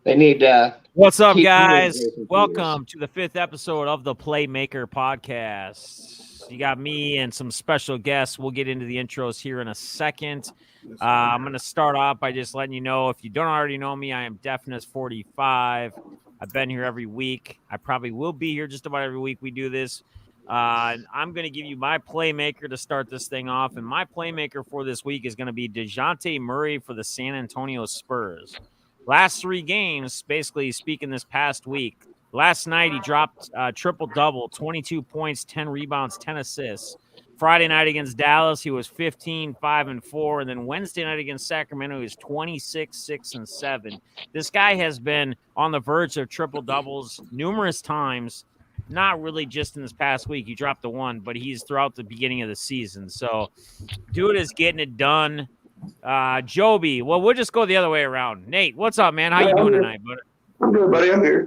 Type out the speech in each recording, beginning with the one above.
They need to. What's up, guys? Welcome to the 5th episode of the Playmaker podcast. You got me and some special guests. We'll get into the intros here in a second. I'm going to start off by just letting you know, if you don't already know me, I am Deafness45. I've been here every week. I probably will be here just about every week we do this. I'm going to give you my playmaker to start this thing off, and my playmaker for this week is going to be DeJounte Murray for the San Antonio Spurs. Last 3 games, basically speaking, this past week. Last night, he dropped triple-double, 22 points, 10 rebounds, 10 assists. Friday night against Dallas, he was 15, 5, and 4. And then Wednesday night against Sacramento, he was 26, 6, and 7. This guy has been on the verge of triple-doubles numerous times. Not really just in this past week. He dropped the 1, but he's throughout the beginning of the season. So, dude is getting it done. JoeB, well, we'll just go the other way around. Nate, what's up, man? How you doing tonight, buddy? I'm good, buddy. I'm here.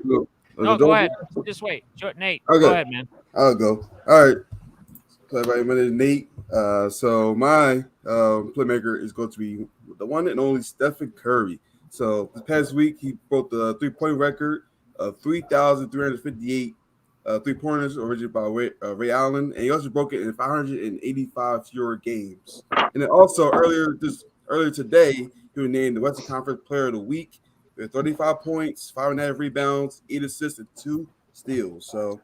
No, go ahead. Just wait. Nate, okay. Go ahead, man. I'll go. All right. So, everybody, my name is Nate. So my playmaker is going to be the one and only Stephen Curry. So this past week, he broke the 3-point record of 3,358 3-pointers originated by Ray Allen, and he also broke it in 585 fewer games. And then also earlier today, he was named the Western Conference Player of the Week with 35 points, 5.5 rebounds, 8 assists, and 2 steals. So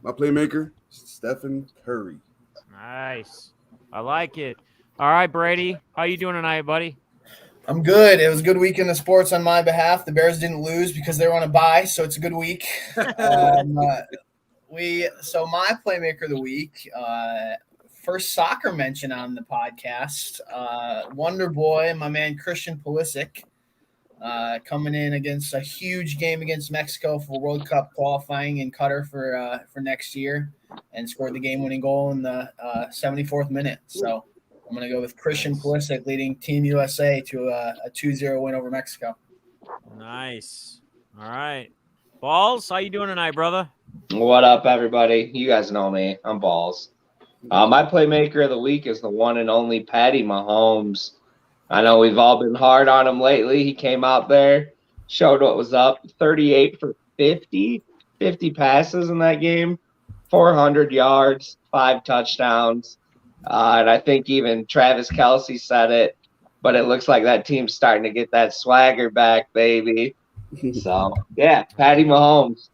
my playmaker, Stephen Curry. Nice. I like it. All right, Brady, how you doing tonight, buddy? I'm good. It was a good week in the sports on my behalf. The Bears didn't lose because they were on a bye, so it's a good week. So my playmaker of the week, first soccer mention on the podcast, Wonder Boy, my man Christian Pulisic, coming in against a huge game against Mexico for World Cup qualifying in Qatar for next year, and scored the game-winning goal in the 74th minute. So I'm going to go with Christian Pulisic leading Team USA to a 2-0 win over Mexico. Nice. All right. Balls, how you doing tonight, brother? What up, everybody? You guys know me. I'm Balls. My playmaker of the week is the one and only Patty Mahomes. I know we've all been hard on him lately. He came out there, showed what was up, 38 for 50 passes in that game, 400 yards, 5 touchdowns. And I think even Travis Kelce said it, but it looks like that team's starting to get that swagger back, baby. So, yeah, Patty Mahomes.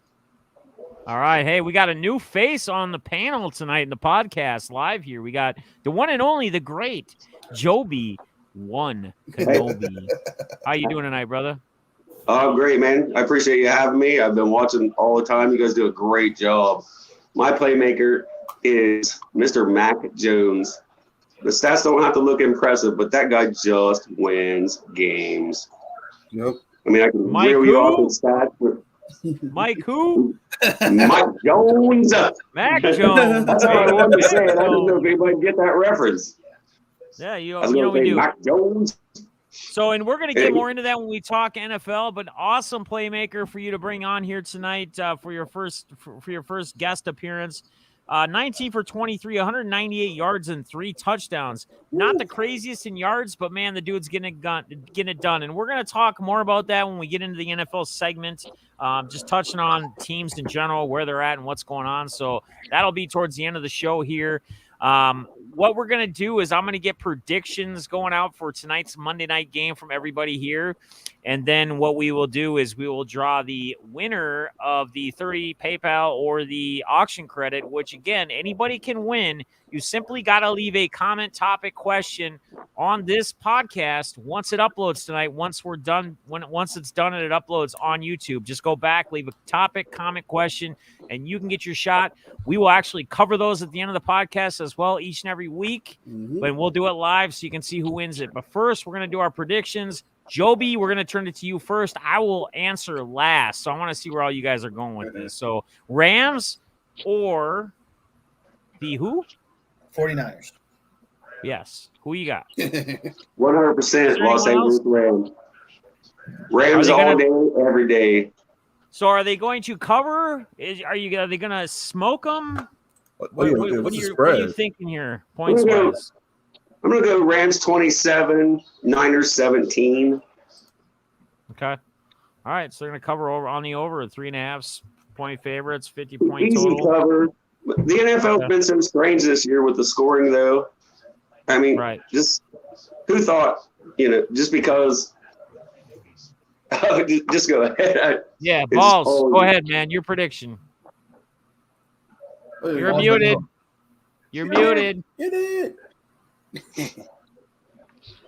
All right. Hey, we got a new face on the panel tonight in the podcast live here. We got the one and only, the great JoeB1 Koenobie. How you doing tonight, brother? Oh, great, man. I appreciate you having me. I've been watching all the time. You guys do a great job. My playmaker is Mr. Mac Jones. The stats don't have to look impressive, but that guy just wins games. Yep. I mean, I can reel you off his stats. But Mike who? Mike Jones. Mac Jones. That's what I wanted to say. I didn't know if anybody can get that reference. Yeah, you know we do. Mac Jones. So, and we're going to get more into that when we talk NFL, but awesome playmaker for you to bring on here tonight for your first guest appearance. 19 for 23, 198 yards and 3 touchdowns. Not the craziest in yards, but man, the dude's getting it done. And we're going to talk more about that when we get into the NFL segment. Just touching on teams in general, where they're at and what's going on. So that'll be towards the end of the show here. What we're going to do is I'm going to get predictions going out for tonight's Monday night game from everybody here. And then what we will do is we will draw the winner of the 30 PayPal or the auction credit, which, again, anybody can win. You simply got to leave a comment, topic, question on this podcast once it uploads tonight. Once it's done and it uploads on YouTube, just go back, leave a topic, comment, question, and you can get your shot. We will actually cover those at the end of the podcast as well each and every week, but we'll do it live so you can see who wins it. But first, we're going to do our predictions. JoeB, we're going to turn it to you first. I will answer last, so I want to see where all you guys are going with this. So, Rams or the who? 49ers. Yes. Who you got? 100% Los Angeles Rams. Rams all day, every day. So are they going to cover? Are they going to smoke them? What are you thinking here, points-wise? I'm going to go Rams 27, Niners 17. Okay. All All right, so they're going to cover over on the over at 3.5 point favorites, 50-point Easy total. cover. The NFL's been so strange this year with the scoring, though. I mean, Right. just who thought, just because just go ahead. Yeah, It's Balls, all- go ahead, man. Your prediction. You're muted. You're muted. Get it.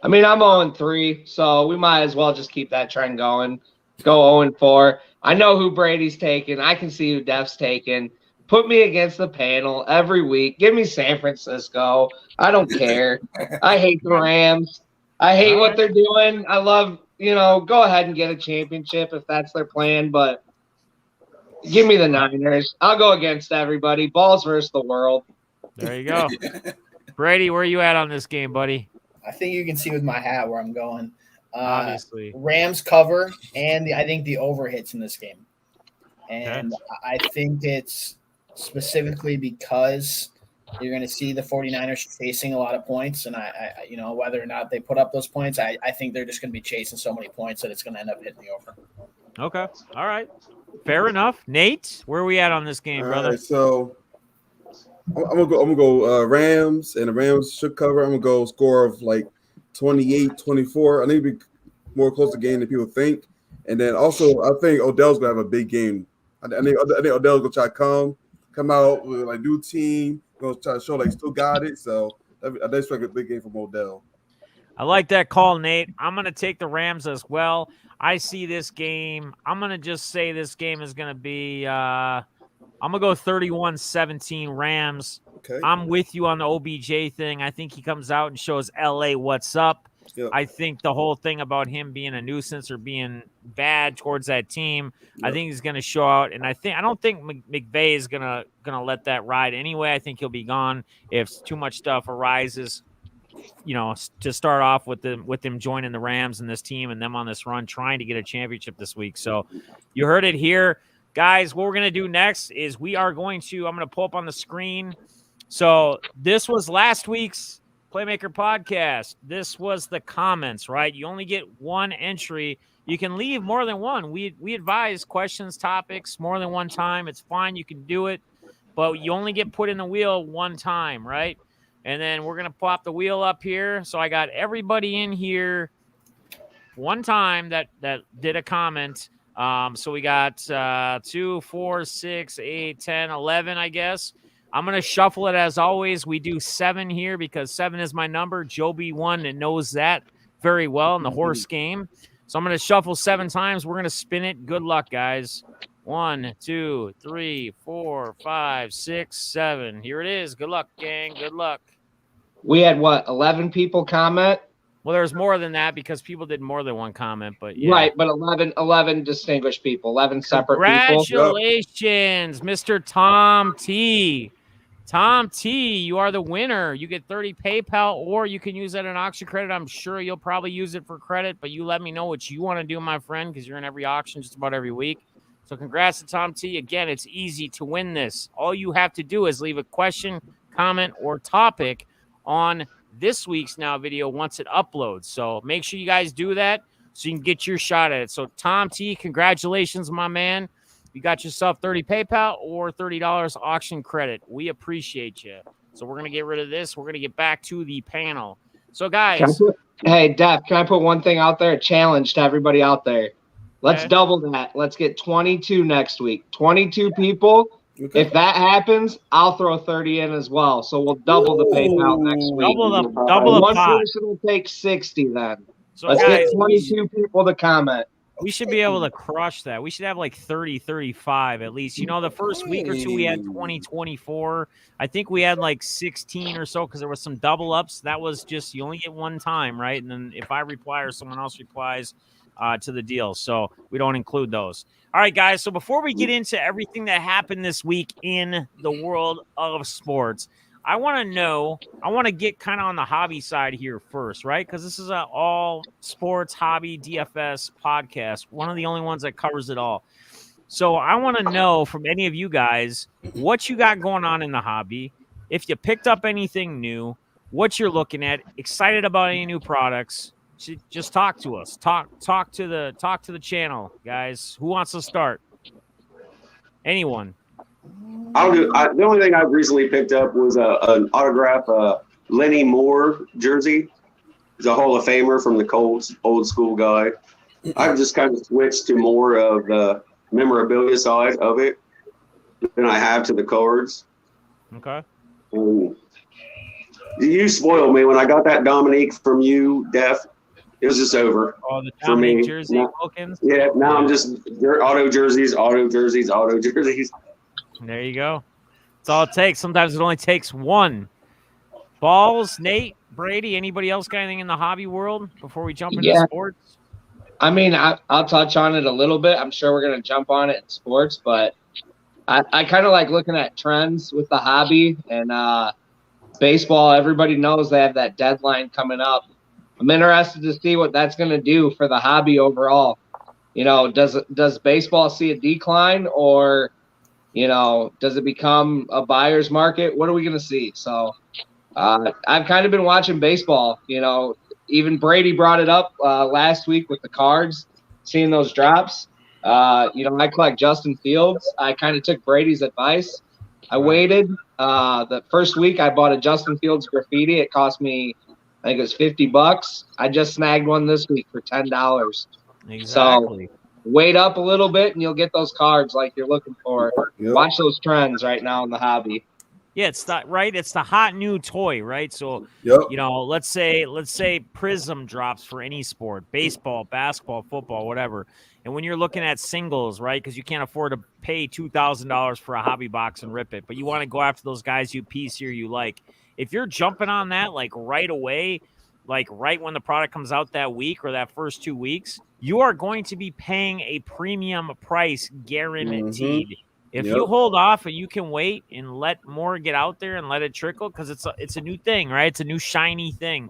I mean, I'm 0-3, so we might as well just keep that trend going. Go 0-4. I know who Brady's taking. I can see who Def's taking. Put me against the panel every week. Give me San Francisco. I don't care. I hate the Rams. I hate what they're doing. I love, go ahead and get a championship if that's their plan, but give me the Niners. I'll go against everybody. Balls versus the world. There you go. Brady, where are you at on this game, buddy? I think you can see with my hat where I'm going. Obviously. Rams cover, and I think the over hits in this game. And I think it's specifically because you're going to see the 49ers chasing a lot of points. And I whether or not they put up those points, I think they're just going to be chasing so many points that it's going to end up hitting the over. Okay. All right. Fair enough. Nate, where are we at on this game, brother? Right, so I'm gonna go Rams, and the Rams should cover. I'm gonna go score of like 28-24. I think it'll be more close to game than people think. And then also, I think Odell's gonna have a big game. I think Odell's gonna try to come out with like new team, gonna try to show like still got it. So I expect a big game from Odell. I like that call, Nate. I'm going to take the Rams as well. I see this game. I'm going to just say this game is going to be I'm going to go 31-17 Rams. Okay. I'm with you on the OBJ thing. I think he comes out and shows LA what's up. Yep. I think the whole thing about him being a nuisance or being bad towards that team, I think he's going to show out. And I don't think McVay is going to let that ride anyway. I think he'll be gone if too much stuff arises. To start off with them joining the Rams and this team and them on this run trying to get a championship this week. So you heard it here. Guys, what we're going to do next is I'm going to pull up on the screen. So this was last week's Playmaker podcast. This was the comments, right? You only get one entry. You can leave more than one. We advise questions, topics more than one time. It's fine. You can do it, but you only get put in the wheel one time, right? And then we're going to pop the wheel up here. So I got everybody in here one time that did a comment. So we got 2, 4, 6, 8, 10, 11, I guess. I'm going to shuffle it as always. We do 7 here because 7 is my number. JoeB1 knows that very well in the horse game. So I'm going to shuffle 7 times. We're going to spin it. Good luck, guys. 1, 2, 3, 4, 5, 6, 7. Here it is. Good luck, gang. Good luck. We had 11 people comment? Well, there's more than that because people did more than one comment, but yeah. Right, but 11 distinguished people, 11 separate people. Congratulations, Mr. Tom T. Tom T, you are the winner. You get 30 PayPal, or you can use that in auction credit. I'm sure you'll probably use it for credit, but you let me know what you want to do, my friend, because you're in every auction just about every week. So congrats to Tom T. Again, it's easy to win this. All you have to do is leave a question, comment, or topic on this week's Now video once it uploads. So make sure you guys do that so you can get your shot at it. So Tom T, congratulations, my man. You got yourself 30 PayPal or $30 auction credit. We appreciate you. So we're going to get rid of this. We're going to get back to the panel. So guys. Hey, Def, can I put one thing out there? A challenge to everybody out there. Let's double that. Let's get 22 next week. 22 people. Okay. If that happens, I'll throw 30 in as well. So we'll double the PayPal next week. Double the one pot. person will take 60 then. So let's guys, get 22 people to comment. We should be able to crush that. We should have like 30, 35 at least. The first week or two we had 20, 24. I think we had like 16 or so because there was some double ups. That was just you only get one time, right? And then if I reply or someone else replies to the deal. So we don't include those. All right, guys. So before we get into everything that happened this week in the world of sports, I want to get kind of on the hobby side here first, right? Because this is an all sports hobby DFS podcast, one of the only ones that covers it all. So I want to know from any of you guys what you got going on in the hobby, if you picked up anything new, what you're looking at, excited about any new products. just talk to us. Talk to the channel, guys. Who wants to start? Anyone? The only thing I recently picked up was an autograph Lenny Moore jersey. He's a Hall of Famer from the Colts, old school guy. I've just kind of switched to more of the memorabilia side of it than I have to the cards. Okay. You spoiled me when I got that Dominique from you, Def. It was just over. Oh, the for me. Dominique jersey, now, Wilkins. Yeah, now I'm just auto jerseys. There you go. That's all it takes. Sometimes it only takes one. Balls, Nate, Brady, anybody else got anything in the hobby world before we jump into sports? I mean, I'll touch on it a little bit. I'm sure we're going to jump on it in sports, but I kind of like looking at trends with the hobby and baseball. Everybody knows they have that deadline coming up. I'm interested to see what that's going to do for the hobby overall. You know, does baseball see a decline, or, you know, does it become a buyer's market? What are we going to see? So I've kind of been watching baseball. You know, even Brady brought it up last week with the cards, seeing those drops. You know, I collect Justin Fields. I kind of took Brady's advice. I waited. The first week I bought a Justin Fields graffiti. It cost me, I think it was $50. I just snagged one this week for $10. Exactly. So wait up a little bit and you'll get those cards like you're looking for. Yep. Watch those trends right now in the hobby. Yeah, it's the hot new toy, right? So, Yep. you know, let's say Prism drops for any sport, baseball, basketball, football, whatever. And when you're looking at singles, right, because you can't afford to pay $2,000 for a hobby box and rip it, but you want to go after those guys you piece or you like. If you're jumping on that like right away, like right when the product comes out that week or that first 2 weeks, you are going to be paying a premium price guaranteed. Mm-hmm. If you hold off and you can wait and let more get out there and let it trickle, because it's a new thing, right? It's a new shiny thing.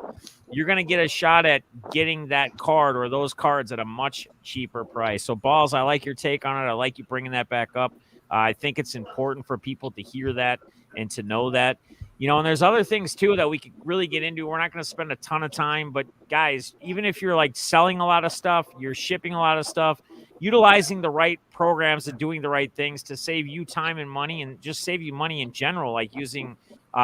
You're going to get a shot at getting that card or those cards at a much cheaper price. So, Balls, I like your take on it. I like you bringing that back up. I think it's important for people to hear that and to know that. You know, and there's other things, too, that we could really get into. We're not going to spend a ton of time. But, guys, even if you're, like, selling a lot of stuff, you're shipping a lot of stuff, utilizing the right programs and doing the right things to save you time and money and just save you money in general, like using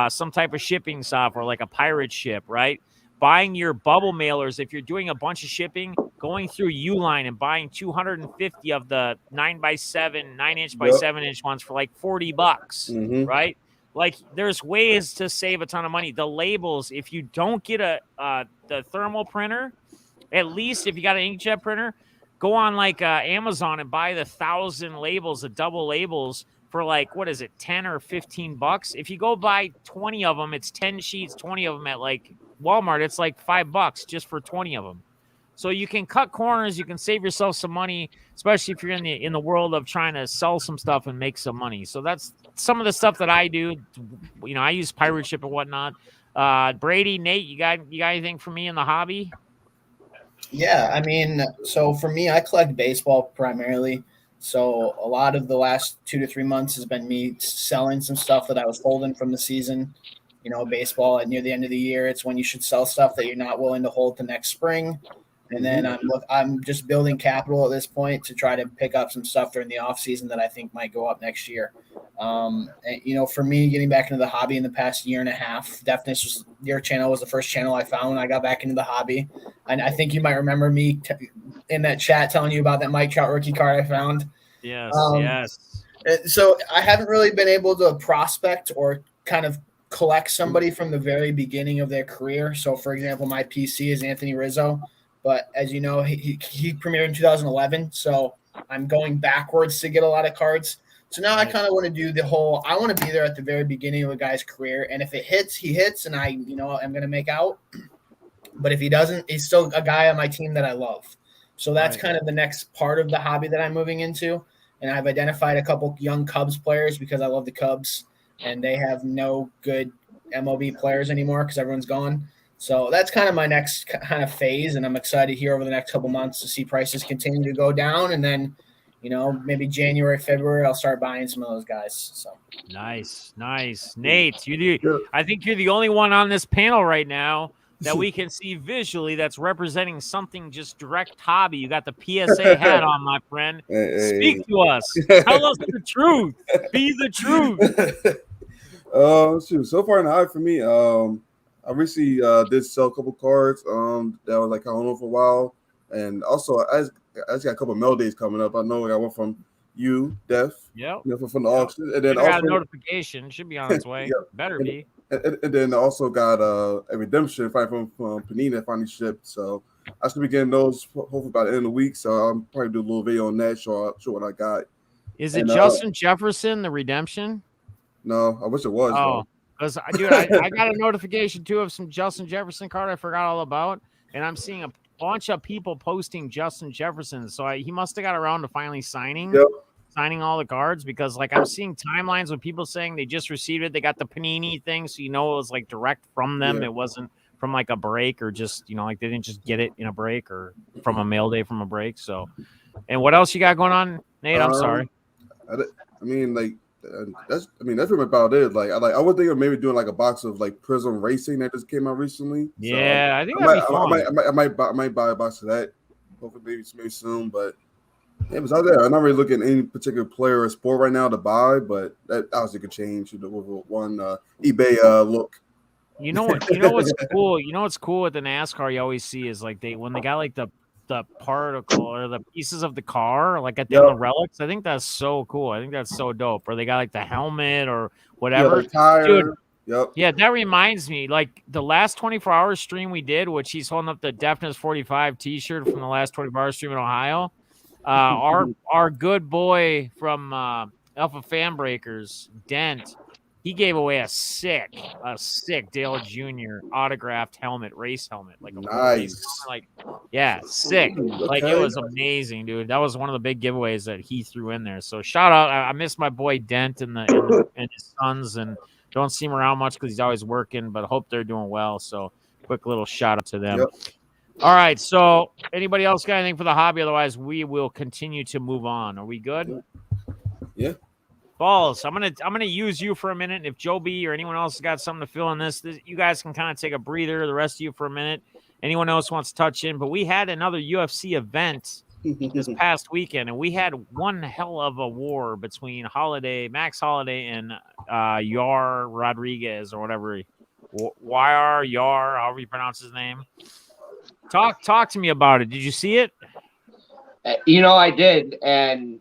some type of shipping software like a pirate ship, right? Buying your bubble mailers. If you're doing a bunch of shipping, going through Uline and buying 250 of the 9x7, 9-inch by 7-inch ones for like $40, right? Like, there's ways to save a ton of money. The labels, if you don't get the thermal printer, at least if you got an inkjet printer, go on like Amazon and buy the 1,000 labels, the double labels for like, what is it, 10 or 15 bucks? If you go buy 20 of them, it's 10 sheets, 20 of them at like Walmart. It's like $5 just for 20 of them. So you can cut corners. You can save yourself some money, especially if you're in the world of trying to sell some stuff and make some money. So that's some of the stuff that I do. You know, I use pirate ship and whatnot. Brady, Nate, you got anything for me in the hobby? Yeah, I mean, so for me, I collect baseball primarily. So a lot of the last 2 to 3 months has been me selling some stuff that I was holding from the season. You know, baseball at near the end of the year, it's when you should sell stuff that you're not willing to hold to next spring. And then I'm just building capital at this point to try to pick up some stuff during the off season that I think might go up next year. And, you know, for me, getting back into the hobby in the past year and a half, your channel was the first channel I found when I got back into the hobby. And I think you might remember me in that chat telling you about that Mike Trout rookie card I found. Yes, yes. So I haven't really been able to prospect or kind of collect somebody from the very beginning of their career. So, for example, my PC is Anthony Rizzo. But as you know, he premiered in 2011, so I'm going backwards to get a lot of cards. So now I kind of want to do I want to be there at the very beginning of a guy's career. And if it hits, he hits, and I'm going to make out. But if he doesn't, he's still a guy on my team that I love. So that's kind of the next part of the hobby that I'm moving into. And I've identified a couple young Cubs players because I love the Cubs, and they have no good MLB players anymore because everyone's gone. So that's kind of my next kind of phase, and I'm excited here over the next couple months to see prices continue to go down, and then, you know, maybe January, February, I'll start buying some of those guys. So nice, Nate. I think you're the only one on this panel right now that we can see visually that's representing something just direct hobby. You got the PSA hat on, my friend. Speak to us. Tell us the truth. Be the truth. Shoot. So far in the hype for me, I recently did sell a couple cards that was like holding on for a while, and also I just got a couple mail days coming up. I know I got one from you, Def. Yep. From the auction, and then I also got a notification. Should be on its way. Better be. And then I also got a redemption fight from Panini finally shipped. So I should be getting those hopefully by the end of the week. So I'll probably do a little video on that, show what I got. Is it Justin Jefferson, the redemption? No, I wish it was. Oh, because dude, I got a notification too of some Justin Jefferson card I forgot all about, and I'm seeing a bunch of people posting Justin Jefferson. So he must have got around to finally signing all the cards, because like I'm seeing timelines with people saying they just received it. They got the Panini thing, so it was like direct from them. It wasn't from like a break, or just like they didn't just get it in a break or from a mail day from a break. So, and what else you got going on, Nate? I'm sorry. I mean, like that's pretty much about it. I would think of maybe doing like a box of like Prism Racing that just came out recently. Yeah, so I think that'd be fun. I might buy a box of that. Hopefully, maybe soon, but. Yeah, but out there, I'm not really looking at any particular player or sport right now to buy, but that obviously could change with one eBay look. You know what's cool? You know what's cool with the NASCAR you always see is like when they got like the particle or the pieces of the car like at the end of relics. I think that's so cool. I think that's so dope. Or they got like the helmet or whatever. The tire. Dude, yep. Yeah, that reminds me, like the last 24-hour stream we did, which he's holding up the Deafness 45 T-shirt from the last 24-hour stream in Ohio. Our good boy from Alpha Fan Breakers, Dent, he gave away a sick Dale Jr. autographed race helmet, like a nice, sick. Like it was amazing, dude. That was one of the big giveaways that he threw in there. So shout out, I miss my boy Dent and his sons, and don't see him around much because he's always working, but hope they're doing well. So quick little shout out to them. Yep. All right, so anybody else got anything for the hobby? Otherwise, we will continue to move on. Are we good? Yeah. Balls, I'm gonna use you for a minute. And if Joe B or anyone else has got something to fill in this, you guys can kind of take a breather. The rest of you for a minute. Anyone else wants to touch in? But we had another UFC event this past weekend, and we had one hell of a war between Max Holiday, and Yar Rodriguez or whatever. Yar, however you pronounce his name. Talk to me about it. Did you see it? I did, and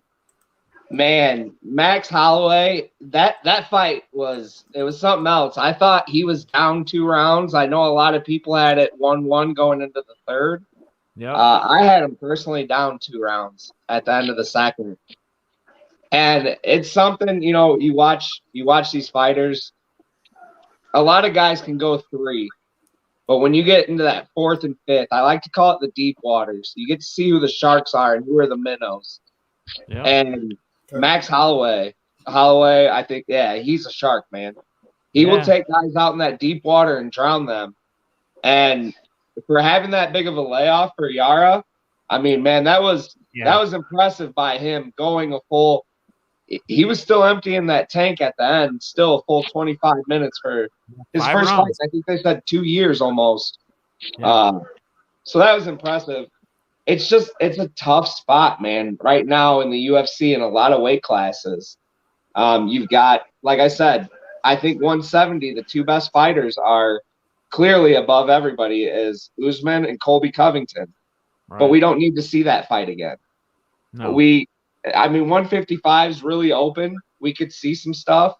man, Max Holloway, that fight was something else. I thought he was down 2 rounds. I know a lot of people had it 1-1 going into the third. Yeah. I had him personally down 2 rounds at the end of the second. And it's something, you watch these fighters. A lot of guys can go 3. But when you get into that 4th and 5th, I like to call it the deep waters. You get to see who the sharks are and who are the minnows. Yeah. And Max Holloway, I think, he's a shark, man. He will take guys out in that deep water and drown them. And for having that big of a layoff for Yara, I mean, man, that was impressive by him going a full. He was still emptying that tank at the end, still a full 25 minutes for his first fight. I think they said 2 years almost. Yeah. So that was impressive. It's a tough spot, man, right now in the UFC in a lot of weight classes. You've got, like I said, I think 170, the 2 best fighters are clearly above everybody is Usman and Colby Covington. Right. But we don't need to see that fight again. No. 155 is really open. We could see some stuff,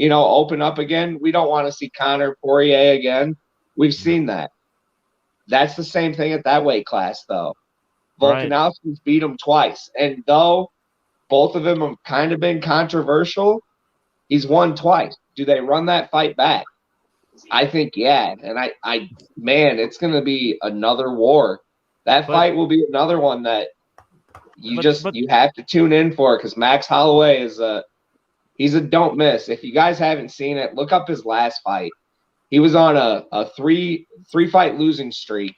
open up again. We don't want to see Conor Poirier again. We've seen that. That's the same thing at that weight class, though. Volkanovski's beat him twice. And though both of them have kind of been controversial, he's won twice. Do they run that fight back? I think, yeah. And man, it's going to be another war. That fight will be another one that you have to tune in for, because Max Holloway he's a don't miss. If you guys haven't seen it, look up his last fight. He was on a three fight losing streak.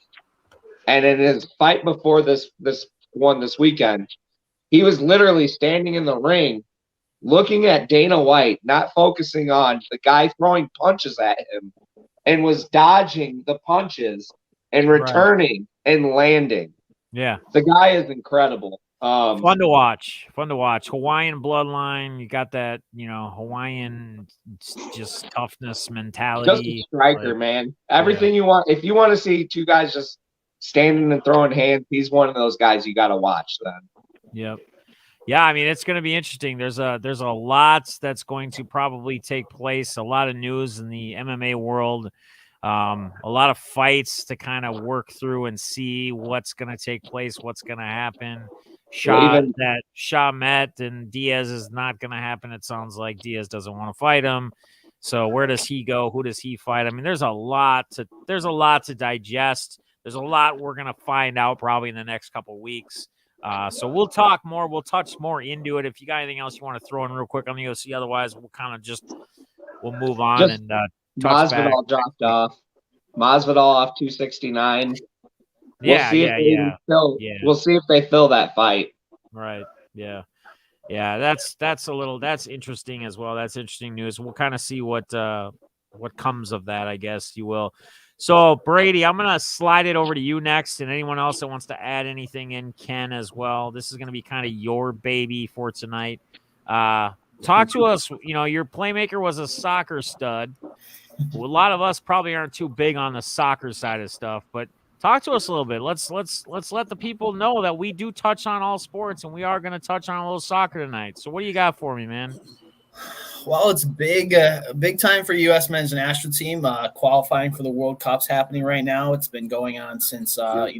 And in his fight before this one this weekend, he was literally standing in the ring looking at Dana White, not focusing on the guy throwing punches at him. and was dodging the punches and returning and landing. Yeah. The guy is incredible. Fun to watch. Hawaiian bloodline. You got that, Hawaiian just toughness mentality. Just a striker, man. Everything you want. If you want to see two guys just standing and throwing hands, he's one of those guys you got to watch then. Yep. Yeah, I mean, it's going to be interesting. There's a lot that's going to probably take place, a lot of news in the MMA world, a lot of fights to kind of work through and see what's going to take place, what's going to happen. Shaw met and Diaz is not going to happen. It sounds like Diaz doesn't want to fight him. So where does he go? Who does he fight? I mean, there's a lot to digest. There's a lot we're going to find out probably in the next couple of weeks. So we'll talk more. We'll touch more into it. If you got anything else you want to throw in real quick on the UFC, otherwise we'll move on and touch back. Masvidal dropped off. Masvidal off 269. We'll see if they fill that fight. Right. Yeah. Yeah. That's interesting as well. That's interesting news. We'll kind of see what comes of that, I guess you will. So Brady, I'm going to slide it over to you next, and anyone else that wants to add anything in can as well. This is going to be kind of your baby for tonight. Talk to us. Your playmaker was a soccer stud. A lot of us probably aren't too big on the soccer side of stuff, but talk to us a little bit. Let's let the people know that we do touch on all sports, and we are going to touch on a little soccer tonight. So what do you got for me, man? Well, it's big time for U.S. men's national team. Qualifying for the World Cup's happening right now. It's been going on since a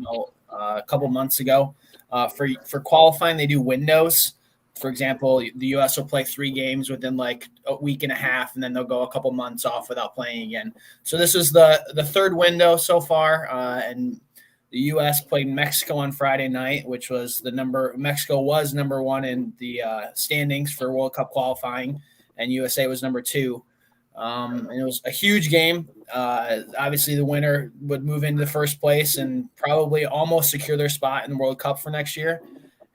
couple months ago. For qualifying, they do windows. For example, the U.S. will play 3 games within like a week and a half, and then they'll go a couple months off without playing again. So this is the third window so far, and the U.S. played Mexico on Friday night, which was Mexico was number 1 in the standings for World Cup qualifying, and USA was number 2. And it was a huge game. Obviously, the winner would move into the first place and probably almost secure their spot in the World Cup for next year.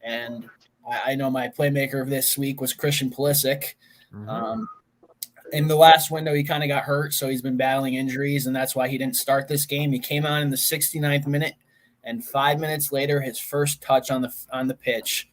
And I know my playmaker of this week was Christian Pulisic. Mm-hmm. In the last window, he kind of got hurt, so he's been battling injuries, and that's why he didn't start this game. He came on in the 69th minute, and 5 minutes later, his first touch on the pitch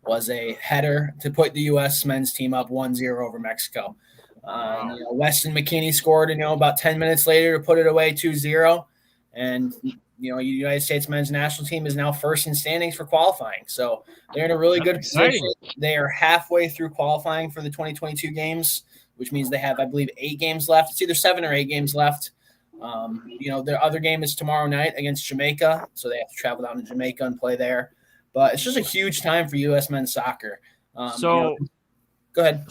was a header to put the U.S. men's team up 1-0 over Mexico. Weston McKennie scored, about 10 minutes later to put it away 2-0, and United States men's national team is now first in standings for qualifying. So they're in a really good position. They are halfway through qualifying for the 2022 games, which means they have, I believe, 8 games left. It's either 7 or 8 games left. Their other game is tomorrow night against Jamaica, so they have to travel down to Jamaica and play there. But it's just a huge time for U.S. men's soccer. Go ahead.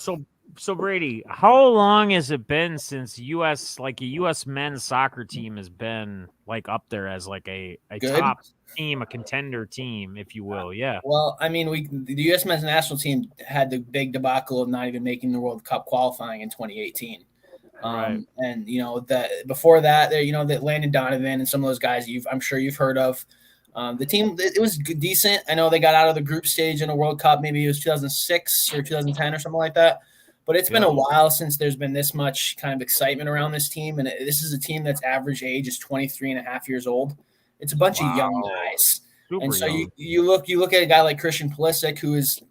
So Brady, how long has it been since a U.S. men's soccer team has been like up there as like a top team, a contender team, if you will? Yeah. Well, I mean, the U.S. men's national team had the big debacle of not even making the World Cup qualifying in 2018. Right. And that before that, that Landon Donovan and some of those guys I'm sure you've heard of. The team, it was decent. I know they got out of the group stage in a World Cup. Maybe it was 2006 or 2010 or something like that. But it's been a while since there's been this much kind of excitement around this team. And this is a team that's average age is 23 and a half years old. It's a bunch of young guys. And so you look at a guy like Christian Pulisic, who has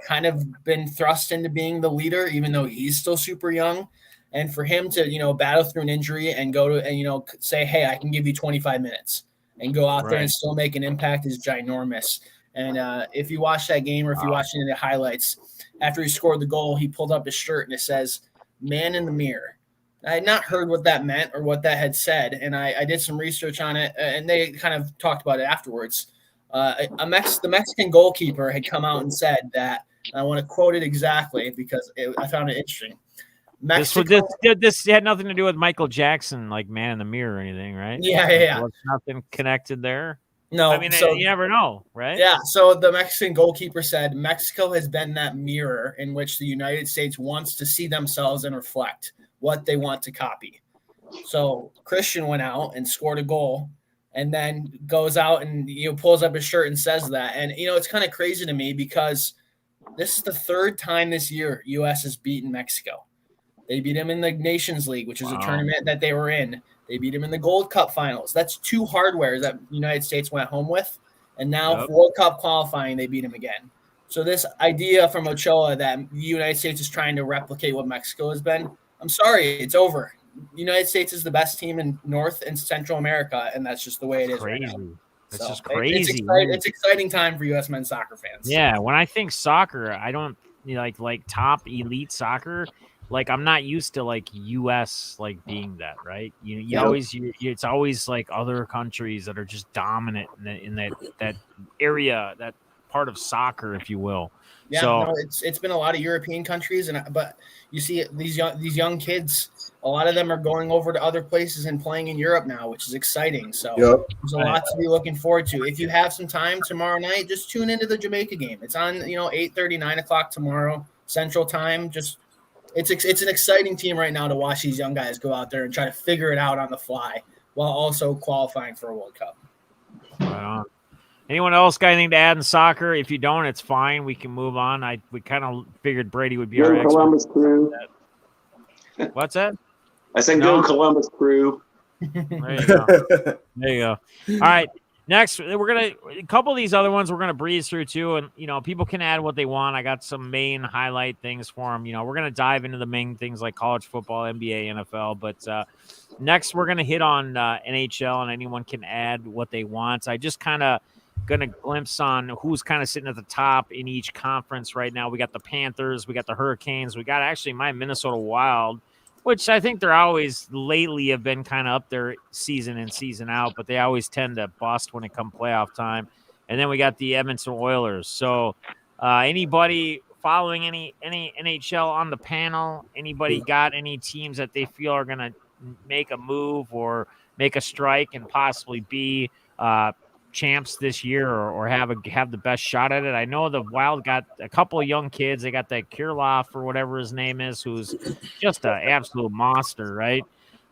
kind of been thrust into being the leader, even though he's still super young. And for him to, battle through an injury and go to, and, say, hey, I can give you 25 minutes and go out there and still make an impact is ginormous. And if you watch that game or if you watch any of the highlights, after he scored the goal, he pulled up his shirt and it says, "Man in the mirror." I had not heard what that meant or what that had said, and I did some research on it, and they kind of talked about it afterwards. The Mexican goalkeeper had come out and said that, and I want to quote it exactly because I found it interesting. This had nothing to do with Michael Jackson, like Man in the Mirror or anything, right? Yeah. There's nothing connected there. No, I mean, you never know, right? Yeah, so the Mexican goalkeeper said Mexico has been that mirror in which the United States wants to see themselves and reflect what they want to copy. So Christian went out and scored a goal and then goes out and pulls up his shirt and says that. And, it's kind of crazy to me because this is the third time this year U.S. has beaten Mexico. They beat them in the Nations League, which is a tournament that they were in. They beat them in the Gold Cup finals. That's 2 hardwares that the United States went home with. And now for World Cup qualifying, they beat them again. So this idea from Ochoa that the United States is trying to replicate what Mexico has been, I'm sorry, it's over. The United States is the best team in North and Central America, and that's just the way it is right now. That's just crazy. It's exciting time for U.S. men's soccer fans. Yeah, when I think soccer, I don't like top elite soccer. Like I'm not used to like U.S. like being that, right? It's always like other countries that are just dominant in that area, that part of soccer, if you will. Yeah, so, no, it's been a lot of European countries, but you see these young kids. A lot of them are going over to other places and playing in Europe now, which is exciting. So there's a lot to be looking forward to. If you have some time tomorrow night, just tune into the Jamaica game. It's on 8:30, 9 o'clock tomorrow Central Time. It's an exciting team right now to watch these young guys go out there and try to figure it out on the fly while also qualifying for a World Cup. Right on. Anyone else got anything to add in soccer? If you don't, it's fine. We can move on. We kind of figured Brady would be our expert. Columbus Crew. What's that? I said go Columbus Crew. There you go. There you go. All right. Next, a couple of these other ones we're gonna breeze through too, and people can add what they want. I got some main highlight things for them. We're gonna dive into the main things like college football, NBA, NFL, but next we're gonna hit on NHL, and anyone can add what they want. I just kind of gonna glimpse on who's kind of sitting at the top in each conference right now. We got the Panthers, we got the Hurricanes, we got actually my Minnesota Wild, which I think they're always lately have been kind of up there season in, season out, but they always tend to bust when it comes playoff time. And then we got the Edmonton Oilers. So anybody following any NHL on the panel, anybody got any teams that they feel are going to make a move or make a strike and possibly be champs this year or have the best shot at it? I know the Wild got a couple of young kids. They got that Kirilloff or whatever his name is, who's just an absolute monster, right?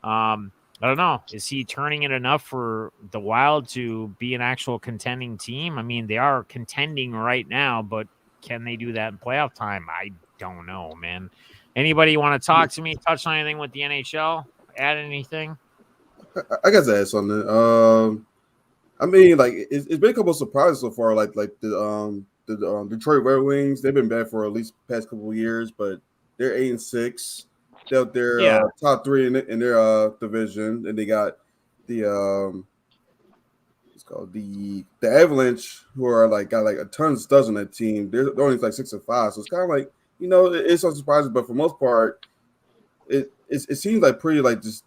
I don't know. Is he turning it enough for the Wild to be an actual contending team? I mean, they are contending right now, but can they do that in playoff time? I don't know, man. Anybody want to talk to me, touch on anything with the NHL? Add anything? I got to add something. I mean, like it's been a couple of surprises so far. Like the Detroit Red Wings, they've been bad for at least the past couple of years, but they're 8-6. They're out there top 3 in their division, and they got the it's called the Avalanche, who are got a dozen that team. They're only 6-5, so it's kind of like it's so surprising, but for the most part, it seems like pretty just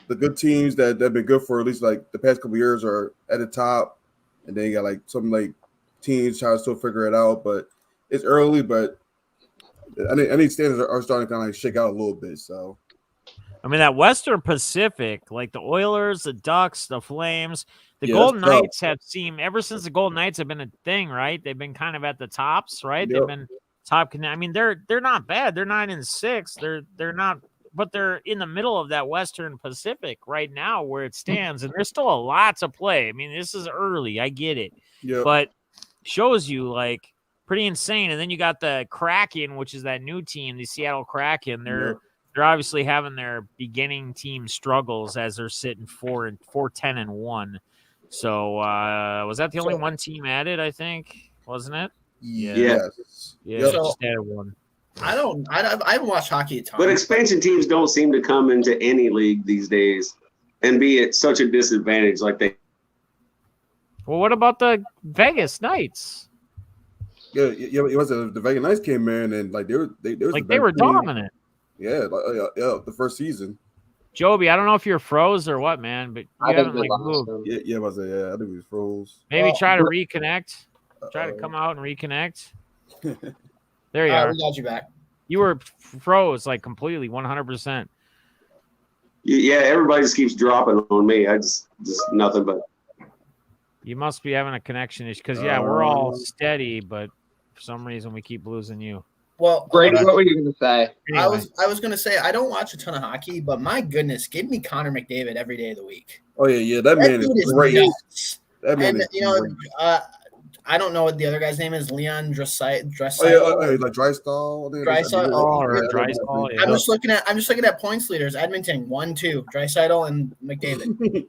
the good teams that have been good for at least the past couple of years are at the top, and then you got some teams trying to still figure it out. But it's early, but I think standards are starting to kind of shake out a little bit. So, I mean, that Western Pacific, like the Oilers, the Ducks, the Flames, the Golden Knights have seemed ever since the Golden Knights have been a thing, right? They've been kind of at the tops, right? Yep. They've been top. I mean, they're not bad. They're 9-6. They're not. But they're in the middle of that Western Pacific right now where it stands, and there's still a lot to play. I mean, this is early. I get it. Yep. But shows you, pretty insane. And then you got the Kraken, which is that new team, the Seattle Kraken. They're obviously having their beginning team struggles as they're sitting 4-10-1. So was that the only one team added, I think? Wasn't it? Yes. Yeah, just added one. I haven't watched hockey a ton. But expansion teams don't seem to come into any league these days and be at such a disadvantage like they. Well, what about the Vegas Knights? Yeah, it was the Vegas Knights came in and they were dominant. Yeah, the first season. Joby, I don't know if you're froze or what, man, but you haven't moved. Yeah, I think we was froze. Maybe try to reconnect. Try to come out and reconnect. There you are. We got you back. You were froze completely, 100%. Yeah, everybody just keeps dropping on me. I just nothing but. You must be having a connection issue because we're all steady, but for some reason we keep losing you. Well, Brady, what were you going to say? Anyway. I was going to say I don't watch a ton of hockey, but my goodness, give me Connor McDavid every day of the week. Oh yeah, that man is great. That man is great. I don't know what the other guy's name is. Leon Draisaitl. Like Drysdale. Draisaitl. Yeah. I'm just looking at points leaders. Edmonton 1-2. Draisaitl and McDavid.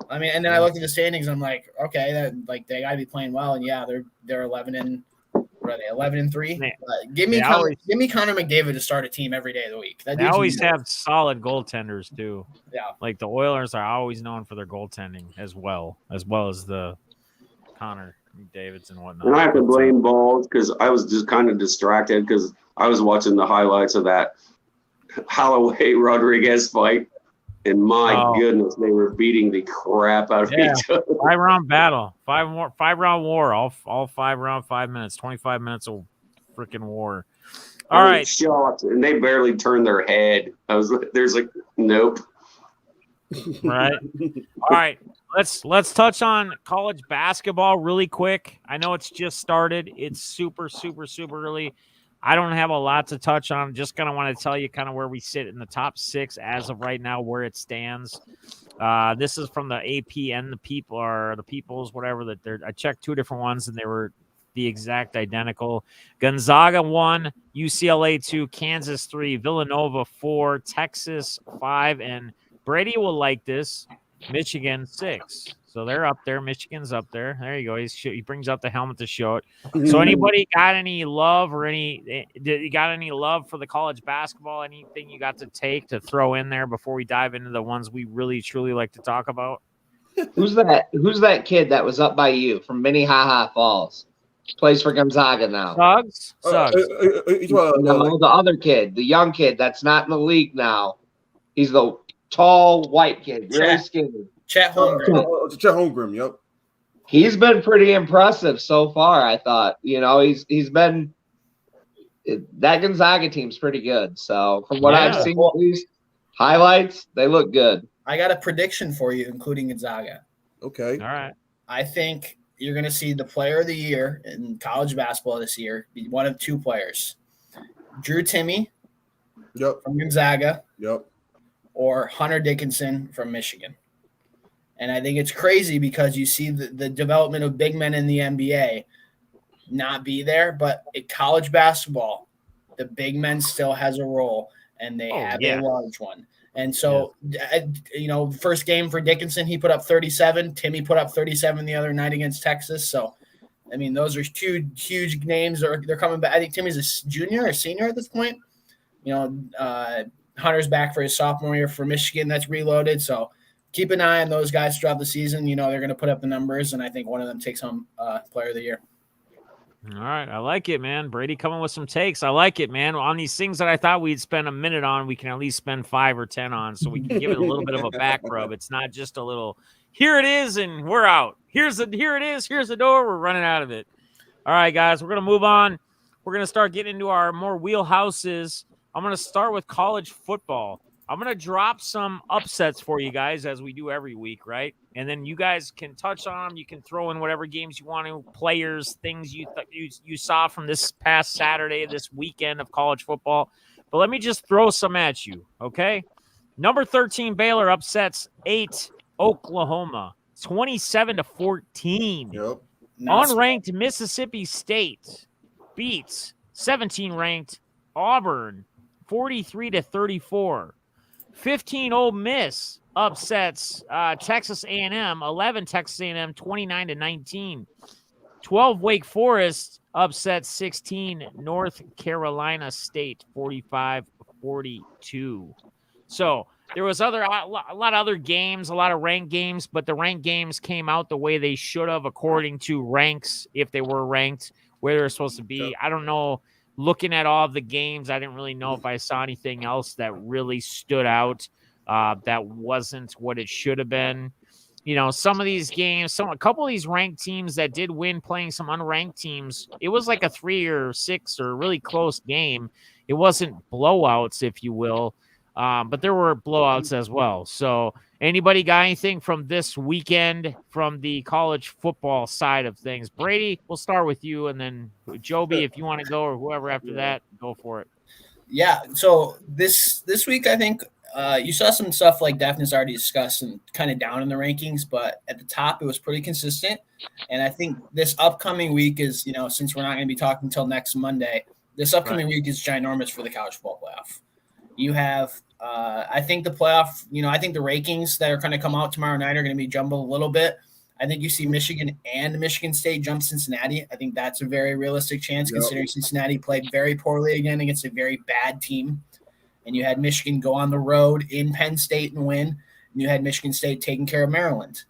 I mean, and then I looked at the standings. I'm like, okay, they got to be playing well, and yeah, they're 11 what are they? 11-3. Give me Connor McDavid to start a team every day of the week. They always have solid goaltenders too. Yeah, like the Oilers are always known for their goaltending as well as the Connor McDavids and whatnot. And I have to blame Balls because I was just kind of distracted because I was watching the highlights of that Holloway Rodriguez fight. And my goodness, they were beating the crap out of each other. 5-round battle, 5-round war, all 5 minutes, 25 minutes of freaking war. All right, shocked, and they barely turned their head. There's like, nope. Right. All right, let's touch on college basketball really quick. I know it's just started. It's super early. I don't have a lot to touch on. Just kind of want to tell you kind of where we sit in the top 6 as of right now, where it stands. This is from the AP and the People's, whatever that they're. I checked 2 different ones and they were the exact identical. Gonzaga 1, UCLA 2, Kansas 3, Villanova 4, Texas 5, and Brady will like this. Michigan 6. So they're up there. Michigan's up there. There you go. He brings out the helmet to show it. So anybody got any love for the college basketball? Anything you got to take to throw in there before we dive into the ones we really truly like to talk about? Who's that kid that was up by you from Minnehaha Falls? Plays for Gonzaga now. Suggs? No, the other kid, the young kid that's not in the league now. He's the tall white kid, really skinny. Chet Holmgren. Chet Holmgren, yep. He's been pretty impressive so far, I thought. He's been – that Gonzaga team's pretty good. So, from what I've seen, at least, highlights, they look good. I got a prediction for you, including Gonzaga. Okay. All right. I think you're going to see the player of the year in college basketball this year be one of 2 players. Drew Timme from Gonzaga or Hunter Dickinson from Michigan. And I think it's crazy because you see the development of big men in the NBA not be there, but in college basketball, the big men still has a role, and they have a large one. And so, first game for Dickinson, he put up 37. Timme put up 37 the other night against Texas. So, I mean, those are 2 huge names. They're coming back. I think Timmy's a junior or senior at this point. Hunter's back for his sophomore year for Michigan. That's reloaded. So, keep an eye on those guys throughout the season. They're going to put up the numbers, and I think one of them takes home player of the year. All right. I like it, man. Brady coming with some takes. I like it, man. On these things that I thought we'd spend a minute on, we can at least spend 5 or 10 on, so we can give it a little bit of a back rub. It's not just a little, here it is, and we're out. Here it is. Here's the door. We're running out of it. All right, guys, we're going to move on. We're going to start getting into our more wheelhouses. I'm going to start with college football. I'm going to drop some upsets for you guys as we do every week, right? And then you guys can touch on them. You can throw in whatever games you want to, players, things you saw from this past Saturday, this weekend of college football. But let me just throw some at you, okay? Number 13, Baylor upsets 8, Oklahoma, 27-14. Yep. Unranked Mississippi State beats 17-ranked Auburn, 43-34. 15 Ole Miss upsets Texas A&M, 11 Texas A&M, 29-19. 12 Wake Forest upsets 16 North Carolina State, 45-42. So there was a lot of other games, a lot of ranked games, but the ranked games came out the way they should have according to ranks, if they were ranked, where they're supposed to be. I don't know. Looking at all of the games, I didn't really know if I saw anything else that really stood out that wasn't what it should have been. Some of these games, a couple of these ranked teams that did win playing some unranked teams, it was like a 3 or 6 or really close game. It wasn't blowouts, if you will, but there were blowouts as well. So anybody got anything from this weekend from the college football side of things? Brady, we'll start with you, and then JoeB, if you want to go, or whoever after that, go for it. Yeah, so this week I think you saw some stuff like Daphne's already discussed and kind of down in the rankings, but at the top, it was pretty consistent. And I think this upcoming week is, since we're not going to be talking until next Monday, this upcoming week is ginormous for the college football playoff. You have, I think the playoff, I think the rankings that are going to come out tomorrow night are going to be jumbled a little bit. I think you see Michigan and Michigan State jump Cincinnati. I think that's a very realistic chance considering Cincinnati played very poorly again against a very bad team. And you had Michigan go on the road in Penn State and win. And you had Michigan State taking care of Maryland.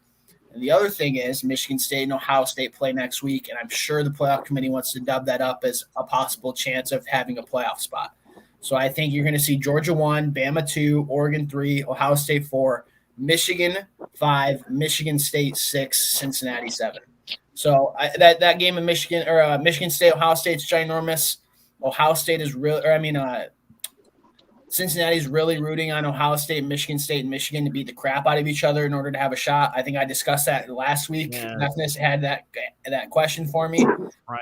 And the other thing is Michigan State and Ohio State play next week, and I'm sure the playoff committee wants to dub that up as a possible chance of having a playoff spot. So I think you're going to see Georgia 1, Bama 2, Oregon 3, Ohio State 4, Michigan 5, Michigan State 6, Cincinnati 7. So that game of Michigan State, Ohio State's ginormous. Ohio State is Cincinnati's really rooting on Ohio State, and Michigan to beat the crap out of each other in order to have a shot. I think I discussed that last week. Daphnis had that question for me. Right.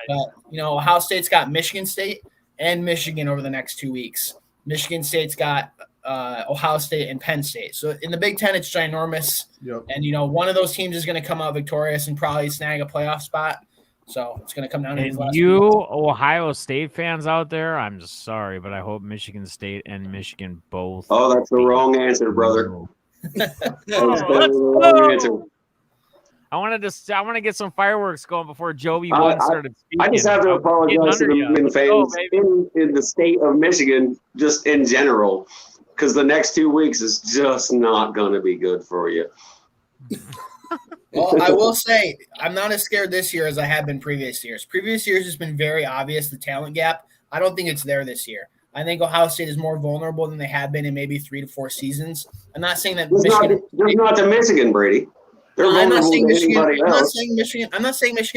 Ohio State's got Michigan State and Michigan over the next 2 weeks. Michigan State's got Ohio State and Penn State. So in the Big Ten, it's ginormous. Yep. And, one of those teams is going to come out victorious and probably snag a playoff spot. So it's going to come down to these last you Ohio State fans out there, I'm just sorry, but I hope Michigan State and Michigan both. Oh, that's the wrong answer, brother. Let's go. I want to get some fireworks going before JoeB1 started speaking. I just have to apologize to the Michigan fans in the state of Michigan, just in general, because the next 2 weeks is just not going to be good for you. Well, I will say I'm not as scared this year as I have been previous years. Previous years has been very obvious, the talent gap. I don't think it's there this year. I think Ohio State is more vulnerable than they have been in maybe 3 to 4 seasons. I'm not saying that not to Michigan, Brady. I'm not saying Michigan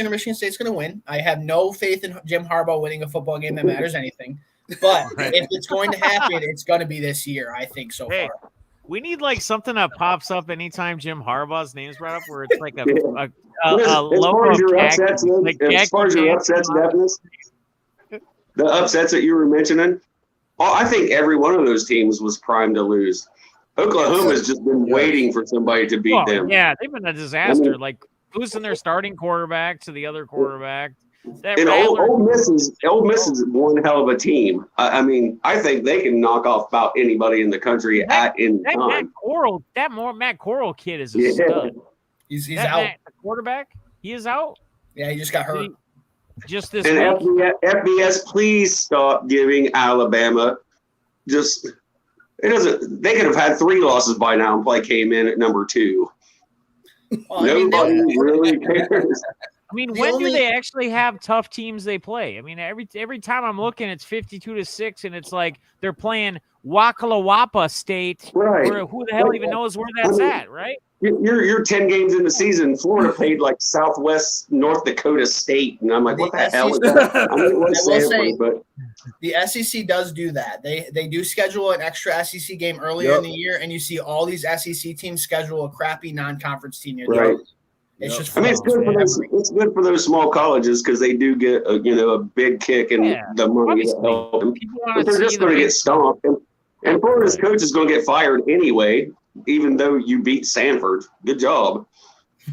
or Michigan State's going to win. I have no faith in Jim Harbaugh winning a football game that matters anything. But if it's going to happen, it's going to be this year, I think, so far. We need something that pops up anytime Jim Harbaugh's name's brought up, where it's like a logo of upsets, as far as your upsets, the upsets that you were mentioning, I think every one of those teams was primed to lose. Oklahoma's just been waiting for somebody to beat them. Yeah, they've been a disaster. Losing their starting quarterback to the other quarterback. Ole Miss is one hell of a team. I think they can knock off about anybody in the country at any time. Matt Corral kid is a stud. He's out. The quarterback, he is out. Yeah, he just got hurt. Just this and week. FBS, please stop giving Alabama it doesn't. They could have had 3 losses by now, and play came in at number 2. Nobody really cares. When do they actually have tough teams they play? Every time I'm looking, it's 52-6, and it's like they're playing Wakalawapa State. Right. Who the hell even knows where that's at, right? You're 10 games in the season. Florida played Southwest North Dakota State, and I'm like, what the hell is that? But the SEC does do that. They do schedule an extra SEC game earlier in the year, and you see all these SEC teams schedule a crappy non-conference team. Right. It's just. It's good for those small colleges because they do get a big kick in the money to help them. But they're just going to get stomped, and Florida's coach is going to get fired anyway, even though you beat Sanford. Good job.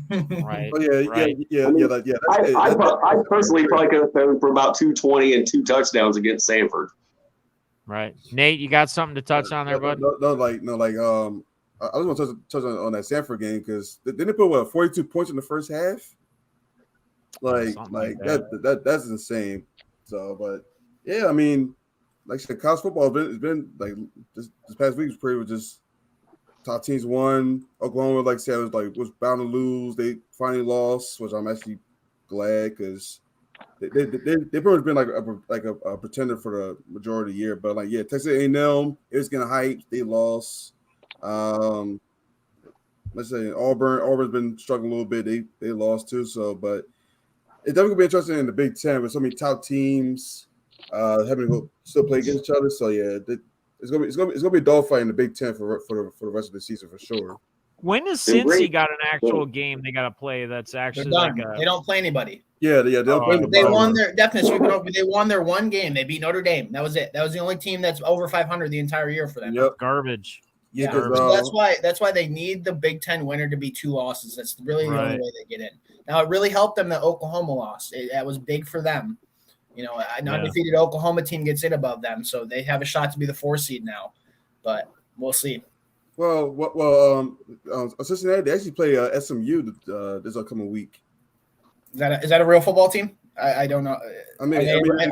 Right. Oh, yeah. I personally probably could have thrown for about 220 and 2 touchdowns against Sanford. Right, Nate, you got something to touch on there, bud? I was going to touch on that Sanford game because didn't they put 42 points in the first half? That's insane. So, but yeah, like I said, college football has been this past week was pretty much just top teams won. Oklahoma, like I said, was bound to lose. They finally lost, which I'm actually glad because they've pretty much been a pretender for the majority of the year. But Texas A&M, it was getting hype. They lost. Let's say Auburn's been struggling a little bit. They lost too. So, but it's definitely gonna be interesting in the Big Ten with so many top teams having to go still play against each other. So yeah, it's gonna be a dogfight in the Big Ten for the rest of the season for sure. When does Cincy got an actual game they got to play? That's actually they don't play anybody. Yeah, they don't play. They won their They won their one game. They beat Notre Dame. That was it. That was the only team that's over 500 the entire year for them. Yep. Garbage. Yeah, Derby. because That's why they need the Big Ten winner to be 2 losses. That's really the only way they get in. Now it really helped them that Oklahoma lost. That was big for them. You know, an undefeated Oklahoma team gets in above them, so they have a shot to be the 4 seed now. But we'll see. Cincinnati, they actually play SMU this upcoming week. Is that a real football team? I don't know. I mean, are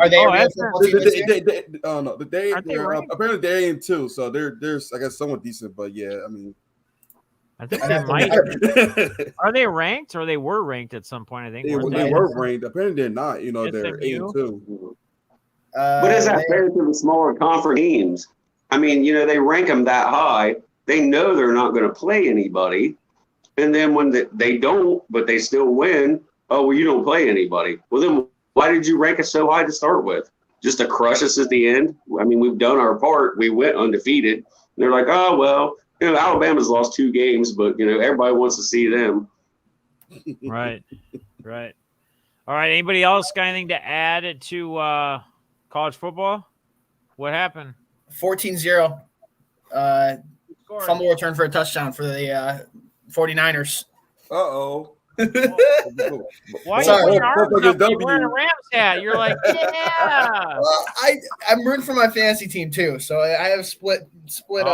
they a real football team this year? Apparently they're in too, so they're I guess somewhat decent, but yeah, I mean, I think they might. Are they ranked, or they were ranked at some point? I think they were ranked. Apparently they're not. You know, they're 8-2. But is that fair to the smaller conference teams? I mean, you know, they rank them that high. They know they're not going to play anybody, and then when they don't, but they still win. Oh, well, you don't play anybody. Well, then why did you rank us so high to start with? Just to crush us at the end? I mean, we've done our part. We went undefeated. And they're like, oh, well, you know, Alabama's lost 2 games, but, you know, everybody wants to see them. Right. All right. Anybody else got anything to add to college football? What happened? 14-0. Fumble return for a touchdown for the 49ers. Uh-oh. Why are you wearing a Rams hat? You're like, yeah. Well, I'm rooting for my fantasy team too, so I have split needs tonight.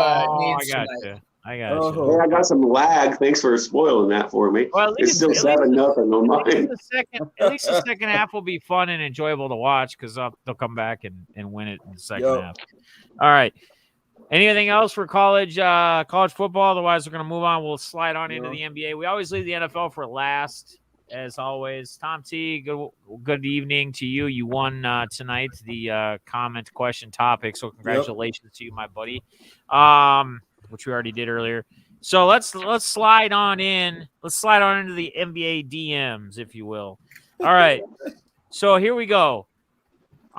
I got you. Hey, I got some lag. Thanks for spoiling that for me. Well, it's still 7-0 on mine. At least the second half will be fun and enjoyable to watch because they'll come back and win it in the second half. All right. Anything else for college football? Otherwise, we're going to move on. We'll slide on into the NBA. We always leave the NFL for last, as always. Tom T, good evening to you. You won tonight the comment, question, topic. So congratulations to you, my buddy, which we already did earlier. So let's slide on in. Let's slide on into the NBA DMs, if you will. All right. So here we go.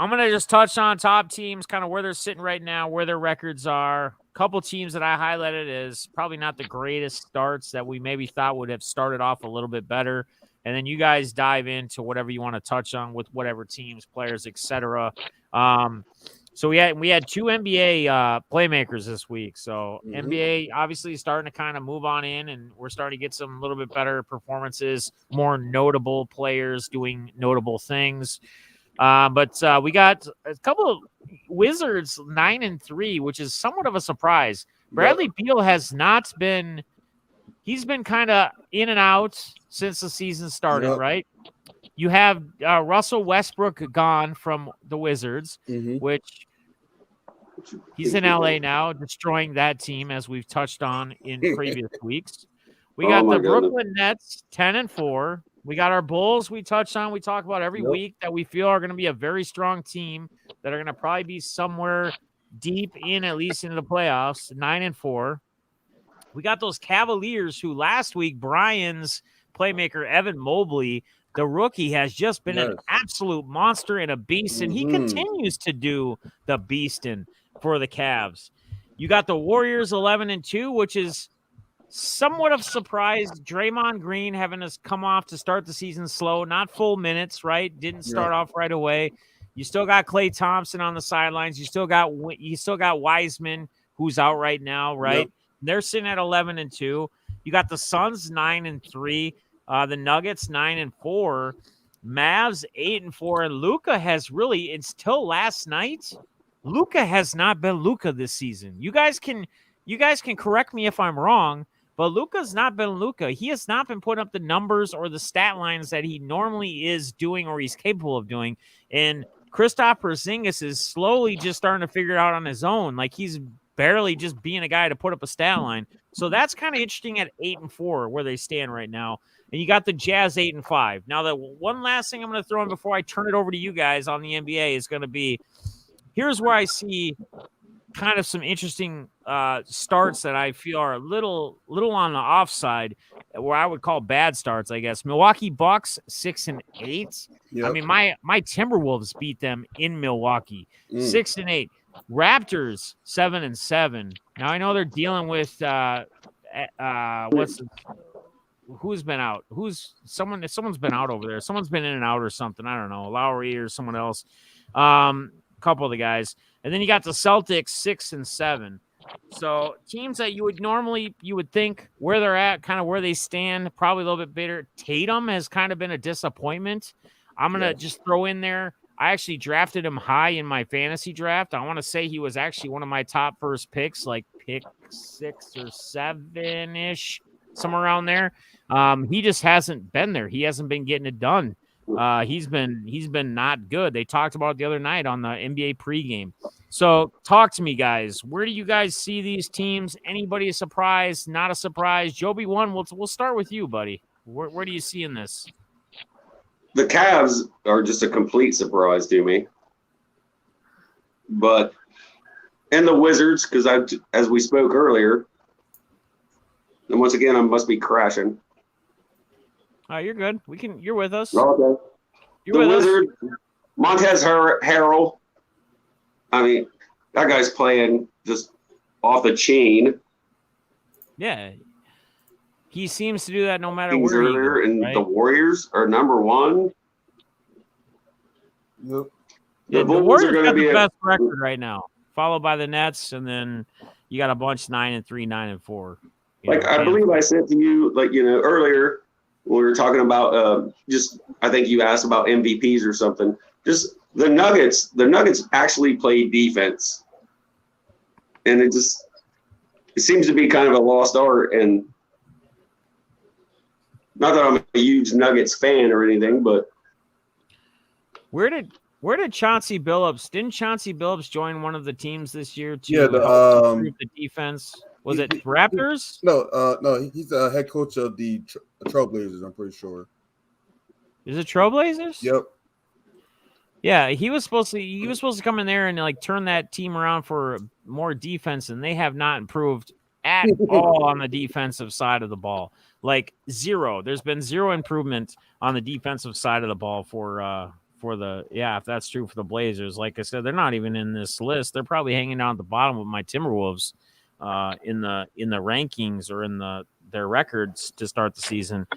I'm going to just touch on top teams, kind of where they're sitting right now, where their records are. A couple teams that I highlighted as probably not the greatest starts that we maybe thought would have started off a little bit better. And then you guys dive into whatever you want to touch on with whatever teams, players, etc. So we had 2 NBA playmakers this week. So NBA obviously starting to kind of move on in, and we're starting to get some little bit better performances, more notable players doing notable things. But we got a couple of Wizards 9-3, which is somewhat of a surprise. Bradley Beal has not been – he's been kind of in and out since the season started, right? You have Russell Westbrook gone from the Wizards, which he's in LA now, destroying that team, as we've touched on in previous weeks. We got the Brooklyn Nets 10-4. We got our Bulls we touched on. We talk about every week that we feel are going to be a very strong team that are going to probably be somewhere deep in, at least into the playoffs, 9-4. We got those Cavaliers who last week, Brian's playmaker, Evan Mobley, the rookie, has just been an absolute monster and a beast, and he continues to do the beasting for the Cavs. You got the Warriors 11-2, which is somewhat of a surprise. Draymond Green having us come off to start the season slow, not full minutes, right? Didn't start off right away. You still got Klay Thompson on the sidelines. You still got Wiseman, who's out right now, right? They're sitting at 11-2. You got the Suns 9-3, the Nuggets 9-4, Mavs 8-4, and Luka has really, until last night, Luka has not been Luka this season. You guys can correct me if I'm wrong, but Luka's not been Luka. He has not been putting up the numbers or the stat lines that he normally is doing or he's capable of doing. And Kristaps Porzingis is slowly just starting to figure it out on his own. Like, he's barely just being a guy to put up a stat line. So that's kind of interesting at 8-4 where they stand right now. And you got the Jazz 8-5. Now, the one last thing I'm going to throw in before I turn it over to you guys on the NBA is going to be, here's where I see kind of some interesting starts that I feel are a little on the offside, where I would call bad starts, I guess. Milwaukee Bucks 6-8. I mean, my Timberwolves beat them in Milwaukee 6-8. Raptors 7-7. Now I know they're dealing with who's been out? Someone's been out over there. Someone's been in and out or something. I don't know, Lowry or someone else. Couple of the guys. And then you got the Celtics 6-7. So teams that you would think where they're at, kind of where they stand, probably a little bit better. Tatum has kind of been a disappointment. I'm going to just throw in there. I actually drafted him high in my fantasy draft. I want to say he was actually one of my top first picks, like pick 6 or 7-ish, somewhere around there. He just hasn't been there. He hasn't been getting it done. He's been not good. They talked about it the other night on the NBA pregame. So talk to me, guys. Where do you guys see these teams? Anybody a surprise? Not a surprise? JoeB1, we'll start with you, buddy. Where do you see in this? The Cavs are just a complete surprise to me. But and the Wizards, because as we spoke earlier, and once again I must be crashing. You're good. You're with us. Okay. You're the with Wizards, us. Montez Harrell. I mean, that guy's playing just off the chain. Yeah. He seems to do that no matter where he goes, and right? The Warriors are number 1. Yep. The Bulls Warriors are going got to be the best record right now, followed by the Nets, and then you got a bunch 9-3, 9-4. I believe I said to you, earlier when we were talking about I think you asked about MVPs or something. Just the Nuggets actually play defense, and it seems to be kind of a lost art. And not that I'm a huge Nuggets fan or anything, but where did Chauncey Billups? Didn't Chauncey Billups join one of the teams this year to Yeah, help improve the defense? Was it Raptors? No, he's the head coach of the Trailblazers, I'm pretty sure. Is it Trailblazers? Yep. Yeah, he was supposed to come in there and turn that team around for more defense, and they have not improved at all on the defensive side of the ball. Zero. There's been zero improvement on the defensive side of the ball if that's true for the Blazers. Like I said, they're not even in this list. They're probably hanging out at the bottom with my Timberwolves in the rankings or in their records to start the season.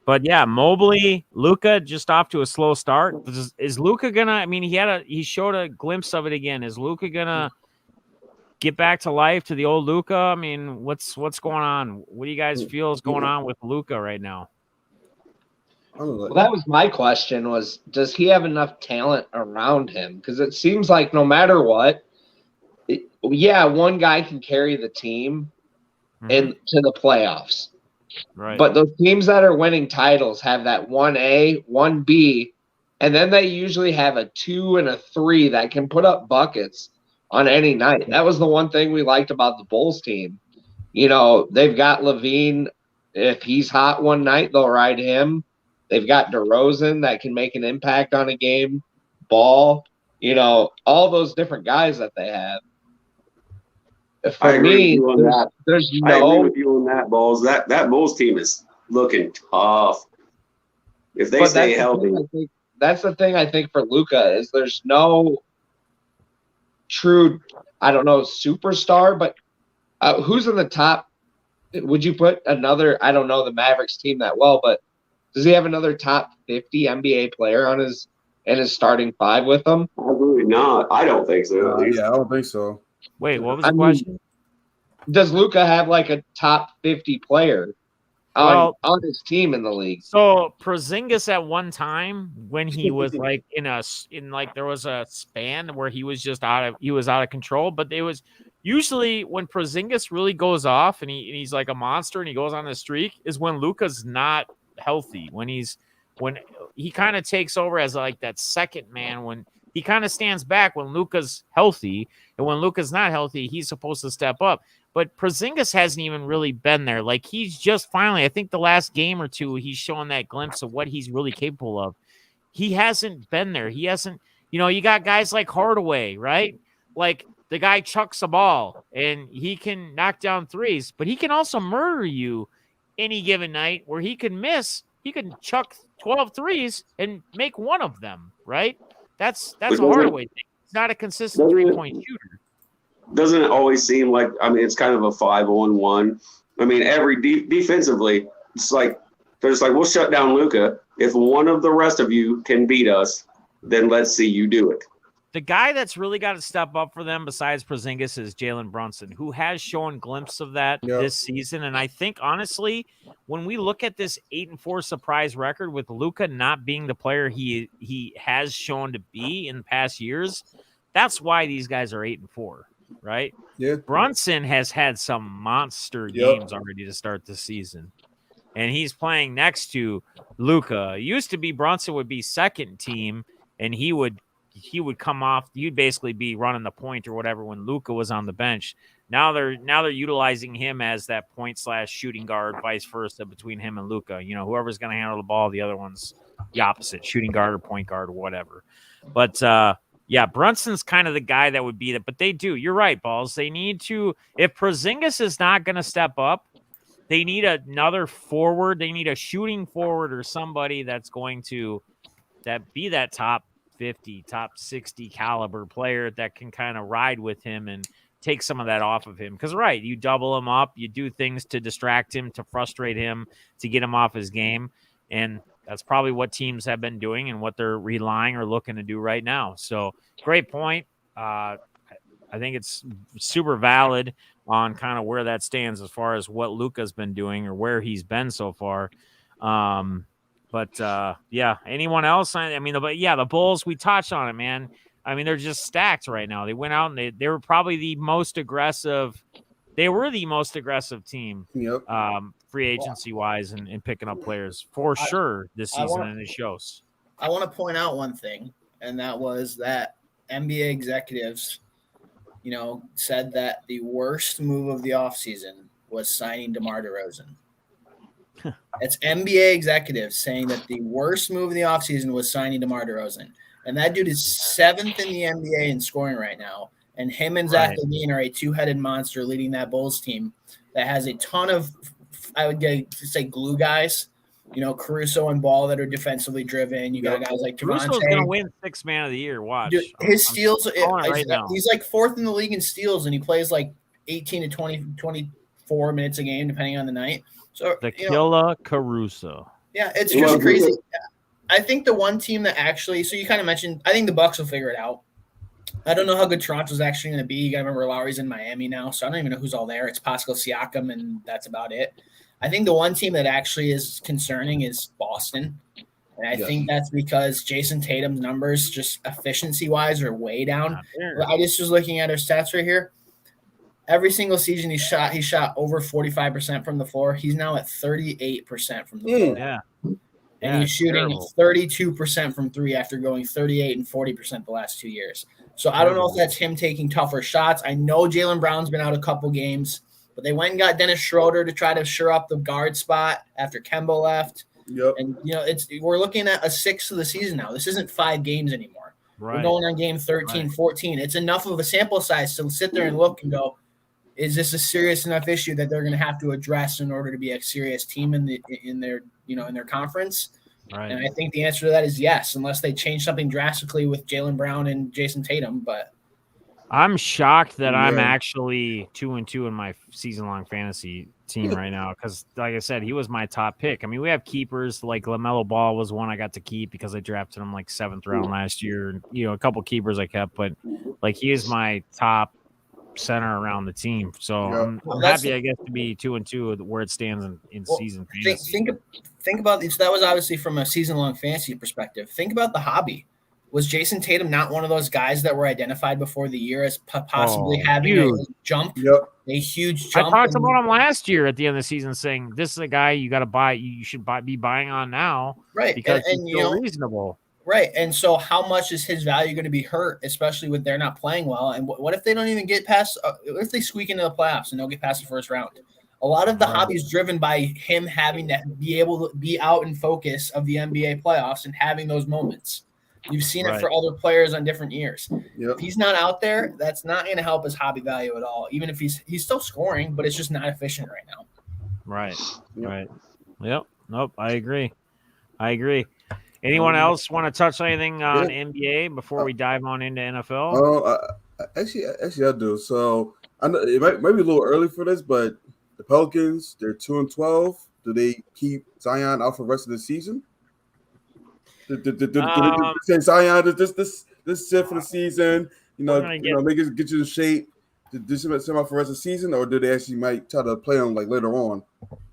But yeah, Mobley, Luka just off to a slow start. Is Luka gonna? I mean, he showed a glimpse of it again. Is Luka gonna get back to life to the old Luka? I mean, what's going on? What do you guys feel is going on with Luka right now? Well, that was my question: does he have enough talent around him? Because it seems like no matter what, one guy can carry the team into the playoffs. Right. But those teams that are winning titles have that 1A, 1B, and then they usually have a 2 and a 3 that can put up buckets on any night. That was the one thing we liked about the Bulls team. They've got Levine. If he's hot one night, they'll ride him. They've got DeRozan that can make an impact on a game. Ball, all those different guys that they have. I agree with you on that. I agree with you on that, Balls. That Bulls team is looking tough. If they stay healthy. That's the thing I think for Luka is there's no true, superstar, but who's in the top? Would you put another, I don't know the Mavericks team that well, but does he have another top 50 NBA player in his starting 5 with him? Probably not. I don't think so. I don't think so. Wait, what was the question? Does Luka have a top 50 player on his team in the league? So Porzingis at one time when he was there was a span where he was out of control, but it was usually when Porzingis really goes off and he's like a monster and he goes on a streak is when Luka's not healthy, when he kind of takes over as that second man, when he kind of stands back when Luka's healthy, and when Luka's not healthy, he's supposed to step up. But Porzingis hasn't even really been there. He's just finally, I think the last game or two, he's showing that glimpse of what he's really capable of. He hasn't been there. He hasn't, you got guys like Hardaway, right? The guy chucks a ball and he can knock down threes, but he can also murder you any given night where he can miss. He can chuck 12 threes and make one of them, right? That's a Hardaway thing. It's not a consistent 3-point shooter. Doesn't it always seem like, it's kind of a 5-on-1. Every defensively, it's they're just we'll shut down Luka. If one of the rest of you can beat us, then let's see you do it. The guy that's really got to step up for them besides Porzingis is Jalen Brunson, who has shown glimpses of that this season. And I think, honestly, when we look at this 8-4 surprise record with Luka not being the player he has shown to be in past years, that's why these guys are 8-4, right? Yeah. Brunson has had some monster games already to start the season. And he's playing next to Luka. It used to be Brunson would be second team, and he would come off. You'd basically be running the point or whatever when Luka was on the bench. Now they're utilizing him as that point/shooting guard, vice versa between him and Luka. You know, whoever's going to handle the ball, the other one's the opposite, shooting guard or point guard or whatever. But yeah, Brunson's kind of the guy that would be that. But they do. You're right, Balls. They need to. If Porzingis is not going to step up, they need another forward. They need a shooting forward or somebody that's going to be that top 50, top 60 caliber player that can kind of ride with him and take some of that off of him. Because, right, you double him up, you do things to distract him, to frustrate him, to get him off his game. And that's probably what teams have been doing and what they're relying or looking to do right now. So, great point. I think it's super valid on kind of where that stands as far as what Luka's been doing or where he's been so far. But yeah, anyone else? I mean, the Bulls, we touched on it, man. I mean, they're just stacked right now. They went out and they were probably the most aggressive. They were the most aggressive team, free agency wise and picking up players for sure this season, and it shows. I want to point out one thing, and that was that NBA executives, said that the worst move of the offseason was signing DeMar DeRozan. It's NBA executives saying that the worst move of the offseason was signing DeMar DeRozan. And that dude is 7th in the NBA in scoring right now. And him and Zach LaVine are a two-headed monster leading that Bulls team that has a ton of, I would say, glue guys. Caruso and Ball that are defensively driven. You got guys like Devontae. Caruso's going to win 6th man of the year. Watch. Dude, his steals, now. He's like 4th in the league in steals, and he plays like 18 to 24 minutes a game, depending on the night. So the killer Caruso. Yeah, it's just crazy. I think the one team that actually, so you kind of mentioned, I think the Bucks will figure it out. I don't know how good Toronto's actually going to be. You got to remember Lowry's in Miami now, so I don't even know who's all there. It's Pascal Siakam, and that's about it. I think the one team that actually is concerning is Boston. And I think that's because Jason Tatum's numbers, just efficiency-wise, are way down. I just was looking at her stats right here. Every single season he shot over 45% from the floor. He's now at 38% from the floor. Yeah. And he's shooting 32% from three after going 38 and 40% the last 2 years. So I don't know if that's him taking tougher shots. I know Jaylen Brown's been out a couple games, but they went and got Dennis Schroeder to try to shore up the guard spot after Kemba left. Yep. And we're looking at a 6th of the season now. This isn't 5 games anymore. Right. We're going on game 13, 14. It's enough of a sample size to sit there and look and go, is this a serious enough issue that they're going to have to address in order to be a serious team in their conference? Right. And I think the answer to that is yes, unless they change something drastically with Jaylen Brown and Jason Tatum. But I'm shocked that I'm actually 2-2 in my season-long fantasy team right now because, like I said, he was my top pick. I mean, we have keepers like LaMelo Ball was one I got to keep because I drafted him like 7th round last year. And, a couple keepers I kept, but like he is my top center around the team. So I'm happy, I guess, to be 2-2 where it stands in season fantasy. Think about this. That was obviously from a season-long fantasy perspective. Think about the hobby. Was Jason Tatum not one of those guys that were identified before the year as possibly having a jump? Yep. A huge jump. I talked about him last year at the end of the season saying, this is a guy you got to buy. You should be buying on now. Right. Because he's so reasonable. Right. And so how much is his value going to be hurt, especially with they're not playing well? And what if they don't even get past what if they squeak into the playoffs and don't get past the first round? A lot of the hobby is driven by him having to be able to be out in focus of the NBA playoffs and having those moments. You've seen it for other players on different years. Yep. If he's not out there, that's not going to help his hobby value at all. Even if he's still scoring, but it's just not efficient right now. Right. Right. Yep. Nope. I agree. Anyone else want to touch anything on NBA before we dive on into NFL? Actually, I do. So I know it might be a little early for this, but the Pelicans, they're 2-12. Do they keep Zion out for the rest of the season? Say Zion, this is it for the season. Make it get you in shape to do something for the rest of the season, or do they actually might try to play on like later on?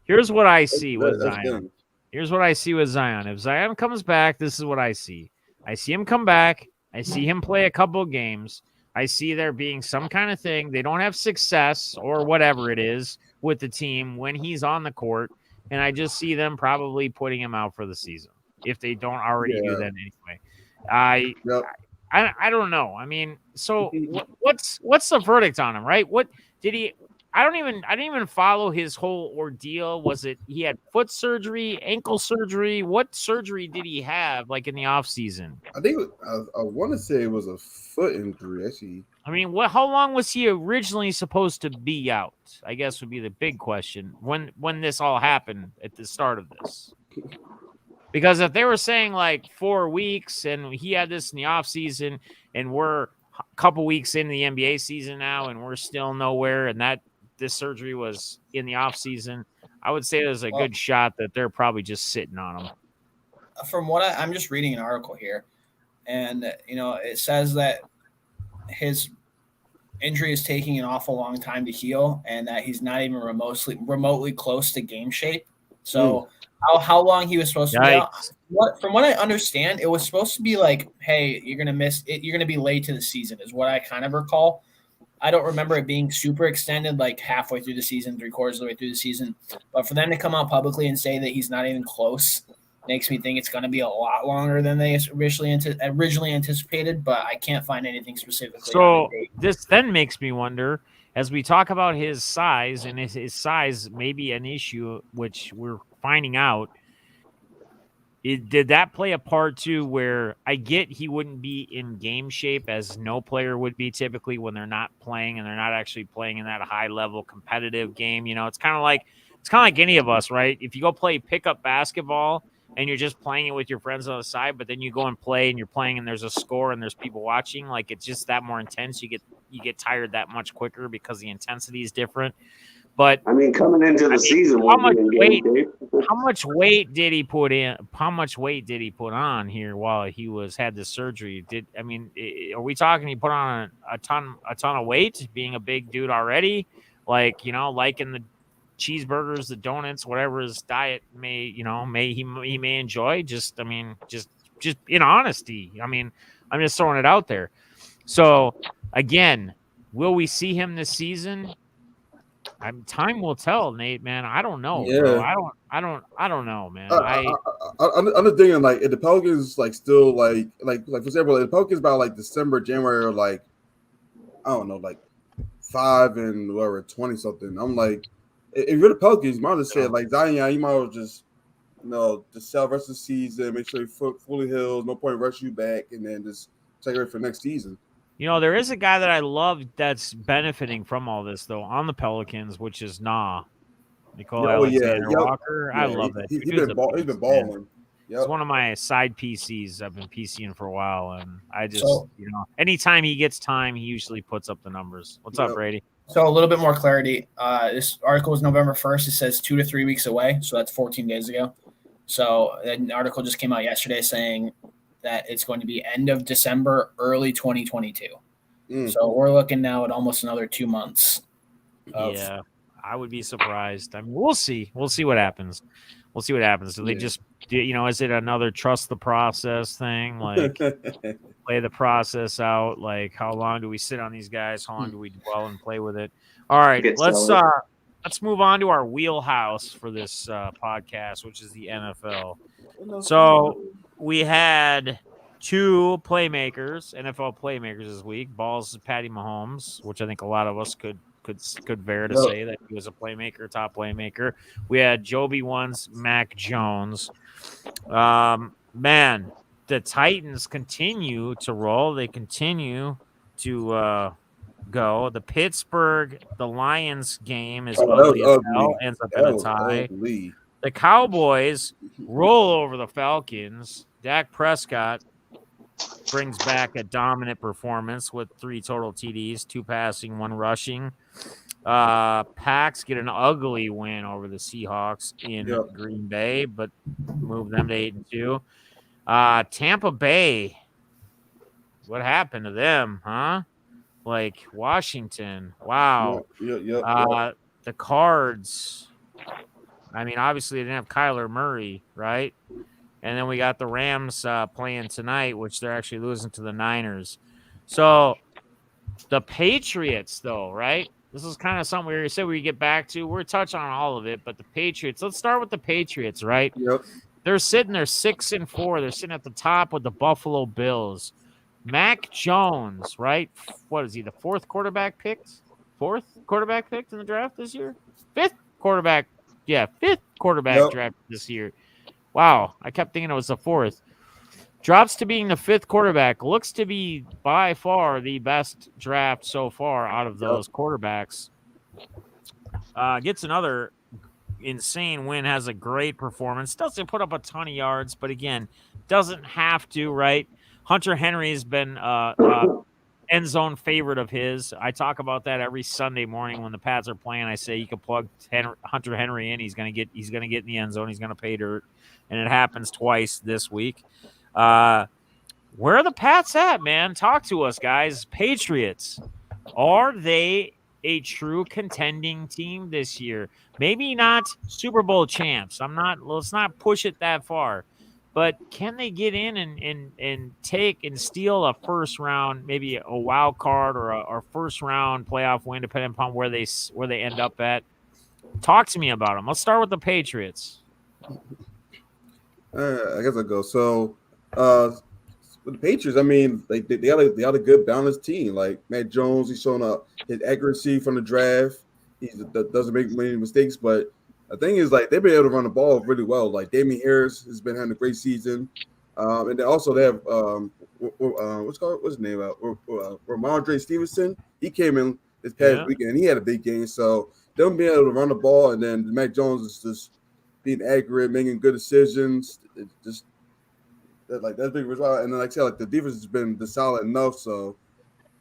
Here's what I see with Zion. Here's what I see with Zion. If Zion comes back, this is what I see. I see him come back. I see him play a couple of games. I see there being some kind of thing. They don't have success or whatever it is with the team when he's on the court. And I just see them probably putting him out for the season if they don't already do that anyway. I don't know. I mean, so what's the verdict on him, right? What did he? I didn't even follow his whole ordeal. Was it he had foot surgery, ankle surgery? What surgery did he have like in the off season? I think I want to say it was a foot injury. Actually, I mean, how long was he originally supposed to be out? I guess would be the big question when this all happened at the start of this. Because if they were saying like 4 weeks and he had this in the off season and we're a couple weeks into the NBA season now and we're still nowhere and that this surgery was in the off season, I would say there's a good shot that they're probably just sitting on him. From what I'm just reading an article here, and it says that his injury is taking an awful long time to heal, and that he's not even remotely close to game shape. So how long he was supposed to be out? From what I understand, it was supposed to be like, hey, you're gonna miss it. You're gonna be late to the season, is what I kind of recall. I don't remember it being super extended, like halfway through the season, 3/4 of the way through the season. But for them to come out publicly and say that he's not even close makes me think it's going to be a lot longer than they originally anticipated. But I can't find anything specifically. So this then makes me wonder, as we talk about his size, and his size may be an issue, which we're finding out. Did that play a part too where I get he wouldn't be in game shape as no player would be typically when they're not playing and they're not actually playing in that high level competitive game? It's kind of like any of us, right? If you go play pickup basketball and you're just playing it with your friends on the side, but then you go and play and you're playing and there's a score and there's people watching, like it's just that more intense. You get tired that much quicker because the intensity is different. But I mean, coming into the season, how much weight did he put in? How much weight did he put on here while he had this surgery? Are we talking? He put on a ton of weight, being a big dude already, like liking the cheeseburgers, the donuts, whatever his diet may enjoy. Just in honesty. I mean, I'm just throwing it out there. So again, will we see him this season? Time will tell, Nate. Man, I don't know. Yeah. Bro. I don't know, man. I'm just thinking like if the Pelicans like still like for example, if the Pelicans by like December, January, or like I don't know, like 5 and whatever 20 something. I'm like, if you're the Pelicans, you might have said like Zion, you might as well just just sell the rest of the season, make sure you're fully healed, no point rush you back, and then just take it for next season. There is a guy that I love that's benefiting from all this, though, on the Pelicans, which is Nicole Alexander Walker. I love that. He's been balling. Yep. It's one of my side PCs. I've been PCing for a while, and I just, anytime he gets time, he usually puts up the numbers. What's up, Brady? So a little bit more clarity. This article is November 1st. It says 2 to 3 weeks away, so that's 14 days ago. So an article just came out yesterday saying that it's going to be end of December, early 2022. So we're looking now at almost another 2 months. Yeah, I would be surprised. I mean, we'll see. We'll see what happens. Do they just, is it another trust the process thing? Like play the process out? Like how long do we sit on these guys? How long do we dwell and play with it? All right, let's move on to our wheelhouse for this podcast, which is the NFL. So we had 2 playmakers, NFL playmakers this week. Balls Patty Mahomes, which I think a lot of us could bear to say that he was a playmaker, top playmaker. We had JoeB1's Mac Jones. Man, the Titans continue to roll. They continue to go. The Lions game is ugly as hell, ends up in a tie. Ugly. The Cowboys roll over the Falcons. Dak Prescott brings back a dominant performance with 3 total TDs, 2 passing, 1 rushing. Packs get an ugly win over the Seahawks in Green Bay, but move them to 8-2. Tampa Bay what happened to them, huh? Like Washington. Wow. Yep. The Cards. I mean, obviously they didn't have Kyler Murray, right? And then we got the Rams playing tonight, which they're actually losing to the Niners. So the Patriots, though, right? This is kind of something we said we get back to. We're touching on all of it, but the Patriots. Let's start with the Patriots, right? Yep. They're sitting there 6-4. They're sitting at the top with the Buffalo Bills. Mac Jones, right? What is he? The fourth quarterback picked in the draft this year? Fifth quarterback drafted this year. Wow, I kept thinking it was the fourth. Drops to being the fifth quarterback. Looks to be by far the best draft so far out of those quarterbacks. Gets another insane win, has a great performance. Doesn't put up a ton of yards, but again, doesn't have to, right? Hunter Henry has been end zone favorite of his. I talk about that every Sunday morning when the Pats are playing. I say you can plug Hunter Henry in. He's gonna get in the end zone. He's gonna pay dirt, and it happens twice this week. Where are the Pats at, man? Talk to us, guys. Patriots, are they a true contending team this year? Maybe not Super Bowl champs. Let's not push it that far. But can they get in and take and steal a first round, maybe a wild card or a first round playoff win, depending upon where they end up at? Talk to me about them. Let's start with the Patriots. I guess I'll go. So with the Patriots, I mean, like they had a good balanced team. Like Matt Jones, he's showing up his accuracy from the draft. He doesn't make many mistakes, but the thing is, like, they've been able to run the ball really well. Like, Damian Harris has been having a great season. And then also they have, what's his name? Ramondre Stevenson. He came in this past weekend, and he had a big game. So them being able to run the ball, and then Mac Jones is just being accurate, making good decisions. That's big result. And then, like I said, like, the defense has been solid enough. So,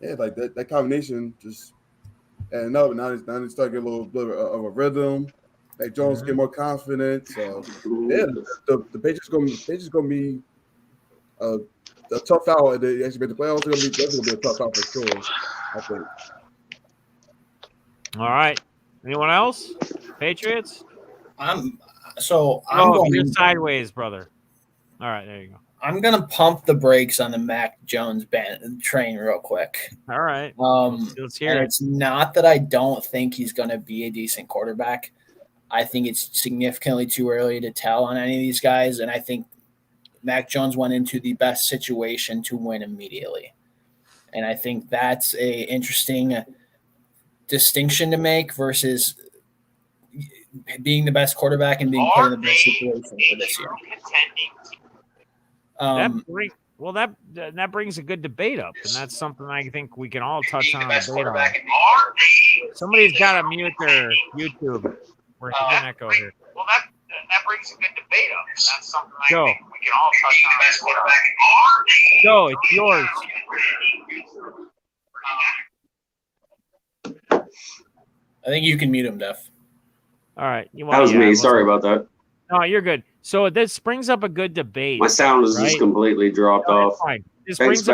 yeah, like, that combination just – and now they start getting a little bit of a rhythm. Like Jones get more confident, so yeah, the Patriots gonna be a tough out. They actually made the playoffs. It's gonna be a tough out for sure, I think. All right. Anyone else? Patriots? I'm going sideways, brother. All right, there you go. I'm gonna pump the brakes on the Mac Jones train real quick. All right. Let's hear it. It's not that I don't think he's gonna be a decent quarterback. I think it's significantly too early to tell on any of these guys, and I think Mac Jones went into the best situation to win immediately. And I think that's a interesting distinction to make versus being the best quarterback and being put in the best situation for this year. That brings a good debate up, and that's something I think we can all touch on. Somebody's got to mute their YouTube. We're hitting an echo here. Well, that brings a good debate up. And that's something I Joe. think we can all touch on. Best quarterback Joe, it's yours. I think you can mute him, Def. All right. That was me. Sorry about that. No, you're good. So this brings up a good debate. My sound was just completely dropped off. Fine. This brings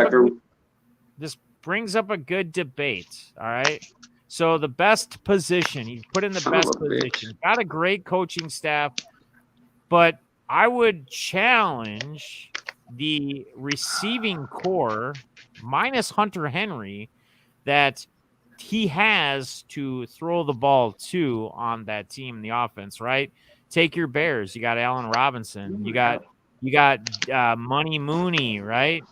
up a good debate. All right. So the best position, he's put in the best position. Got a great coaching staff, but I would challenge the receiving core minus Hunter Henry that he has to throw the ball to on that team in the offense, right? Take your Bears. You got Allen Robinson. You got Money Mooney, right?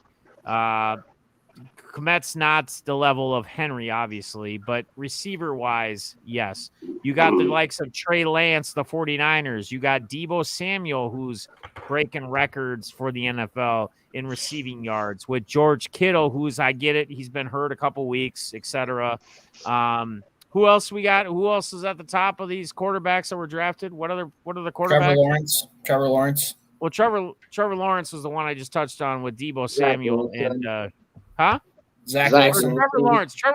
Komet's not the level of Henry, obviously, but receiver-wise, yes. You got the likes of Trey Lance, the 49ers. You got Deebo Samuel, who's breaking records for the NFL in receiving yards. With George Kittle, I get it, he's been hurt a couple weeks, etc. Who else we got? Who else is at the top of these quarterbacks that were drafted? What are the quarterbacks? Trevor Lawrence. Well, Trevor Lawrence was the one I just touched on with Deebo Samuel and Zach Wilson. Trevor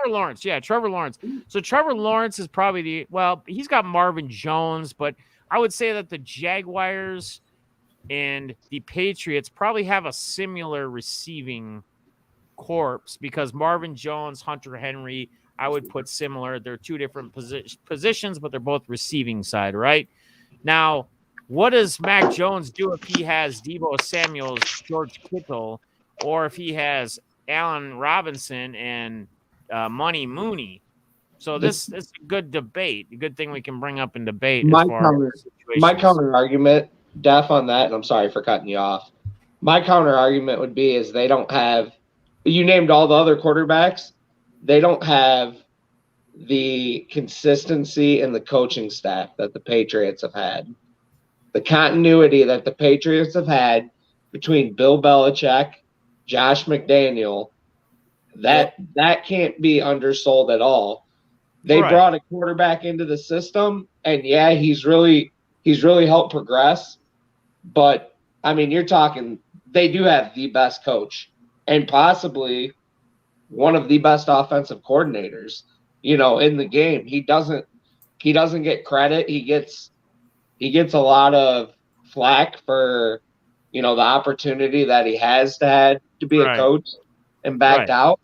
Lawrence. Yeah, Trevor Lawrence. So Trevor Lawrence is probably he's got Marvin Jones, but I would say that the Jaguars and the Patriots probably have a similar receiving corpse because Marvin Jones, Hunter Henry, I would put similar. They're two different positions, but they're both receiving side, right? Now, what does Mac Jones do if he has Deebo Samuels, George Kittle, or if he has Allen Robinson and Money Mooney? So this is a good debate. A good thing we can bring up in debate as far as my counter argument, Def, on that, and I'm sorry for cutting you off. My counter argument would be is they don't have – you named all the other quarterbacks. They don't have the consistency in the coaching staff that the Patriots have had. The continuity that the Patriots have had between Bill Belichick, Josh McDaniel, that can't be undersold at all. They brought a quarterback into the system, and yeah, he's really helped progress. But I mean, you're talking they do have the best coach and possibly one of the best offensive coordinators, in the game. He doesn't get credit. He gets a lot of flack for, the opportunity that he has had to be a coach and backed out.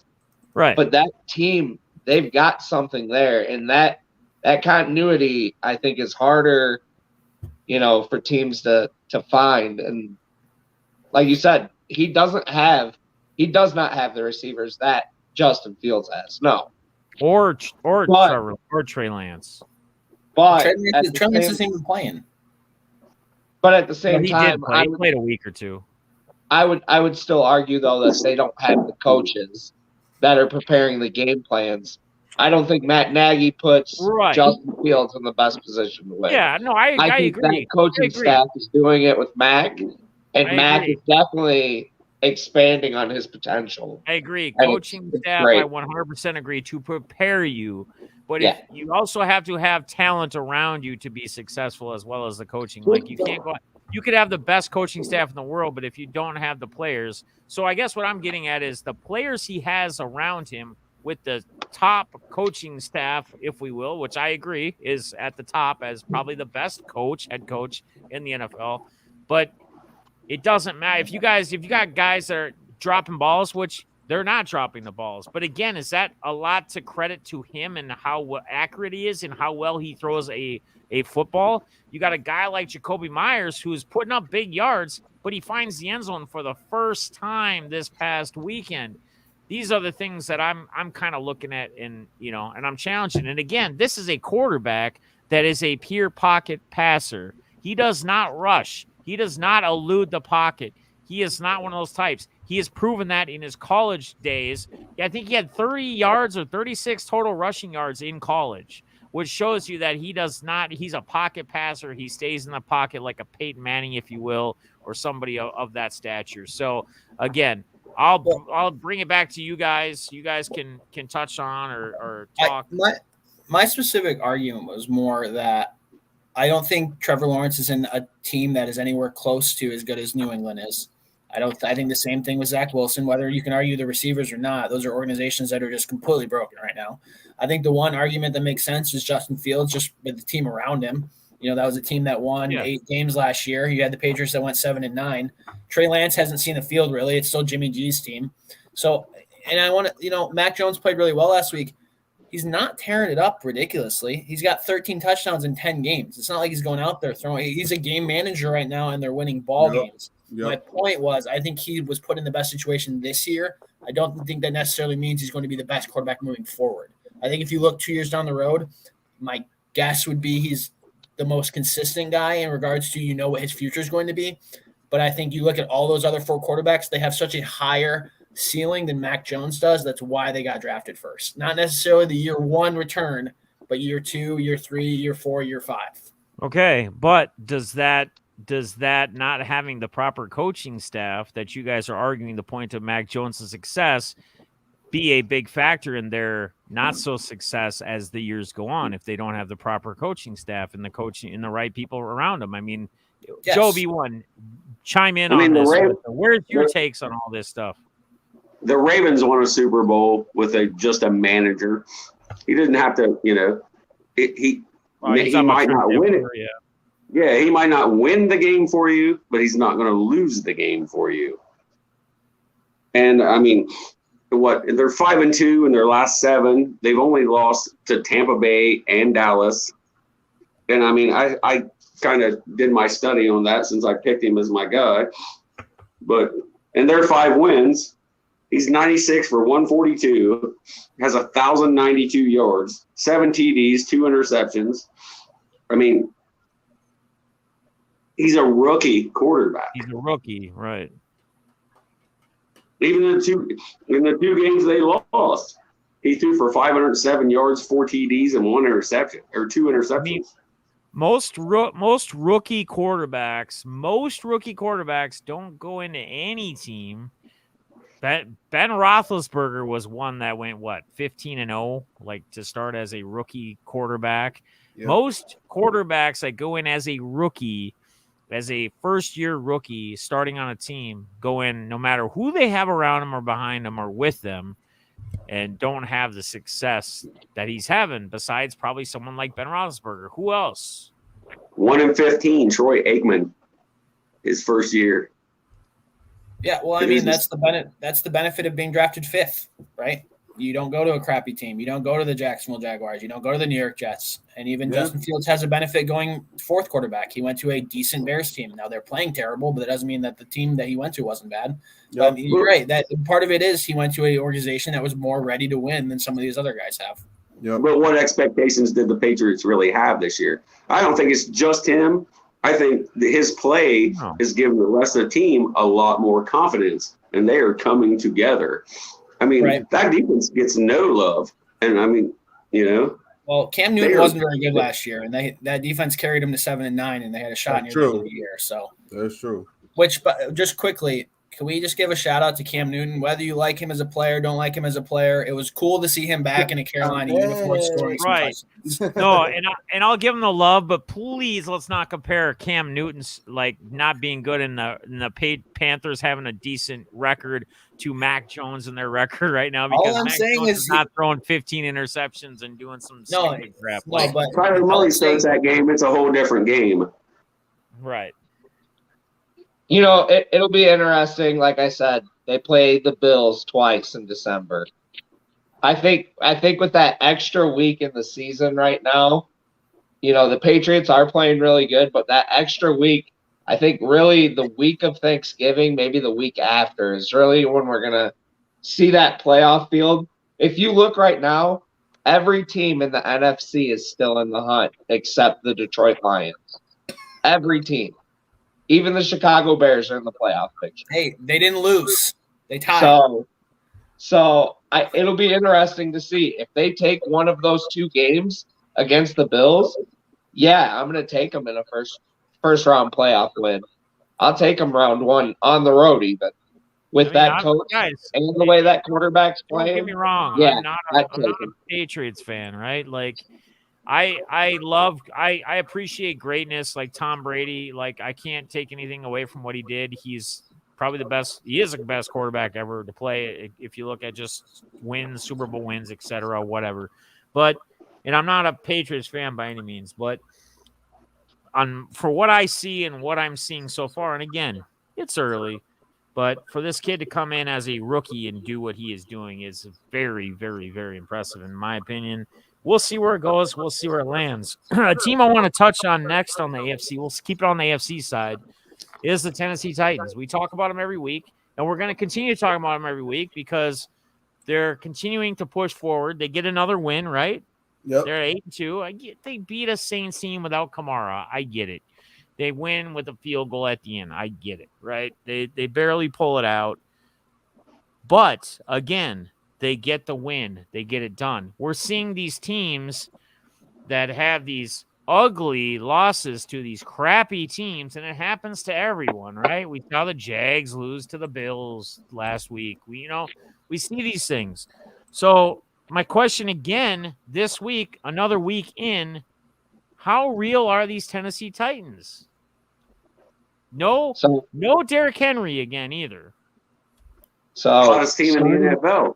Right. But that team, they've got something there, and that continuity, I think, is harder, for teams to find. And like you said, he does not have the receivers that Justin Fields has. No. Or Trevor or Trey Lance. But Trey Lance isn't even playing. But at the same time, he played a week or two. I would still argue though that they don't have the coaches that are preparing the game plans. I don't think Matt Nagy puts Justin Fields in the best position to win. Yeah, no, I think agree. That coaching staff is doing it with Mac, and Mac is definitely expanding on his potential. I agree. Coaching staff, I 100% agree, to prepare you. But if you also have to have talent around you to be successful as well as the coaching. Like you can't go. You could have the best coaching staff in the world, but if you don't have the players. So I guess what I'm getting at is the players he has around him with the top coaching staff, if we will, which I agree is at the top as probably the best head coach in the NFL. But it doesn't matter if you got guys that are dropping balls, which they're not dropping the balls. But again, is that a lot to credit to him and how accurate he is and how well he throws a football? You got a guy like Jacoby Myers who's putting up big yards, but he finds the end zone for the first time this past weekend. These are the things that I'm kind of looking at and I'm challenging. And again, this is a quarterback that is a pure pocket passer. He does not rush. He does not elude the pocket. He is not one of those types. He has proven that in his college days. I think he had 30 yards or 36 total rushing yards in college, which shows you that he's a pocket passer. He stays in the pocket like a Peyton Manning, if you will, or somebody of that stature. So again, I'll bring it back to you guys. You guys can touch on or talk. My specific argument was more that I don't think Trevor Lawrence is in a team that is anywhere close to as good as New England is. I think the same thing with Zach Wilson, whether you can argue the receivers or not. Those are organizations that are just completely broken right now. I think the one argument that makes sense is Justin Fields, just with the team around him. That was a team that won 8 games last year. You had the Patriots that went 7-9. Trey Lance hasn't seen the field really. It's still Jimmy G's team. So, and I want to, Mac Jones played really well last week. He's not tearing it up ridiculously. He's got 13 touchdowns in 10 games. It's not like he's going out there throwing. He's a game manager right now, and they're winning ball games. Yep. My point was, I think he was put in the best situation this year. I don't think that necessarily means he's going to be the best quarterback moving forward. I think if you look 2 years down the road, my guess would be he's the most consistent guy in regards to what his future is going to be. But I think you look at all those other 4 quarterbacks, they have such a higher ceiling than Mac Jones does. That's why they got drafted first. Not necessarily the year 1 return, but year 2, year 3, year 4, year 5. Okay, but does that not having the proper coaching staff that you guys are arguing the point of Mac Jones' success be a big factor in their not so success as the years go on if they don't have the proper coaching staff and the coaching and the right people around them? I mean, yes. JoeB1, chime in on this. Where's your takes on all this stuff? The Ravens won a Super Bowl with just a manager. He didn't have to, he might not win it. Yeah, he might not win the game for you, but he's not going to lose the game for you. And I mean, they're 5-2 in their last 7. They've only lost to Tampa Bay and Dallas. And I mean, I kind of did my study on that since I picked him as my guy. But in their 5 wins, he's 96 for 142, has 1,092 yards, 7 TDs, 2 interceptions. I mean, he's a rookie quarterback. He's a rookie, right? Even in the two games they lost, he threw for 507 yards, 4 TDs, and 1 interception or 2 interceptions. I mean, most rookie quarterbacks don't go into any team. Ben Roethlisberger was one that went 15-0, like to start as a rookie quarterback. Yep. Most quarterbacks that go in as a rookie, as a first-year rookie starting on a team, go in no matter who they have around them or behind them or with them, and don't have the success that he's having, besides probably someone like Ben Roethlisberger. Who else? 1-15, Troy Aikman, his first year. Yeah, well, I mean, that's the benefit of being drafted 5th, right? You don't go to a crappy team. You don't go to the Jacksonville Jaguars. You don't go to the New York Jets. And even Justin Fields has a benefit going 4th quarterback. He went to a decent Bears team. Now they're playing terrible, but that doesn't mean that the team that he went to wasn't bad. Yep. You're right. That part of it is he went to an organization that was more ready to win than some of these other guys have. Yep. But what expectations did the Patriots really have this year? I don't think it's just him. I think his play is giving the rest of the team a lot more confidence, and they are coming together. I mean, that defense gets no love. And, I mean, Well, Cam Newton wasn't very good last year, and that defense carried him to 7-9, and they had a shot near the end of the year. So that's true. But just quickly, can we just give a shout out to Cam Newton? Whether you like him as a player, don't like him as a player, it was cool to see him back in a Carolina uniform scoring some touchdowns. No, and I'll give him the love, but please let's not compare Cam Newton's like not being good in the Panthers having a decent record to Mac Jones in their record right now, because Mac Jones is not throwing 15 interceptions and doing some stupid crap. No, but Kyler Murray starts that game, it's a whole different game. Right. It'll be interesting. Like I said, they play the Bills twice in December. I think with that extra week in the season right now, the Patriots are playing really good, but that extra week, I think really the week of Thanksgiving, maybe the week after, is really when we're going to see that playoff field. If you look right now, every team in the NFC is still in the hunt except the Detroit Lions. Every team. Even the Chicago Bears are in the playoff picture. Hey, they didn't lose. They tied. So it'll be interesting to see if they take one of those 2 games against the Bills. Yeah, I'm going to take them in a first round playoff win. I'll take them round 1 on the road even. With that coach and the way that quarterback's playing. Don't get me wrong. Yeah, I'm not a Patriots fan, right? Like, I appreciate greatness like Tom Brady. Like, I can't take anything away from what he did. He's probably the best. He is the best quarterback ever to play. If you look at just wins, Super Bowl wins, etc., whatever. But, and I'm not a Patriots fan by any means, but for what I see and what I'm seeing so far, and again, it's early, but for this kid to come in as a rookie and do what he is doing is very, very, very impressive in my opinion. We'll see where it goes. We'll see where it lands. A team I want to touch on next on the AFC, we'll keep it on the AFC side, is the Tennessee Titans. We talk about them every week, and we're going to continue talking about them every week because they're continuing to push forward. They get another win, right? Yep. They're 8-2. They beat a Saints team without Kamara. I get it. They win with a field goal at the end. I get it, right? They barely pull it out. But, again, they get the win. They get it done. We're seeing these teams that have these ugly losses to these crappy teams, and it happens to everyone, right? We saw the Jags lose to the Bills last week. We see these things. So my question again this week, another week in, how real are these Tennessee Titans? No Derrick Henry again either. So hottest team in the NFL.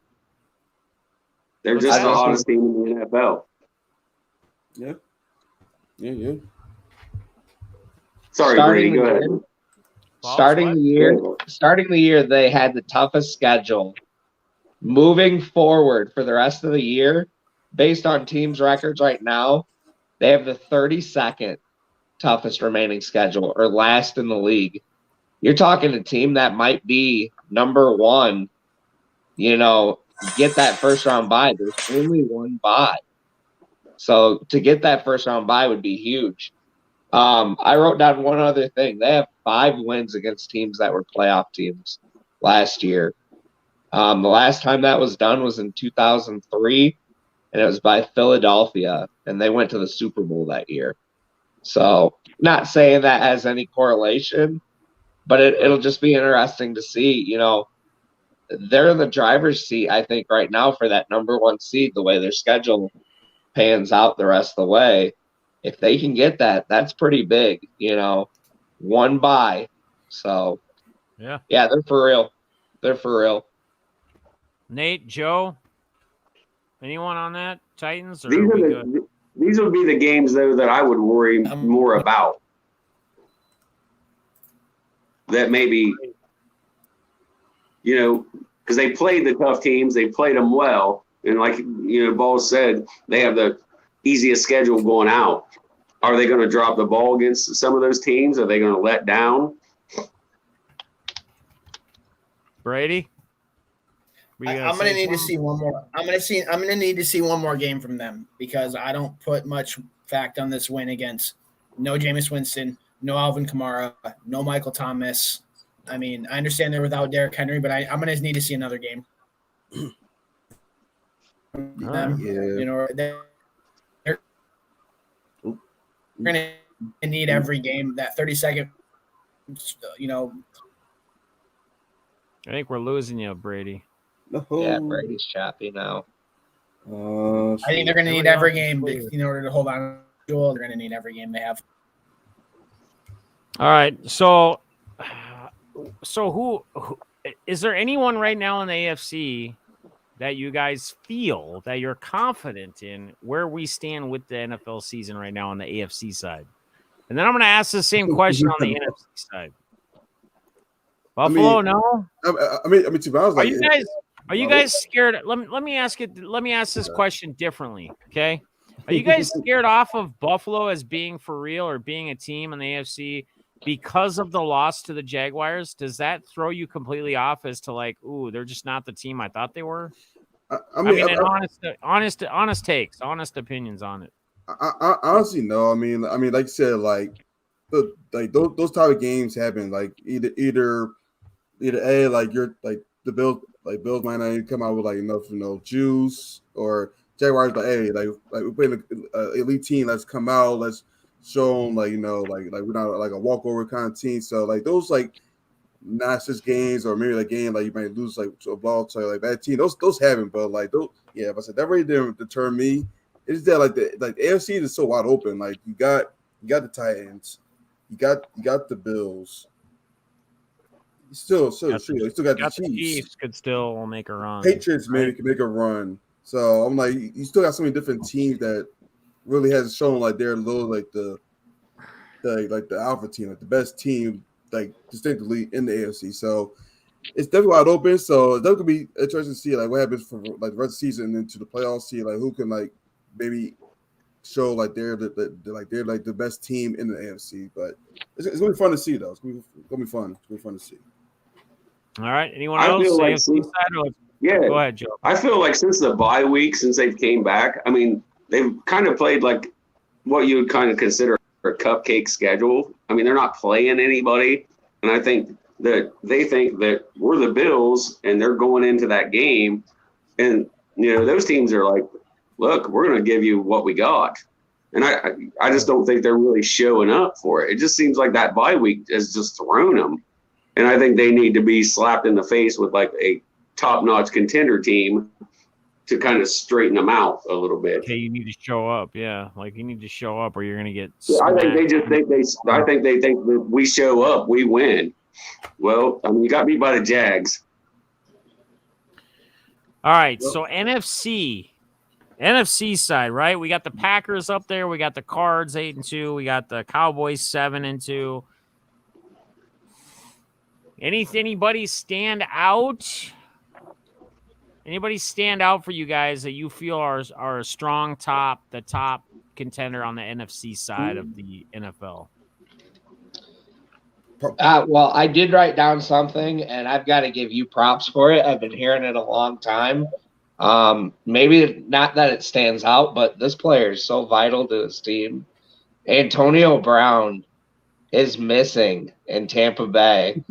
They're just the hottest team in the NFL. Yeah. Sorry, Brady, go ahead. Starting the year, they had the toughest schedule moving forward for the rest of the year, based on teams' records right now, they have the 32nd toughest remaining schedule, or last in the league. You're talking a team that might be number one, get that first round bye. There's only one bye. So to get that first round bye would be huge. I wrote down one other thing. They have 5 wins against teams that were playoff teams last year. The last time that was done was in 2003, and it was by Philadelphia, and they went to the Super Bowl that year. So not saying that has any correlation, but it'll just be interesting to see. They're in the driver's seat, I think, right now for that number 1 seed, the way their schedule pans out the rest of the way. If they can get that, that's pretty big, 1 bye. So, yeah, they're for real. They're for real. Nate, Joe, anyone on that? Titans? Or these would be the games, though, that I would worry more about. That maybe, because they played the tough teams, they played them well. And like, Ball said, they have the easiest schedule going out. Are they going to drop the ball against some of those teams? Are they going to let down? Brady? I'm going to need to see one more. I'm going to need to see one more game from them, because I don't put much fact on this win against no Jameis Winston, no Alvin Kamara, no Michael Thomas. I mean, I understand they're without Derrick Henry, but I'm going to need to see another game. They're going to need every game. That 30-second, I think we're losing you, Brady. Yeah, Brady's choppy now. I think they're going to need every game in order to hold on. They're going to need every game they have. All right, so who is there anyone right now in the AFC that you guys feel that you're confident in where we stand with the NFL season right now on the AFC side? And then I'm going to ask the same question on the NFC side. Buffalo, no. I mean, to be honest, are you guys scared? Let me ask this question differently. Okay, are you guys scared off of Buffalo as being for real or being a team in the AFC because of the loss to the Jaguars? Does that throw you completely off as to like, ooh, they're just not the team I thought they were? I mean, honest takes, honest opinions on it. I honestly no. I mean, like you said, those type of games happen. Like either like you're like the Bills might not even come out with like enough juice, or Jaguars like we're playing an elite team. Let's come out. Let's show them like we're not like a walkover kind of team. So like those like not just games, or maybe like game like you might lose like to a ball to like bad team. Those happen, but like those, yeah. If I said that really didn't deter me. It's that like the AFC is so wide open. Like you got the Titans, you got the Bills. Still got the Chiefs. Could still make a run. Patriots maybe can make a run. So I'm like, you still got so many different teams that really hasn't shown like they're a little like the alpha team, like the best team, like distinctly in the AFC. So it's definitely wide open. So that could be interesting to see like what happens for like the rest of the season and into the playoffs. See like who can like maybe show like they're the best team in the AFC. But it's gonna be fun to see though. It's gonna be fun. It's gonna be fun to see. All right. Anyone else? Yeah. Go ahead, Joe. I feel like since the bye week, since they've came back, I mean, they've kind of played like what you would kind of consider a cupcake schedule. I mean, they're not playing anybody. And I think that they think that we're the Bills and they're going into that game. And, those teams are like, look, we're going to give you what we got. And I just don't think they're really showing up for it. It just seems like that bye week has just thrown them. And I think they need to be slapped in the face with like a top-notch contender team to kind of straighten them out a little bit. Okay, you need to show up. Yeah, like you need to show up or you're going to get I think they just think they think that we show up, we win. Well, I mean, you got beat by the Jags. All right, so NFC side, right? We got the Packers up there. We got the Cards 8-2. We got the Cowboys 7-2. Anybody stand out Anybody stand out for you guys that you feel are a strong the top contender on the NFC side of the NFL? Well, I did write down something, and I've got to give you props for it. I've been hearing it a long time. Maybe not that it stands out, but this player is so vital to his team. Antonio Brown is missing in Tampa Bay.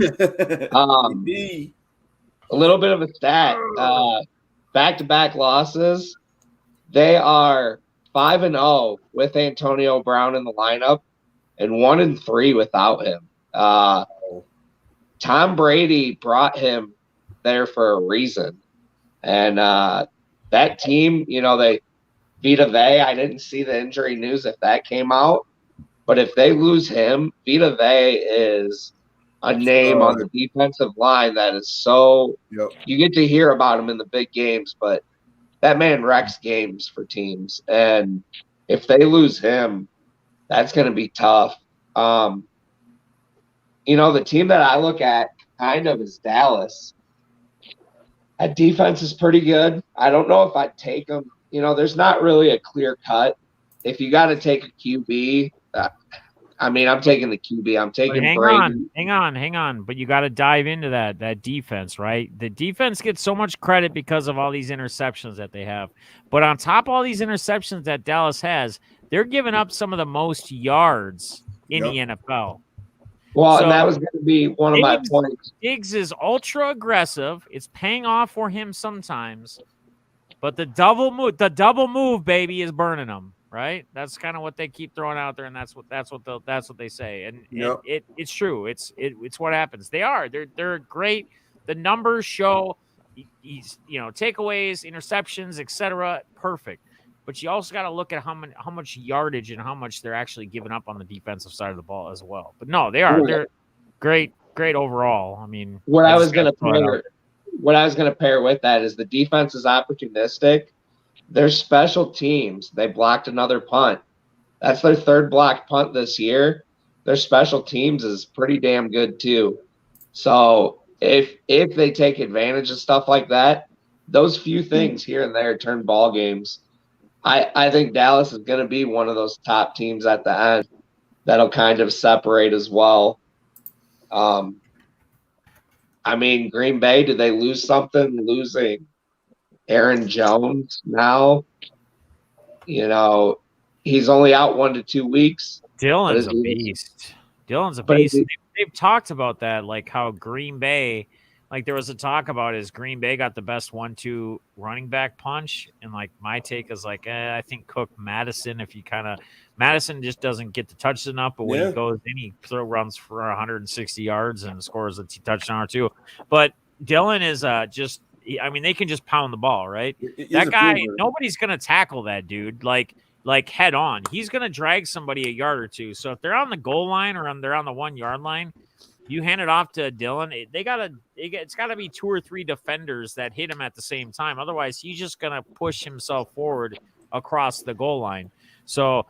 A little bit of a stat. Back-to-back losses. They are 5-0 with Antonio Brown in the lineup and 1-3 without him. Tom Brady brought him there for a reason. And that team, they Vita Vea, I didn't see the injury news if that came out. But if they lose him, Vita Vea is a name on the defensive line that is so you get to hear about him in the big games, but that man wrecks games for teams. And if they lose him, that's going to be tough. The team that I look at kind of is Dallas. That defense is pretty good. I don't know if I'd take them. There's not really a clear cut. If you got to take a QB, I'm taking the QB. I'm taking Brady. Hang on. But you got to dive into that defense, right? The defense gets so much credit because of all these interceptions that they have. But on top of all these interceptions that Dallas has, they're giving up some of the most yards in the NFL. Well, and that was going to be one of my points. Diggs is ultra aggressive. It's paying off for him sometimes. But the double move, baby, is burning them. Right, that's kind of what they keep throwing out there, and that's what they say, and it's true. It's what happens. They're great. The numbers show, takeaways, interceptions, etc. Perfect. But you also got to look at how much yardage and how much they're actually giving up on the defensive side of the ball as well. But no, they're great overall. I mean, what I was going to pair with that is the defense is opportunistic. Their special teams, they blocked another punt. That's their third blocked punt this year. Their special teams is pretty damn good too. So if they take advantage of stuff like that, those few things here and there turn ball games. I think Dallas is going to be one of those top teams at the end that'll kind of separate as well. Green Bay, did they lose something losing Aaron Jones now? He's only out 1 to 2 weeks. Dylan's a beast. They've talked about that, like how Green Bay, like there was a talk about is Green Bay got the best 1-2 running back punch, and like my take is like I think Cook Madison, Madison just doesn't get the touches enough, but when he goes in, he runs for 160 yards and scores a touchdown or two. But Dylan is they can just pound the ball, right? That guy, nobody's going to tackle that dude like head on. He's going to drag somebody a yard or two. So if they're on the goal line or they're on the 1 yard line, you hand it off to Dylan. It's got to be 2 or 3 defenders that hit him at the same time. Otherwise, he's just going to push himself forward across the goal line. So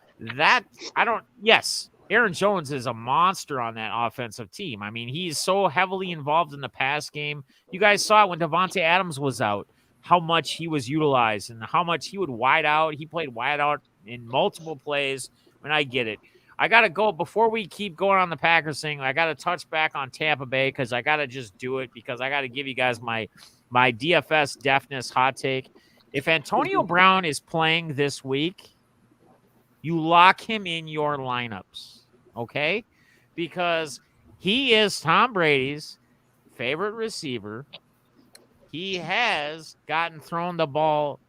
Aaron Jones is a monster on that offensive team. I mean, he's so heavily involved in the pass game. You guys saw it when Devontae Adams was out, how much he was utilized and how much he would wide out. He played wide out in multiple plays. I get it. I got to go before we keep going on the Packers thing. I got to touch back on Tampa Bay because I got to just do it because I got to give you guys my DFS deafness hot take. If Antonio Brown is playing this week, you lock him in your lineups, okay? Because he is Tom Brady's favorite receiver. He has gotten thrown the ball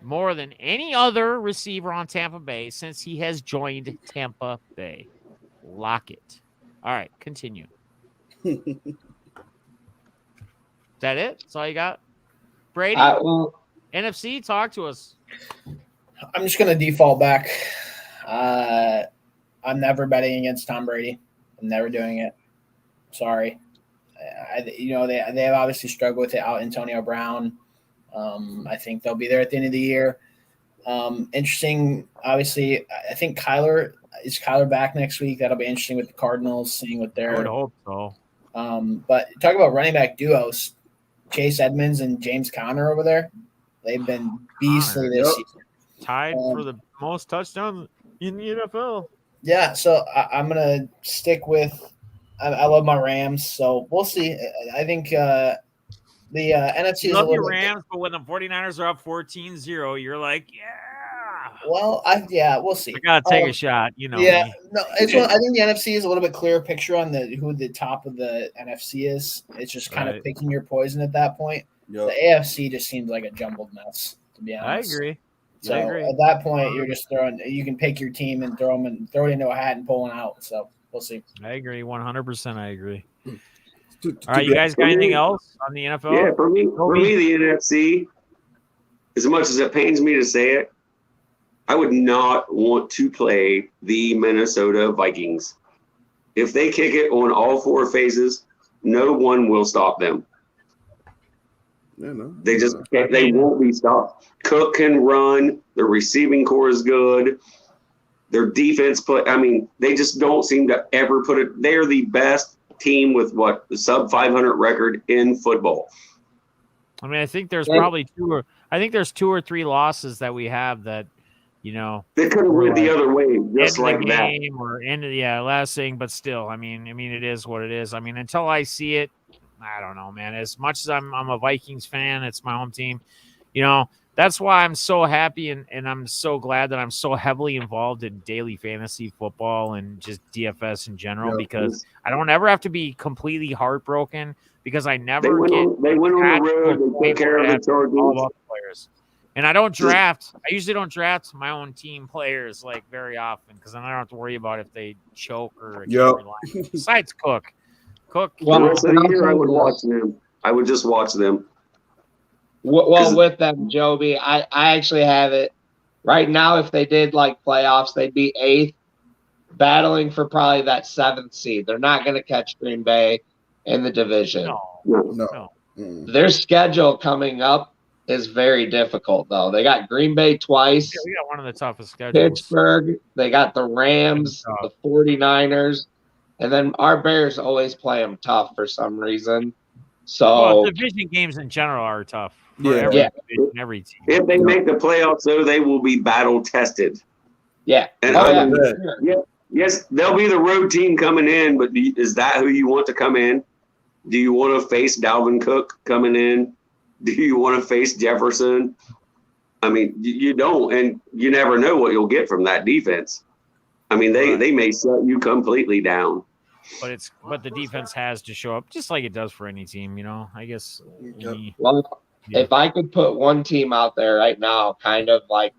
more than any other receiver on Tampa Bay since he has joined Tampa Bay. Lock it. All right, continue. Is that it? That's all you got? Brady? NFC, talk to us. I'm just going to default back. I'm never betting against Tom Brady. I'm never doing it. Sorry. They have obviously struggled with it out Antonio Brown. I think they'll be there at the end of the year. Interesting. Obviously, I think Kyler back next week. That'll be interesting with the Cardinals, seeing what they're. I would hope so. But talk about running back duos, Chase Edmonds and James Conner over there. They've been beastly this season. Tied for the most touchdowns in the NFL. Yeah, so I'm gonna stick with. I love my Rams, so we'll see. I think the NFC is a Love your little bit. Rams, but when the 49ers are up 14-0, you're like, yeah. Well, we'll see. I gotta take a shot, me. No, I think the NFC is a little bit clearer picture on who the top of the NFC is. It's just kind of picking your poison at that point. Yep. The AFC just seems like a jumbled mess, to be honest. I agree. So at that point, you're just throwing. You can pick your team and throw it into a hat and pull one out. So we'll see. I agree, 100%. I agree. All right, you guys got anything else on the NFL? Yeah, for me, the NFC. As much as it pains me to say it, I would not want to play the Minnesota Vikings. If they kick it on all four phases, no one will stop them. Yeah, no. They won't be stopped. Cook can run. Their receiving core is good. Their defense they just don't seem to ever put it. They're the best team with the sub 500 record in football. I mean, I think there's probably two or three losses that we have that, they could have went the other way, just like that. Or last thing, but still, I mean, it is what it is. I mean, until I see it, I don't know, man. As much as I'm a Vikings fan, it's my home team. That's why I'm so happy and I'm so glad that I'm so heavily involved in daily fantasy football and just DFS in general, because I don't ever have to be completely heartbroken because I never they went on the road. They take care of the Chargers. Players. And I don't draft. I usually don't draft my own team players very often because then I don't have to worry about if they choke or besides Cook. Well, the rest of the year I would watch them. I would just watch them. Well, with them, JoeB, I actually have it right now. If they did playoffs, they'd be 8th, battling for probably that 7th seed. They're not going to catch Green Bay in the division. No. Their schedule coming up is very difficult, though. They got Green Bay twice. Yeah, we got one of the toughest schedules. Pittsburgh. They got the Rams, the 49ers, and then our Bears always play them tough for some reason. So division games in general are tough. Every team. If they make the playoffs, though, they will be battle tested. Yeah. And yes, they'll be the road team coming in, but is that who you want to come in? Do you want to face Dalvin Cook coming in? Do you want to face Jefferson? I mean, you don't, and you never know what you'll get from that defense. I mean, they may shut you completely down. But the defense has to show up just like it does for any team, I guess. If I could put one team out there right now, kind of if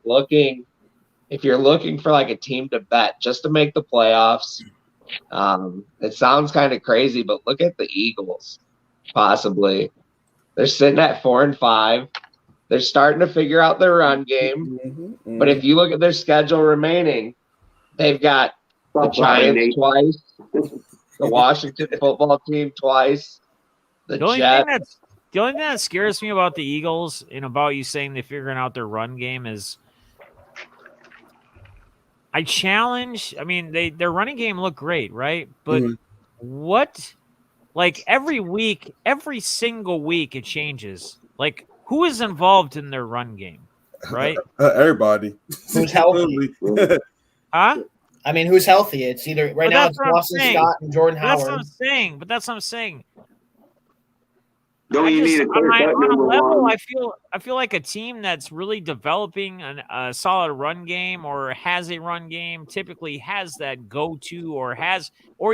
you're looking for a team to bet just to make the playoffs, it sounds kind of crazy, but look at the Eagles, possibly. They're sitting at 4-5. They're starting to figure out their run game. But if you look at their schedule remaining, they've got the Giants twice, the Washington football team twice, the Jets. The only thing that scares me about the Eagles and about you saying they're figuring out their run game is their running game looked great, right? But what, every single week it changes. Who is involved in their run game, right? Everybody. Who's healthy? Huh? I mean, who's healthy? It's either now it's Boston Scott and Jordan Howard. That's what I'm saying. Don't you need on a level, I feel like a team that's really developing a solid run game or has a run game typically has that go-to or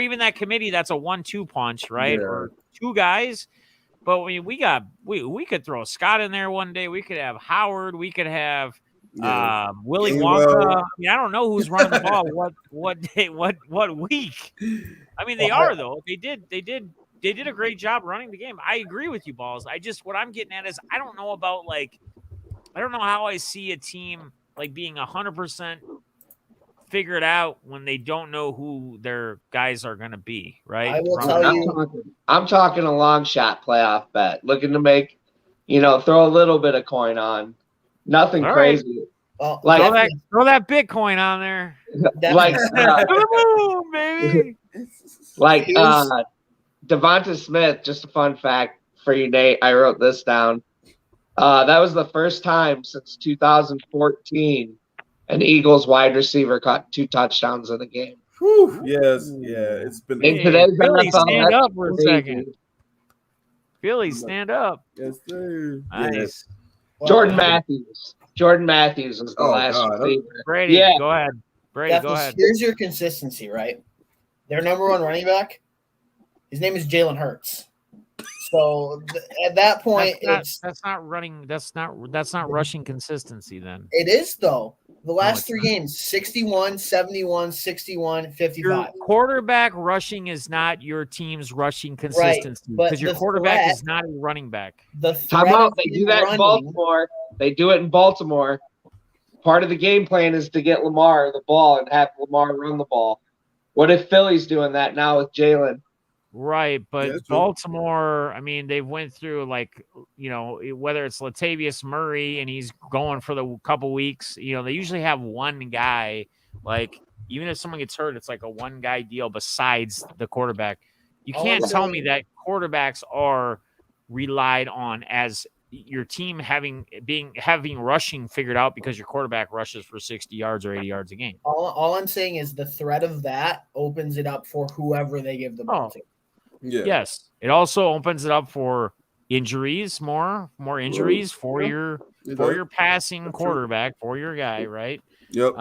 even that committee that's a 1-2 punch, right? Yeah. Or two guys. But we could throw Scott in there one day. We could have Howard. We could have Willie Wonka. I mean, I don't know who's running the ball what day, what week. I mean, they are though. They did a great job running the game. I agree with you, Balls. What I'm getting at is I don't know how I see a team being 100% figured out when they don't know who their guys are going to be, right? I will tell you. I'm talking a long shot playoff bet, looking to make, throw a little bit of coin on. Nothing all crazy. Right. Well, throw that Bitcoin on there. Baby. Devonta Smith, just a fun fact for you, Nate. I wrote this down. That was the first time since 2014 an Eagles wide receiver caught 2 touchdowns in a game. Whew, yes, it's been. In Hey, today's Philly, NFL, stand that's up for a crazy. second. Philly, stand up. Yes, sir. Nice. Yes. Jordan Matthews. Jordan Matthews was the Oh, last God. receiver. Brady, Yeah. go ahead. Brady, go ahead. Here's your consistency, right? Their number one running back, his name is Jalen Hurts. So at that point, That's not rushing consistency then. it is though. The last it's 3 not. games, 61, 71, 61, 55. Your quarterback rushing is not your team's rushing consistency but because your the quarterback threat- is not a running back. The Time threat out. of They him do that in running- Baltimore. They do it in Baltimore. Part of the game plan is to get Lamar the ball and have Lamar run the ball. What if Philly's doing that now with Jalen? Right, but Yeah, that's true. Baltimore, I mean, they went through whether it's Latavius Murray and he's going for the couple weeks, they usually have one guy, even if someone gets hurt, it's like a one guy deal besides the quarterback. You can't tell me that quarterbacks are relied on as your team having rushing figured out because your quarterback rushes for 60 yards or 80 yards a game. All I'm saying is the threat of that opens it up for whoever they give the ball to. Yeah. Yes, it also opens it up for injuries, more injuries for your passing quarterback, for your guy, right? Yep.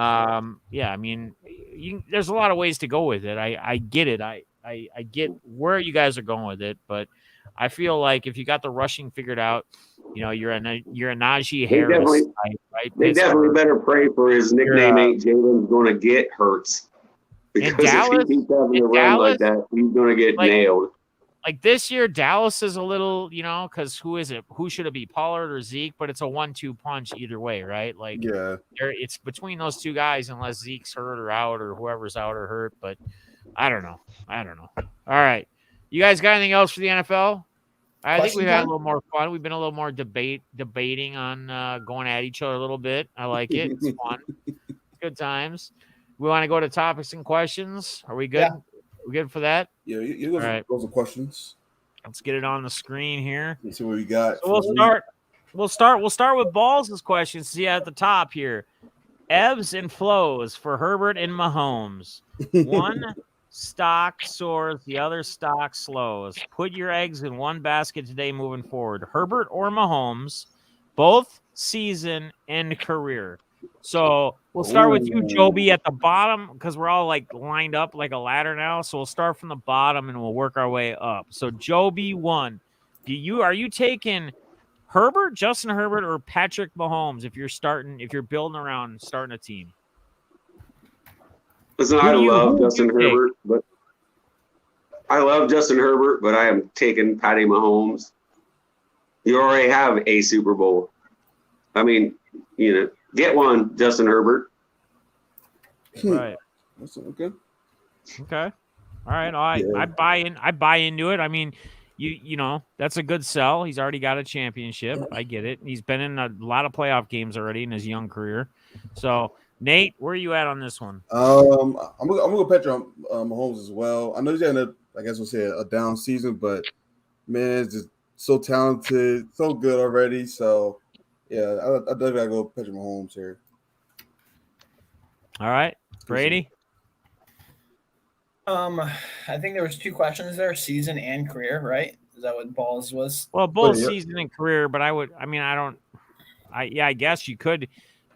Yeah, I mean, there's a lot of ways to go with it. I get it. I get where you guys are going with it, but I feel like if you got the rushing figured out, you're a Najee Harris, right? They definitely better pray for his nickname ain't Jalen's going to get Hurts. Because if he keeps having to run like that, he's going to get nailed. Like this year, Dallas is a little, because who is it? Who should it be, Pollard or Zeke? But it's a 1-2 punch either way, right? It's between those two guys unless Zeke's hurt or out or whoever's out or hurt. But I don't know. All right. You guys got anything else for the NFL? I think we've had a little more fun. We've been a little more debating on going at each other a little bit. I like it. It's fun. Good times. We want to go to topics and questions. Are we good? Yeah. We good for that? Yeah, you All right. Those are questions. Let's get it on the screen here. Let's see what we got. So we'll start with Balls' questions. See at the top here. Ebbs and flows for Herbert and Mahomes. One stock soars, the other stock slows. Put your eggs in one basket today moving forward. Herbert or Mahomes, both season and career. So we'll start with you, JoeB, at the bottom because we're all lined up like a ladder now. So we'll start from the bottom and we'll work our way up. So JoeB1, are you taking Herbert, Justin Herbert, or Patrick Mahomes if you're building around starting a team? Listen, I love Justin Herbert, but I am taking Patty Mahomes. You already have a Super Bowl. I mean, get one, Justin Herbert. Right. That's okay. Okay. All right. I buy in. I buy into it. I mean, that's a good sell. He's already got a championship. I get it. He's been in a lot of playoff games already in his young career. So, Nate, where are you at on this one? I'm gonna go Patrick Mahomes as well. I know he's having a down season, but man, it's just so talented, so good already. So yeah, I definitely gotta go Patrick Mahomes here. All right, Brady. I think there was 2 questions there: season and career. Right? Is that what Balls was? Well, both season and career, but I guess you could.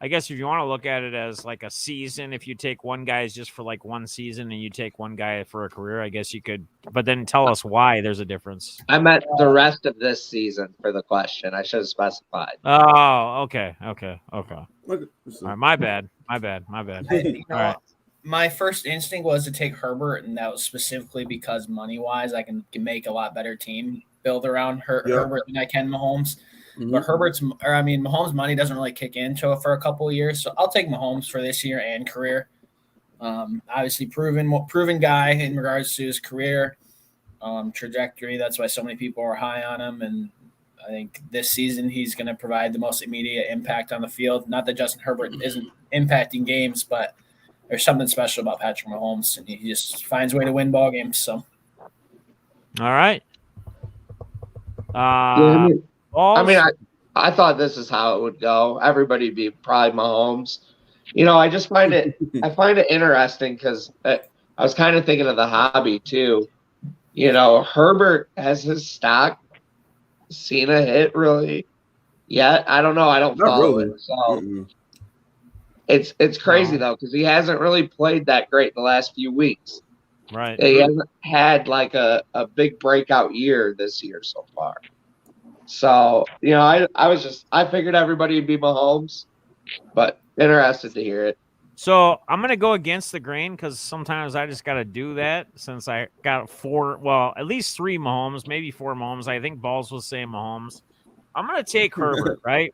I guess if you want to look at it as like a season, if you take one guy just for like one season and you take one guy for a career, I guess you could. But then tell us why there's a difference. I meant the rest of this season for the question. I should have specified. Oh, okay. All right, my bad. All right. My first instinct was to take Herbert, and that was specifically because money-wise, I can make a lot better team build around Herbert than I can Mahomes. Mm-hmm. But Mahomes' money doesn't really kick in for a couple of years, so I'll take Mahomes for this year and career. Obviously, proven guy in regards to his career trajectory. That's why so many people are high on him, and I think this season he's going to provide the most immediate impact on the field. Not that Justin Herbert isn't impacting games, but there's something special about Patrick Mahomes, and he just finds a way to win ball games. So, all right. I thought this is how it would go. Everybody would be probably Mahomes. I just find it interesting because I was kind of thinking of the hobby too. Herbert has his stock seen a hit really yet. I don't know. I don't Not follow really. it. So it's crazy though, because he hasn't really played that great the last few weeks. Right. He hasn't had like a big breakout year this year so far. So, I figured everybody would be Mahomes, but interested to hear it. So I'm going to go against the grain because sometimes I just got to do that since I got at least 3 Mahomes, maybe 4 Mahomes. I think Balls will say Mahomes. I'm going to take Herbert, right?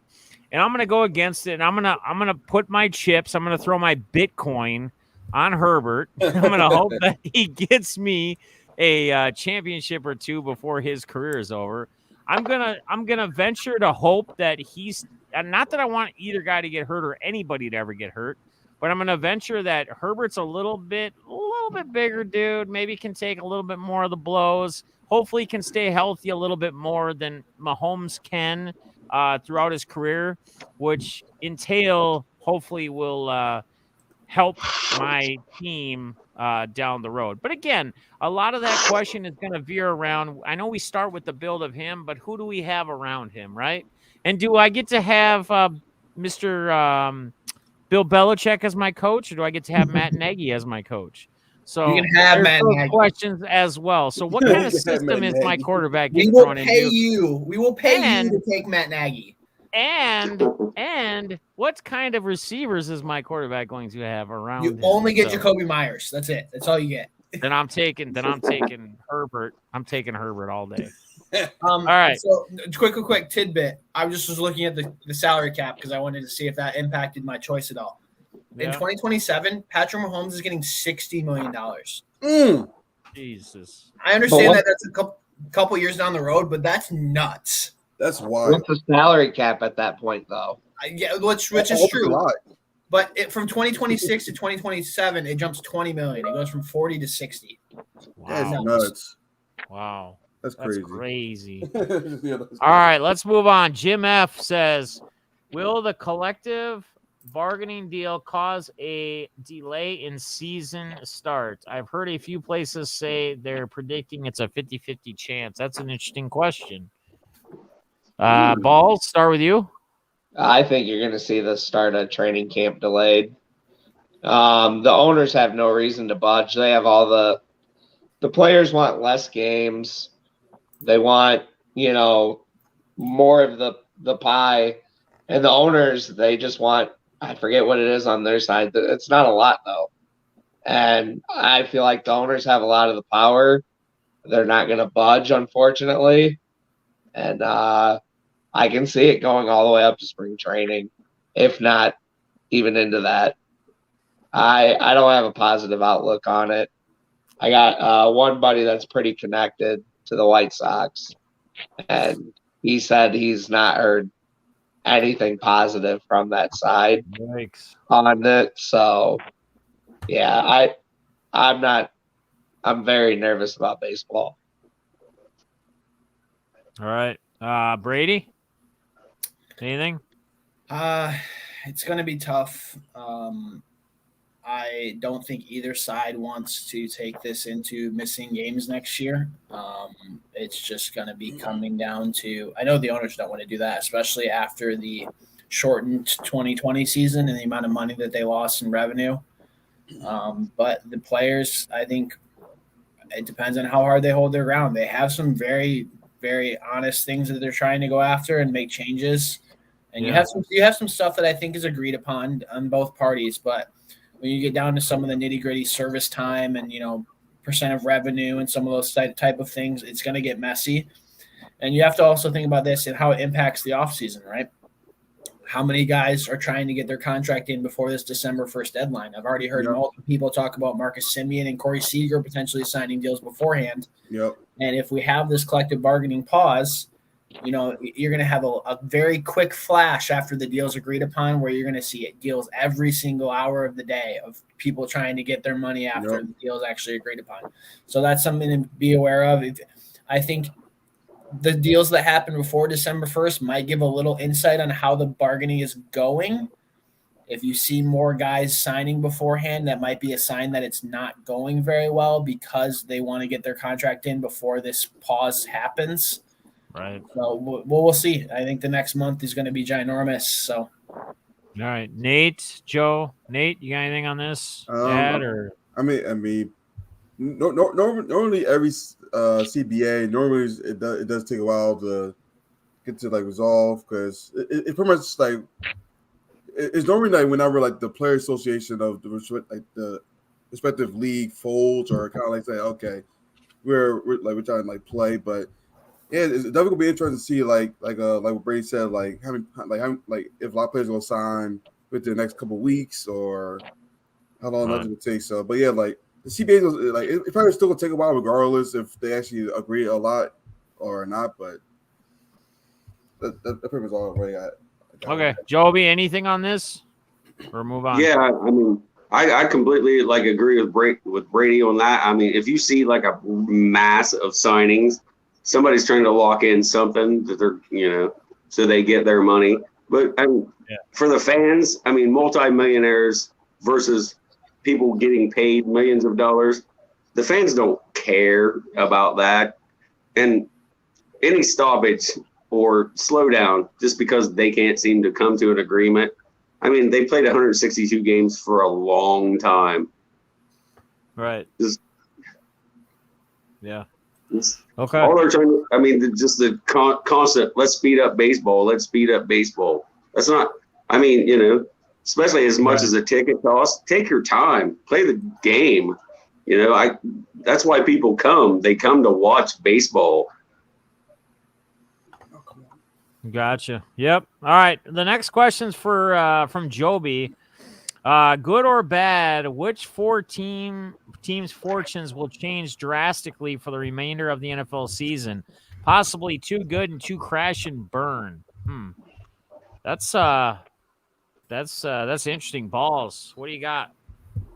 And I'm going to go against it, and I'm going to put my chips, I'm going to throw my Bitcoin on Herbert. I'm going to hope that he gets me a championship or 2 before his career is over. I'm gonna venture to hope that he's not that I want either guy to get hurt or anybody to ever get hurt, but I'm gonna venture that Herbert's a little bit bigger dude, maybe can take a little bit more of the blows. Hopefully can stay healthy a little bit more than Mahomes can throughout his career, which hopefully will help my team down the road. But again, a lot of that question is going to veer around. I know we start with the build of him, but who do we have around him, right? And do I get to have Mr. Bill Belichick as my coach, or do I get to have Matt Nagy as my coach? So you can have Matt those Nagy. questions as well. So what kind of system is my quarterback We getting will thrown pay into? you. We will pay you to take Matt Nagy. And what kind of receivers is my quarterback going to have around You him? only get Jacoby Myers. That's it. That's all you get. Then I'm taking Herbert. I'm taking Herbert all day. All right. So quick tidbit. I was looking at the salary cap because I wanted to see if that impacted my choice at all. Yeah. In 2027, Patrick Mahomes is getting $60 million. Jesus. I understand that that's a couple years down the road, but that's nuts. That's wild. What's the salary cap at that point, though? Yeah, which is true. But from 2026 to 2027, it jumps $20 million. It goes from 40 to 60. Wow. That's nuts. Wow. That's crazy. Yeah, that's crazy. All right, let's move on. Jim F says, will the collective bargaining deal cause a delay in season start? I've heard a few places say they're predicting it's a 50-50 chance. That's an interesting question. Balls, start with you. I think you're going to see the start of training camp delayed. The owners have no reason to budge. They have all the players want less games. They want, more of the pie. And the owners, they just want, I forget what it is on their side. It's not a lot, though. And I feel like the owners have a lot of the power. They're not going to budge, unfortunately. And I can see it going all the way up to spring training, if not even into that. I don't have a positive outlook on it. I got one buddy that's pretty connected to the White Sox, and he said he's not heard anything positive from that side on it. So, yeah, I'm very nervous about baseball. All right. Brady? Anything? It's going to be tough. I don't think either side wants to take this into missing games next year. It's just going to be coming down to – I know the owners don't want to do that, especially after the shortened 2020 season and the amount of money that they lost in revenue. But the players, I think it depends on how hard they hold their ground. They have some very, very honest things that they're trying to go after and make changes. And you have some stuff that I think is agreed upon on both parties, but when you get down to some of the nitty-gritty service time and, percent of revenue and some of those type of things, it's going to get messy. And you have to also think about this and how it impacts the offseason, right? How many guys are trying to get their contract in before this December 1st deadline? I've already heard multiple people talk about Marcus Semien and Corey Seager potentially signing deals beforehand. Yep. And if we have this collective bargaining pause, you're going to have a very quick flash after the deal's agreed upon where you're going to see deals every single hour of the day of people trying to get their money after the deal's actually agreed upon. So that's something to be aware of. I think the deals that happen before December 1st might give a little insight on how the bargaining is going. If you see more guys signing beforehand, that might be a sign that it's not going very well because they want to get their contract in before this pause happens. Right. So we'll see. I think the next month is going to be ginormous. So, all right, Nate, Joe, Nate, you got anything on this? I mean, normally every CBA normally it does take a while to get to like resolve because it pretty much like it's normally like whenever like the player association of the respective league folds or kind of like say okay we're trying to like play, but yeah, it's definitely gonna be interesting to see like what Brady said like how if a lot of players gonna sign within the next couple of weeks or how long that's gonna take. So, but yeah, like the CBA was like it probably still gonna take a while regardless if they actually agree a lot or not. But that pretty much all the way I Okay, JoeB, anything on this, or move on? Yeah, I mean, I completely like agree with Brady on that. I mean, if you see like a mass of signings, somebody's trying to lock in something that they're so they get their money. But I mean, for the fans, I mean, multimillionaires versus people getting paid millions of dollars, the fans don't care about that, and any stoppage or slow down just because they can't seem to come to an agreement. I mean, they played 162 games for a long time. Right. Okay. All they're trying to, I mean, just the constant, let's speed up baseball. Let's speed up baseball. That's not, I mean, especially as much as a ticket costs, take your time, play the game. That's why people come. They come to watch baseball. Gotcha. Yep. All right. The next question's from JoeB. Good or bad, which four teams' fortunes will change drastically for the remainder of the NFL season? Possibly too good and too crash and burn. That's interesting. Balls. What do you got?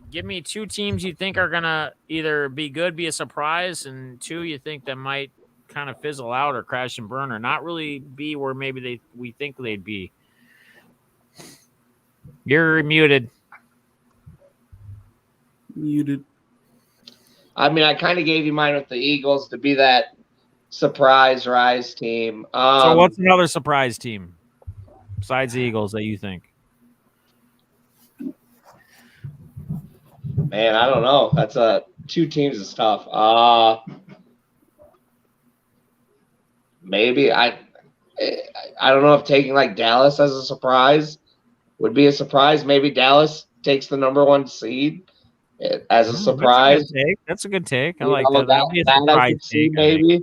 Give me two teams you think are gonna either be good, be a surprise, and two you think that might kind of fizzle out or crash and burn or not really be where maybe we think they'd be. You're muted. I mean, I kind of gave you mine with the Eagles to be that surprise rise team. So what's another surprise team besides the Eagles that you think? Man, I don't know. That's two teams is tough. Maybe I don't know if taking like Dallas as a surprise would be a surprise. Maybe Dallas takes the number 1 seed as a surprise. That's a good take. I like that. That'd be a surprise take, maybe.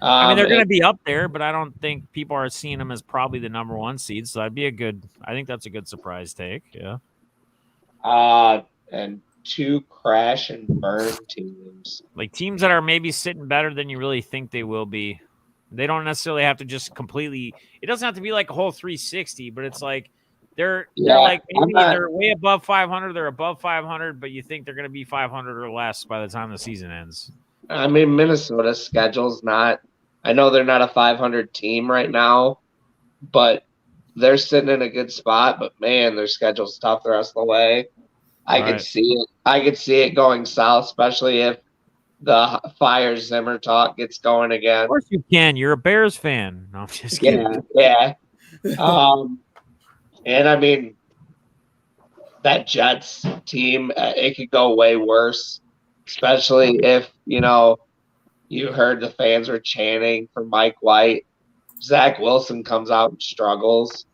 I mean, they're going to be up there, but I don't think people are seeing them as probably the number 1 seed. So that'd be I think that's a good surprise take. Yeah. And two crash and burn teams. Like teams that are maybe sitting better than you really think they will be. They don't necessarily have to just completely. It doesn't have to be like a whole 360, but it's like they're like maybe they're way above 500. They're above 500, but you think they're going to be 500 or less by the time the season ends. I mean, Minnesota's schedule's not. I know they're not a 500 team right now, but they're sitting in a good spot. But man, their schedule's tough the rest of the way. I could see it. I could see it going south, especially if the Fire Zimmer talk gets going again. Of course you can. You're a Bears fan. No, I'm just kidding. Yeah. And I mean, that Jets team, it could go way worse, especially if, you heard the fans were chanting for Mike White. Zach Wilson comes out and struggles.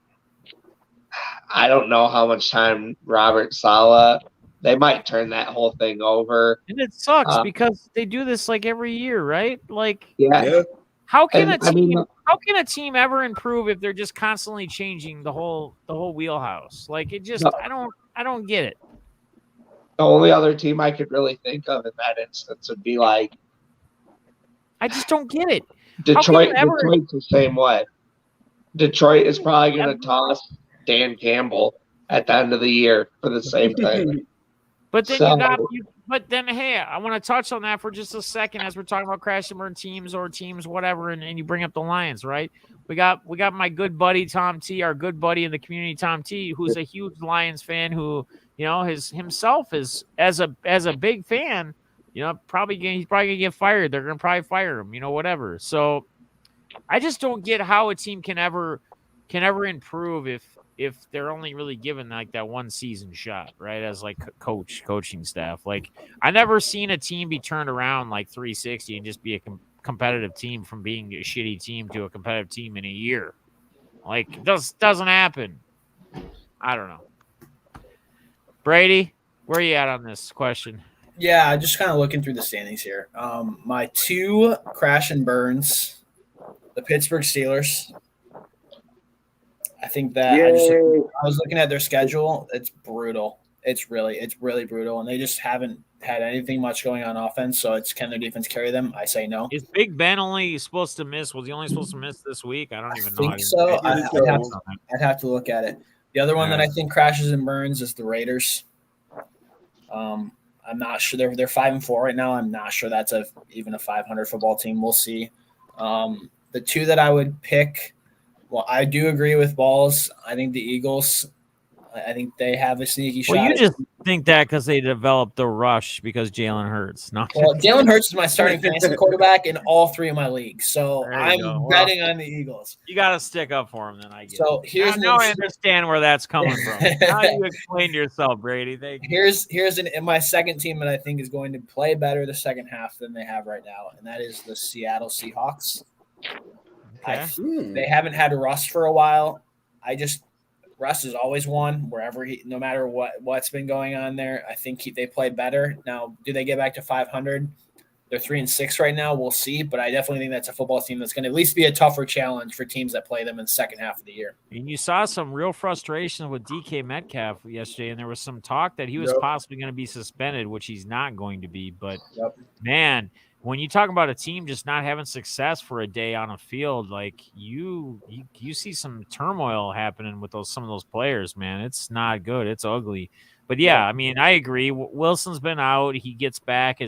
I don't know how much time Robert Saleh. They might turn that whole thing over. And it sucks because they do this like every year, right? Like, yeah. How can a team ever improve if they're just constantly changing the whole wheelhouse? Like it just I don't get it. The only other team I could really think of in that instance would be like I just don't get it. Detroit's the same way. Detroit is probably going to toss Dan Campbell at the end of the year for the same thing. But then So- but then hey, I want to touch on that for just a second as we're talking about crash and burn teams or teams, whatever, and you bring up the Lions, right? We got my good buddy Tom T, our good buddy in the community, Tom T, who's a huge Lions fan who, himself is as a big fan, he's probably gonna get fired. They're gonna probably fire him, whatever. So I just don't get how a team can ever improve if they're only really given like that one season shot, right? As like coaching staff. Like I never seen a team be turned around like 360 and just be a competitive team from being a shitty team to a competitive team in a year. Like it doesn't happen. I don't know. Brady, where are you at on this question? Yeah, just kind of looking through the standings here. My two crash and burns, the Pittsburgh Steelers. I think that I was looking at their schedule. It's brutal. It's really brutal, and they just haven't had anything much going on offense. So can their defense carry them? I say no. Is Big Ben only supposed to miss? Was he only supposed to miss this week? I don't even know. I think so. I'd have to look at it. The other one that I think crashes and burns is the Raiders. I'm not sure they're 5-4 right now. I'm not sure that's even a 500 football team. We'll see. The two that I would pick. Well, I do agree with Balls. I think the Eagles, I think they have a sneaky shot. Well, you just think that because they developed the rush because Jalen Hurts. No. Well, Jalen Hurts is my starting fantasy quarterback in all three of my leagues. So I'm betting on the Eagles. You got to stick up for him then, I guess. So now I understand where that's coming from. How do you explain to yourself, Brady? Thank you. Here's my second team that I think is going to play better the second half than they have right now, and that is the Seattle Seahawks. Okay. They haven't had Russ for a while. Russ has always won wherever no matter what's been going on there. I think they play better. Now, do they get back to 500? They're 3-6 right now. We'll see, but I definitely think that's a football team that's going to at least be a tougher challenge for teams that play them in the second half of the year. And you saw some real frustration with DK Metcalf yesterday, and there was some talk that he was possibly going to be suspended, which he's not going to be. But man, when you talk about a team just not having success for a day on a field, like you see some turmoil happening with some of those players, man. It's not good. It's ugly. But yeah, I mean, I agree. Wilson's been out. He gets back.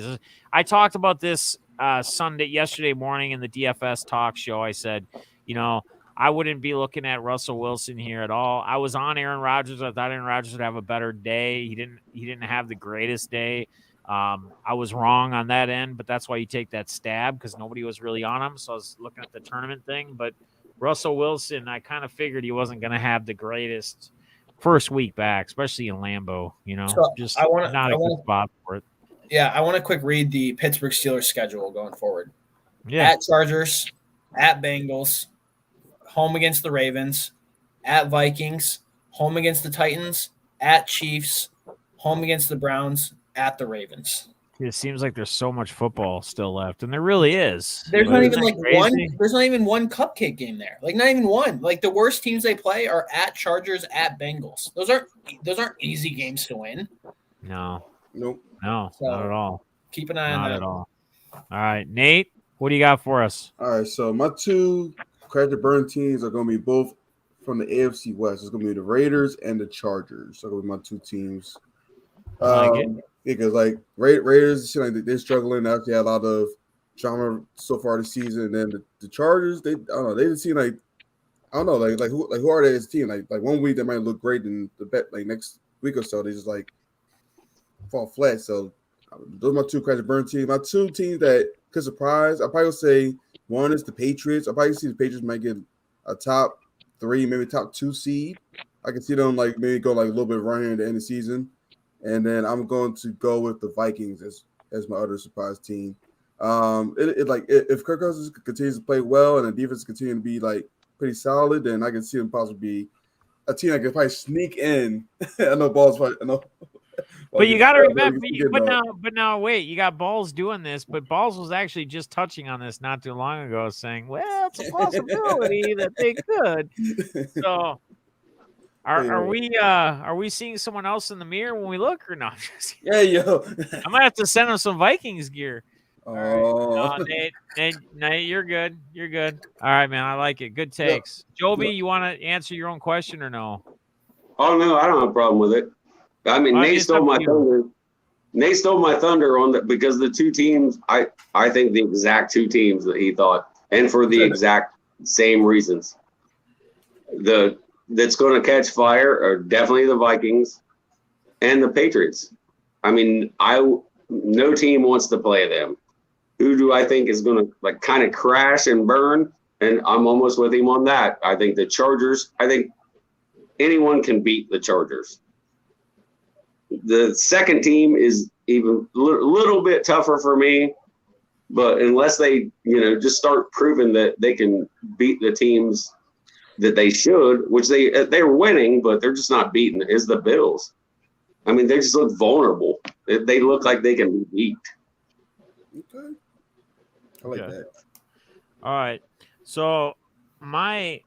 I talked about this yesterday morning in the DFS talk show. I said, I wouldn't be looking at Russell Wilson here at all. I was on Aaron Rodgers. I thought Aaron Rodgers would have a better day. He didn't have the greatest day. I was wrong on that end, but that's why you take that stab because nobody was really on him. So I was looking at the tournament thing. But Russell Wilson, I kind of figured he wasn't going to have the greatest first week back, especially in Lambeau. So just not a good spot for it. Yeah, I want to quick read the Pittsburgh Steelers schedule going forward. Yeah. At Chargers, at Bengals, home against the Ravens, at Vikings, home against the Titans, at Chiefs, home against the Browns, at the Ravens. It seems like there's so much football still left, and there really is. There's not even There's not even one cupcake game there. Like not even one. Like the worst teams they play are at Chargers, at Bengals. Those aren't easy games to win. No. Nope. No, So, not at all. Keep an eye on that. Not at all. All right, Nate, what do you got for us? All right, so my two crash and burn teams are going to be both from the AFC West. It's going to be the Raiders and the Chargers. So my two teams. Because like Raiders, seem like they're struggling. They actually had a lot of drama so far this season. And then the Chargers, they didn't seem like who are they as a team? Like 1 week they might look great, and the bet like next week or so they just like fall flat. So those are my two crash and burn teams. My two teams that could surprise, I probably would say one is the Patriots. I probably see the Patriots might get a top 3, maybe top 2 seed. I can see them like maybe go like a little bit running at the end of the season. And then I'm going to go with the Vikings as my other surprise team. If Kirk Cousins continues to play well and the defense continue to be like pretty solid, then I can see them possibly be a team that can probably sneak in. I know Balls. But you got to remember. But now, wait. You got Balls doing this, but Balls was actually just touching on this not too long ago, saying, "Well, it's a possibility that they could." So. Are we seeing someone else in the mirror when we look or not? Yeah, yo. I might have to send him some Vikings gear. Oh, Nate, you're good. You're good. All right, man. I like it. Good takes. JoeB, you want to answer your own question or no? Oh no, I don't have a problem with it. I mean, Nate stole my thunder. Nate stole my thunder on that because the two teams, I think the exact two teams that he thought, and for the exact same reasons. That's going to catch fire are definitely the Vikings and the Patriots. I mean, no team wants to play them. Who do I think is going to like kind of crash and burn? And I'm almost with him on that. I think the Chargers. I think anyone can beat the Chargers. The second team is even a little bit tougher for me, but unless they, just start proving that they can beat the teams that they should, which they're winning, but they're just not beating, is the Bills. I mean, they just look vulnerable. They look like they can be beat. Okay. I like that. All right. So they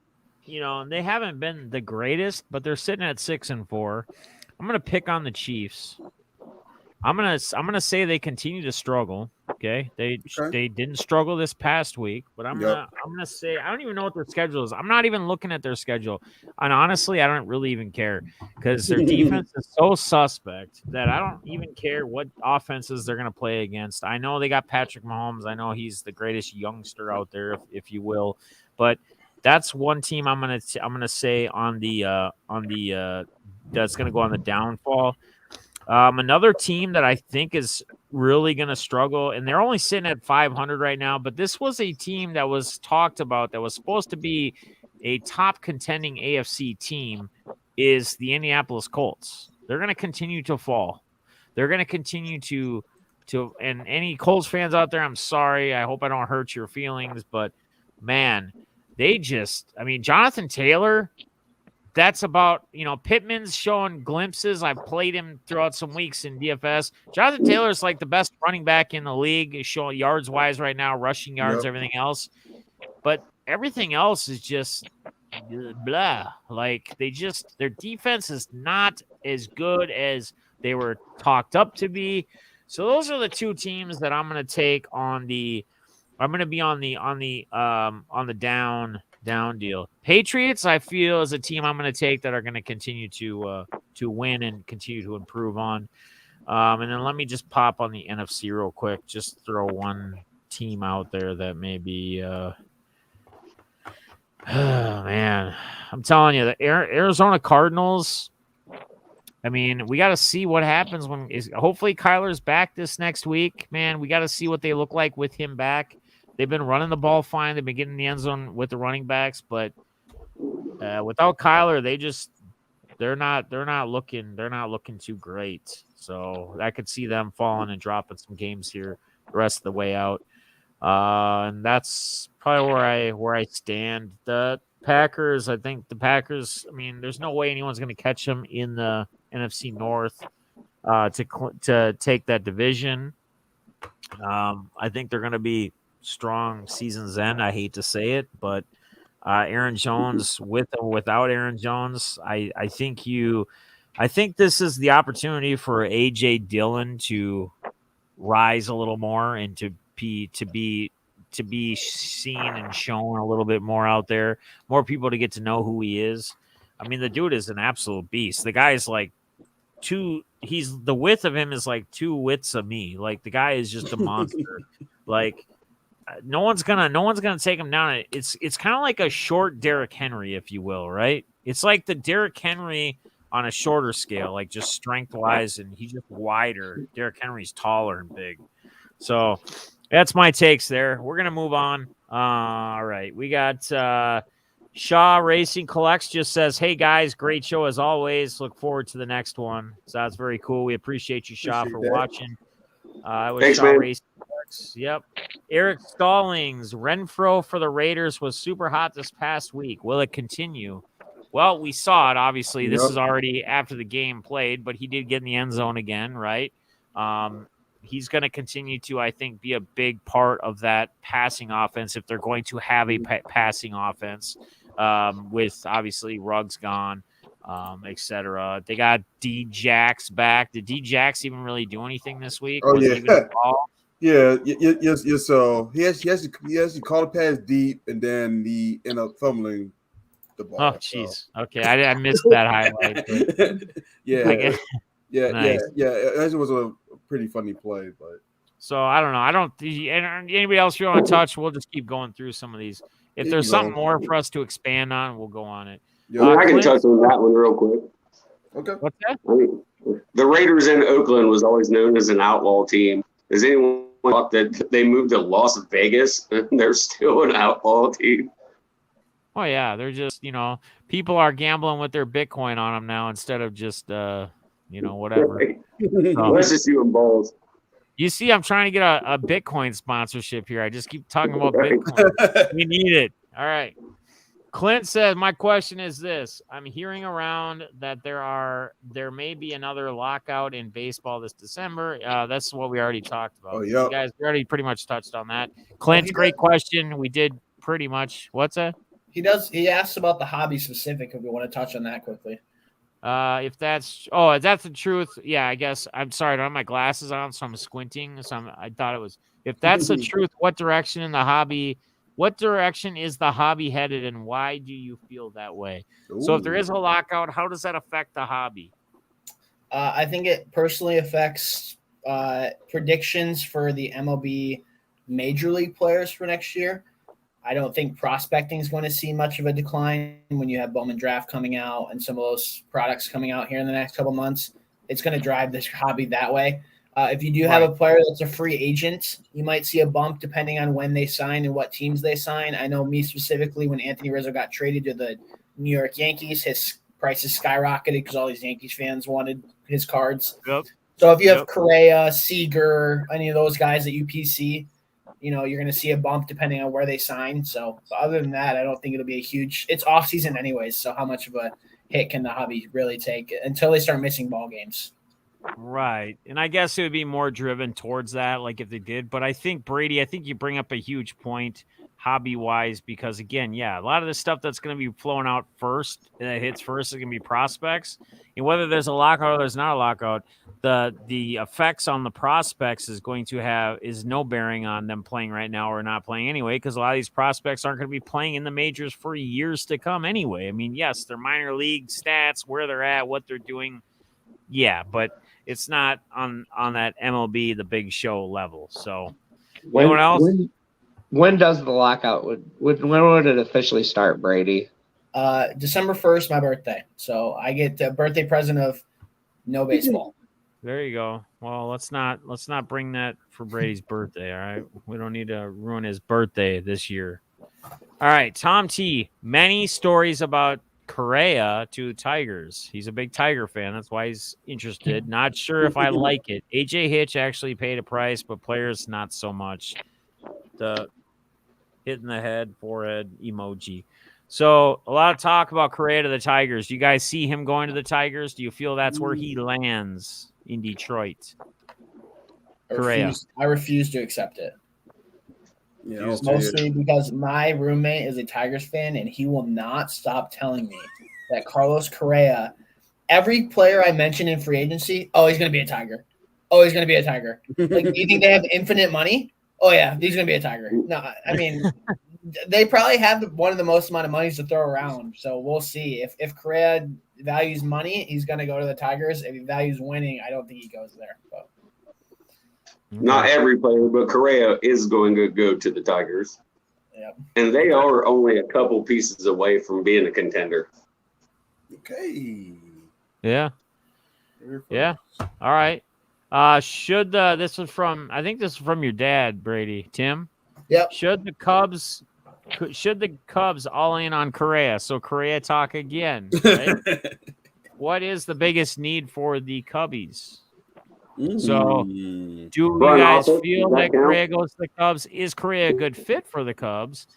haven't been the greatest, but they're sitting at 6-4. I'm gonna pick on the Chiefs. I'm gonna say they continue to struggle. Okay, they didn't struggle this past week, but I'm gonna say I don't even know what their schedule is. I'm not even looking at their schedule, and honestly, I don't really even care because their defense is so suspect that I don't even care what offenses they're gonna play against. I know they got Patrick Mahomes. I know he's the greatest youngster out there, if you will, but that's one team I'm gonna say on the that's gonna go on the downfall. Another team that I think is really going to struggle, and they're only sitting at 500 right now, but this was a team that was talked about that was supposed to be a top contending AFC team, is the Indianapolis Colts. They're going to continue to fall. They're going to continue to and any Colts fans out there, I'm sorry. I hope I don't hurt your feelings, but man, Jonathan Taylor, that's about, Pittman's showing glimpses. I've played him throughout some weeks in DFS. Jonathan Taylor is like the best running back in the league. He's showing yards wise right now, rushing yards, everything else. But everything else is just blah. Like their defense is not as good as they were talked up to be. So those are the two teams that I'm going to take on the. I'm going to be on the down deal. Patriots, I feel, is a team I'm going to take that are going to continue to win and continue to improve on. And then let me just pop on the NFC real quick. Just throw one team out there that maybe. Oh man, I'm telling you, the Arizona Cardinals. I mean, we got to see what happens hopefully Kyler's back this next week. Man, we got to see what they look like with him back. They've been running the ball fine. They've been getting in the end zone with the running backs, but without Kyler, they're not looking too great. So I could see them falling and dropping some games here the rest of the way out. And that's probably where I stand. The Packers, I think I mean, there's no way anyone's going to catch them in the NFC North to take that division. I think they're going to be strong season's end. I hate to say it, but Aaron Jones, with or without Aaron Jones, I think this is the opportunity for AJ Dillon to rise a little more and to be seen and shown a little bit more out there, more people to get to know who he is. I mean, the dude is an absolute beast. The guy is like the width of him is like 2 widths of me. Like the guy is just a monster. Like no one's gonna take him down. It's kind of like a short Derrick Henry, if you will, right? It's like the Derrick Henry on a shorter scale, like just strength wise, and he's just wider. Derrick Henry's taller and big. So that's my takes there. We're gonna move on. All right, we got Shaw Racing Collects just says, "Hey guys, great show as always. Look forward to the next one." So that's very cool. We appreciate you, Shaw, for watching. It was Thanks, Shaw man. Racing. Yep. Eric Stallings, Renfro for the Raiders was super hot this past week. Will it continue? Well, we saw it, obviously. This is already after the game played, but he did get in the end zone again, right? He's going to continue to, I think, be a big part of that passing offense if they're going to have a passing offense with, obviously, Ruggs gone, etc. They got D-Jax back. Did D-Jax even really do anything this week? Oh, was yeah. he even involved? Yeah. So he actually called a pass deep, and then he ended up fumbling the ball. Oh, jeez. So. Okay, I missed that highlight. But yeah. Nice. Yeah. It actually was a pretty funny play, but So I don't know. I don't. Anybody else you want to touch? We'll just keep going through some of these. If there's something more for us to expand on, we'll go on it. yeah, I can Clint? touch on that one real quick. okay. What's that? I mean, the Raiders in Oakland was always known as an outlaw team. Does anyone thought that they moved to Las Vegas and they're still an outlaw team? Oh yeah, they're just people are gambling with their Bitcoin on them now instead of just whatever. Right. So, Let's just you and balls. you see, I'm trying to get a Bitcoin sponsorship here. I just keep talking about Right. Bitcoin. We need it. All right. Clint said, my question is this. I'm hearing around that there may be another lockout in baseball this December. That's what we already talked about. Oh, yeah. You guys, we already pretty much touched on that. Clint's great question. We did pretty much. What's that? He asked about the hobby specific, if we want to touch on that quickly. If that's the truth, yeah, I guess. I'm sorry, I don't have my glasses on, so I'm squinting. So I thought it was, if that's the truth, what direction is the hobby headed, and why do you feel that way? Ooh. So if there is a lockout, how does that affect the hobby? I think it personally affects predictions for the MLB major league players for next year. I don't think prospecting is going to see much of a decline when you have Bowman Draft coming out and some of those products coming out here in the next couple months. It's going to drive this hobby that way. If you do have a player that's a free agent, you might see a bump depending on when they sign and what teams they sign. I know me specifically, when Anthony Rizzo got traded to the New York Yankees, his prices skyrocketed because all these Yankees fans wanted his cards. Yep. So if you have Correa, Seager, any of those guys at UPC, you're going to see a bump depending on where they sign. So other than that, I don't think it'll be a huge – it's off-season anyways, so how much of a hit can the hobby really take until they start missing ball games? Right. And I guess it would be more driven towards that, like if they did. But I think, Brady, you bring up a huge point hobby-wise because, again, a lot of the stuff that's going to be flowing out first, that hits first, is going to be prospects. And whether there's a lockout or there's not a lockout, the effects on the prospects is no bearing on them playing right now or not playing anyway, because a lot of these prospects aren't going to be playing in the majors for years to come anyway. I mean, yes, their minor league stats, where they're at, what they're doing, but it's not on that MLB, the big show level. So anyone else? When does the lockout when would it officially start, Brady? December 1st, my birthday. So I get a birthday present of no baseball. There you go. Well, let's not bring that for Brady's birthday. All right. We don't need to ruin his birthday this year. All right. Tom T. Many stories about Correa to the Tigers. He's a big Tiger fan. That's why he's interested. Not sure if I like it. AJ Hitch actually paid a price, but players not so much. The hitting the head, forehead emoji. So a lot of talk about Correa to the Tigers. Do you guys see him going to the Tigers? Do you feel that's where he lands in Detroit? Correa. I refuse to accept it. Yeah, mostly because my roommate is a Tigers fan, and he will not stop telling me that Carlos Correa, every player I mention in free agency, he's going to be a Tiger. Oh, he's going to be a Tiger. Like, do you think they have infinite money? Oh, yeah, he's going to be a Tiger. No, I mean, they probably have one of the most amount of money to throw around. So we'll see. If Correa values money, he's going to go to the Tigers. If he values winning, I don't think he goes there. But. Not every player, but Correa is going to go to the Tigers. Yep. And they are only a couple pieces away from being a contender. Okay. Yeah. All right. This is from your dad, Brady. Tim? Yep. Should the Cubs all in on Correa? So Correa talk again, right? What is the biggest need for the Cubbies? So, do you guys feel that Correa goes to the Cubs? Is Correa a good fit for the Cubs?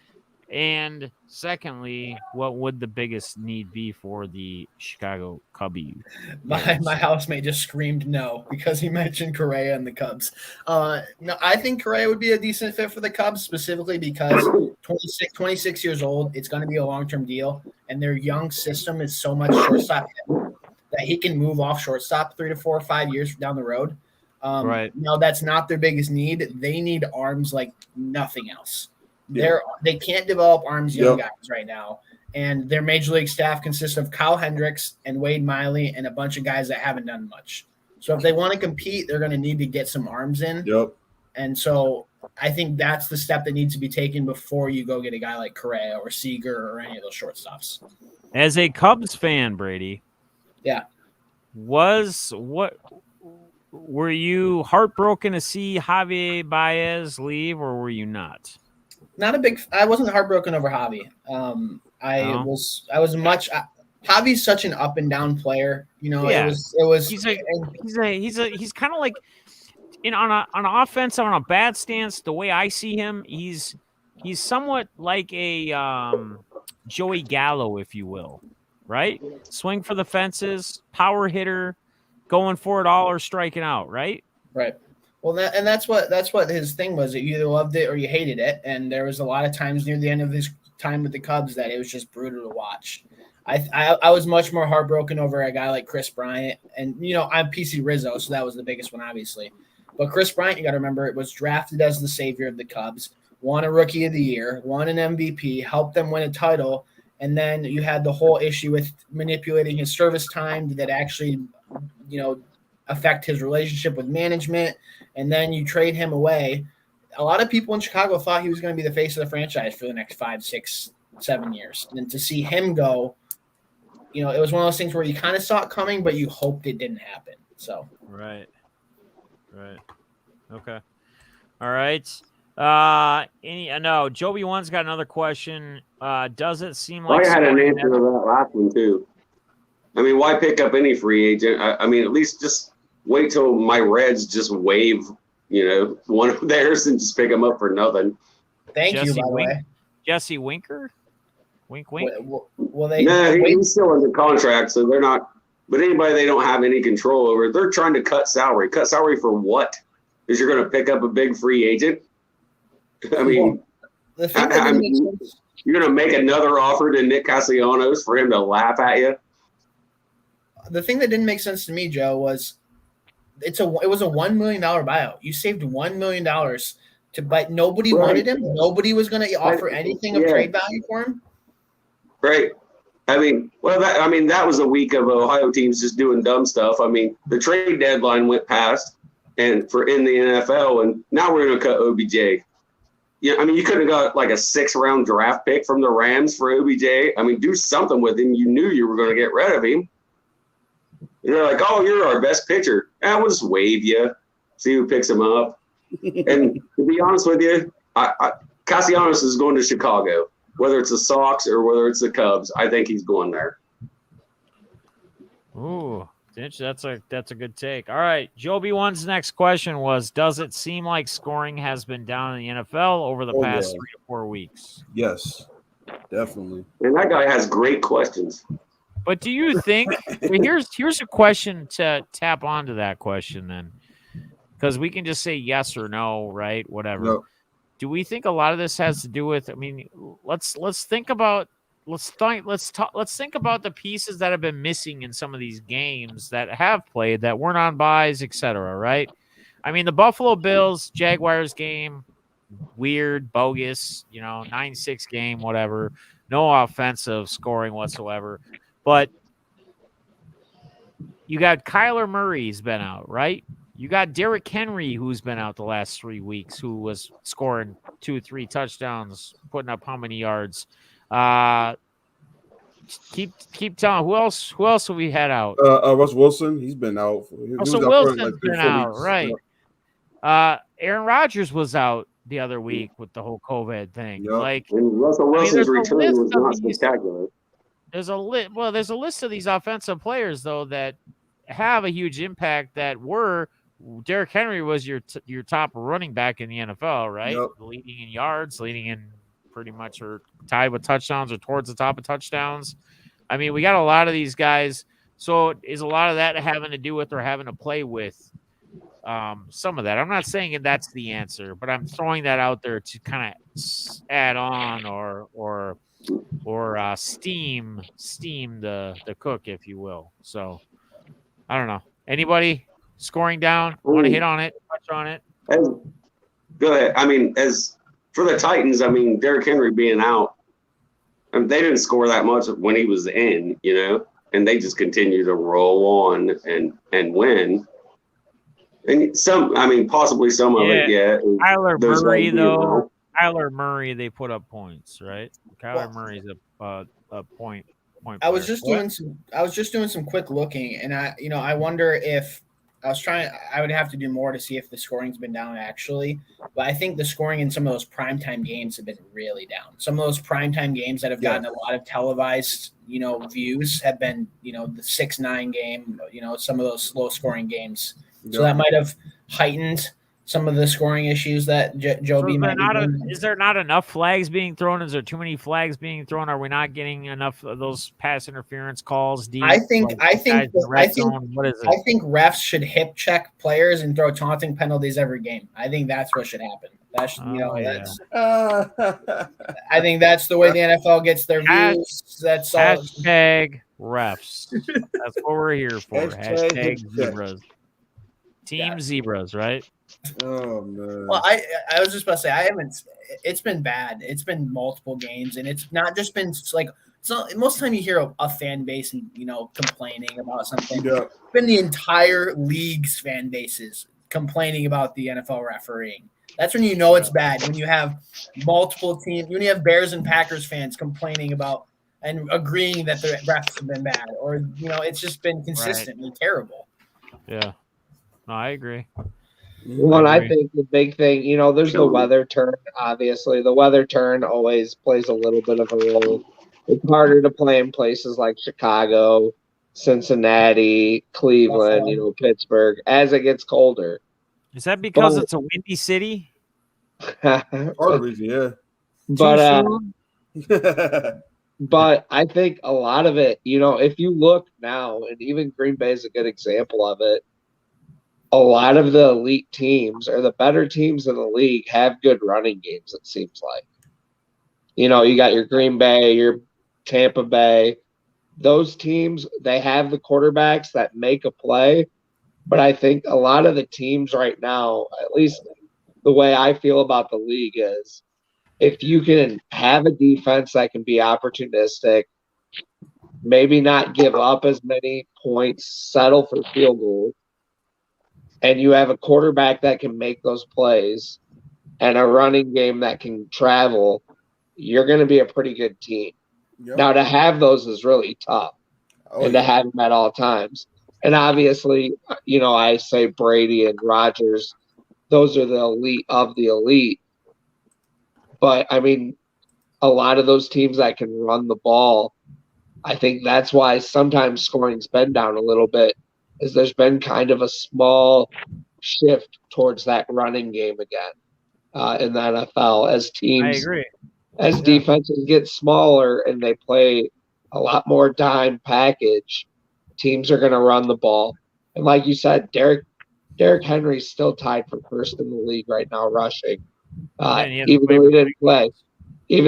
And secondly, what would the biggest need be for the Chicago Cubbies? My housemate just screamed no because he mentioned Correa and the Cubs. No, I think Correa would be a decent fit for the Cubs, specifically because 26 years old. It's going to be a long-term deal, and their young system is so much shortstop that he can move off shortstop 3 to 4 or 5 years down the road. Right. No, that's not their biggest need. They need arms like nothing else. Yeah. They can't develop arms young guys right now. And their major league staff consists of Kyle Hendricks and Wade Miley and a bunch of guys that haven't done much. So if they want to compete, they're going to need to get some arms in. Yep. And so I think that's the step that needs to be taken before you go get a guy like Correa or Seager or any of those shortstops. As a Cubs fan, Brady. Yeah. Were you heartbroken to see Javi Baez leave, or were you not? I wasn't heartbroken over Javi. Javi's such an up and down player. You know, Yeah. he's kind of like on an offense, on a bad stance, the way I see him, he's somewhat like a Joey Gallo, if you will, right? Swing for the fences, power hitter, going for it all or striking out, right? Right. Well, that's what his thing was. You either loved it or you hated it, and there was a lot of times near the end of his time with the Cubs that it was just brutal to watch. I was much more heartbroken over a guy like Chris Bryant, and I'm PC Rizzo, so that was the biggest one, obviously. But Chris Bryant, you got to remember, it was drafted as the savior of the Cubs, won a Rookie of the Year, won an MVP, helped them win a title, and then you had the whole issue with manipulating his service time. Did that actually, affect his relationship with management? And then you trade him away. A lot of people in Chicago thought he was going to be the face of the franchise for the next 5, 6, 7 years. And to see him go, it was one of those things where you kind of saw it coming, but you hoped it didn't happen. So Right. Okay. All right. JoeB1's got another question. Does it seem like I had an answer to that last one too. I mean, why pick up any free agent? I mean, at least just wait till my Reds just waive, one of theirs and just pick them up for nothing. Thank you, by the way. Jesse Winker? Wink, wink. He's still under contract, so they're not. But anybody they don't have any control over, they're trying to cut salary. Cut salary for what? Because you're going to pick up a big free agent? I mean, you're going to make another offer to Nick Castellanos for him to laugh at you? The thing that didn't make sense to me, Joe, was it was a $1 million buyout. You saved $1 million but nobody wanted him. Nobody was going to offer anything of trade value for him. Right. I mean, that was a week of Ohio teams just doing dumb stuff. I mean, the trade deadline went past in the NFL, and now we're going to cut OBJ. Yeah, I mean, you could have got like a 6th-round draft pick from the Rams for OBJ. I mean, do something with him. You knew you were going to get rid of him. You're like, oh, you're our best pitcher. We'll just waive you, see who picks him up. And to be honest with you, Castellanos is going to Chicago. Whether it's the Sox or whether it's the Cubs, I think he's going there. Ooh, that's a good take. All right, JoeB1's next question was: does it seem like scoring has been down in the NFL over the past 3 to 4 weeks? Yes, definitely. And that guy has great questions. But do you think? Here's a question to tap onto that question then, because we can just say yes or no, right? Whatever. No. Do we think a lot of this has to do with? I mean, let's think about the pieces that have been missing in some of these games that have played that weren't on buys, etc. Right? I mean, the Buffalo Bills Jaguars game, weird, bogus. 9-6 game, whatever. No offensive scoring whatsoever. But you got Kyler Murray's been out, right? You got Derrick Henry, who's been out the last 3 weeks, who was scoring 2-3 touchdowns, putting up how many yards? Keep telling. Who else have we had out? Russell Wilson. He's been out. Russell Wilson's been out, right? Aaron Rodgers was out the other week with the whole COVID thing. Yep. And Russell Wilson's return was not spectacular. There's a list of these offensive players though that have a huge impact. That were Derrick Henry was your top running back in the NFL, right? Yep. Leading in yards, leading in pretty much or tied with touchdowns or towards the top of touchdowns. I mean, we got a lot of these guys. So is a lot of that having to do with or having to play with some of that? I'm not saying that's the answer, but I'm throwing that out there to kind of add on or steam the cook, if you will. So I don't know. Anybody scoring down? Want to hit on it? Touch on it? Go ahead. I mean, as for the Titans, I mean, Derrick Henry being out, they didn't score that much when he was in, and they just continue to roll on and win. And possibly some of it, yeah. Kyler Those Murray, guys being though. wrong. Kyler Murray, they put up points, right? Kyler Murray's a point. I was just doing some quick looking, and I wonder if I would have to do more to see if the scoring's been down actually, but I think the scoring in some of those primetime games have been really down. Some of those primetime games that have gotten a lot of televised, views have been, the 6-9 game, some of those low scoring games. So that might have heightened some of the scoring issues that JoeB might be. Is there not enough flags being thrown? Is there too many flags being thrown? Are we not getting enough of those pass interference calls? I think refs should hip check players and throw taunting penalties every game. I think that's what should happen. That should, I think that's the way the NFL gets their views. That's all. Hashtag refs. That's what we're here for. Hashtag zebras. Team Zebras, right? Oh man. Well, I was just about to say it's been bad. It's been multiple games, and it's not just been like most of the time you hear a fan base and complaining about something. Yeah. It's been the entire league's fan bases complaining about the NFL refereeing. That's when it's bad. When you have multiple teams, when you have Bears and Packers fans complaining about and agreeing that the refs have been bad, or it's just been consistently terrible. Yeah. No, I agree. Well, I think the big thing, there's the weather turn. Obviously, the weather turn always plays a little bit of a role. It's harder to play in places like Chicago, Cincinnati, Cleveland, Pittsburgh, as it gets colder. Is that because it's a windy city? Part of the reason, yeah. But I think a lot of it, if you look now, and even Green Bay is a good example of it, a lot of the elite teams or the better teams in the league have good running games, it seems like. You got your Green Bay, your Tampa Bay. Those teams, they have the quarterbacks that make a play. But I think a lot of the teams right now, at least the way I feel about the league is, if you can have a defense that can be opportunistic, maybe not give up as many points, settle for field goals, and you have a quarterback that can make those plays and a running game that can travel, you're going to be a pretty good team. Yep. Now, to have those is really tough to have them at all times. And obviously, I say Brady and Rodgers, those are the elite of the elite. But, a lot of those teams that can run the ball, I think that's why sometimes scoring's been down a little bit, is there's been kind of a small shift towards that running game again in the NFL as teams. I agree. As defenses get smaller and they play a lot more dime package, teams are going to run the ball. And like you said, Derrick Henry's still tied for first in the league right now rushing. Even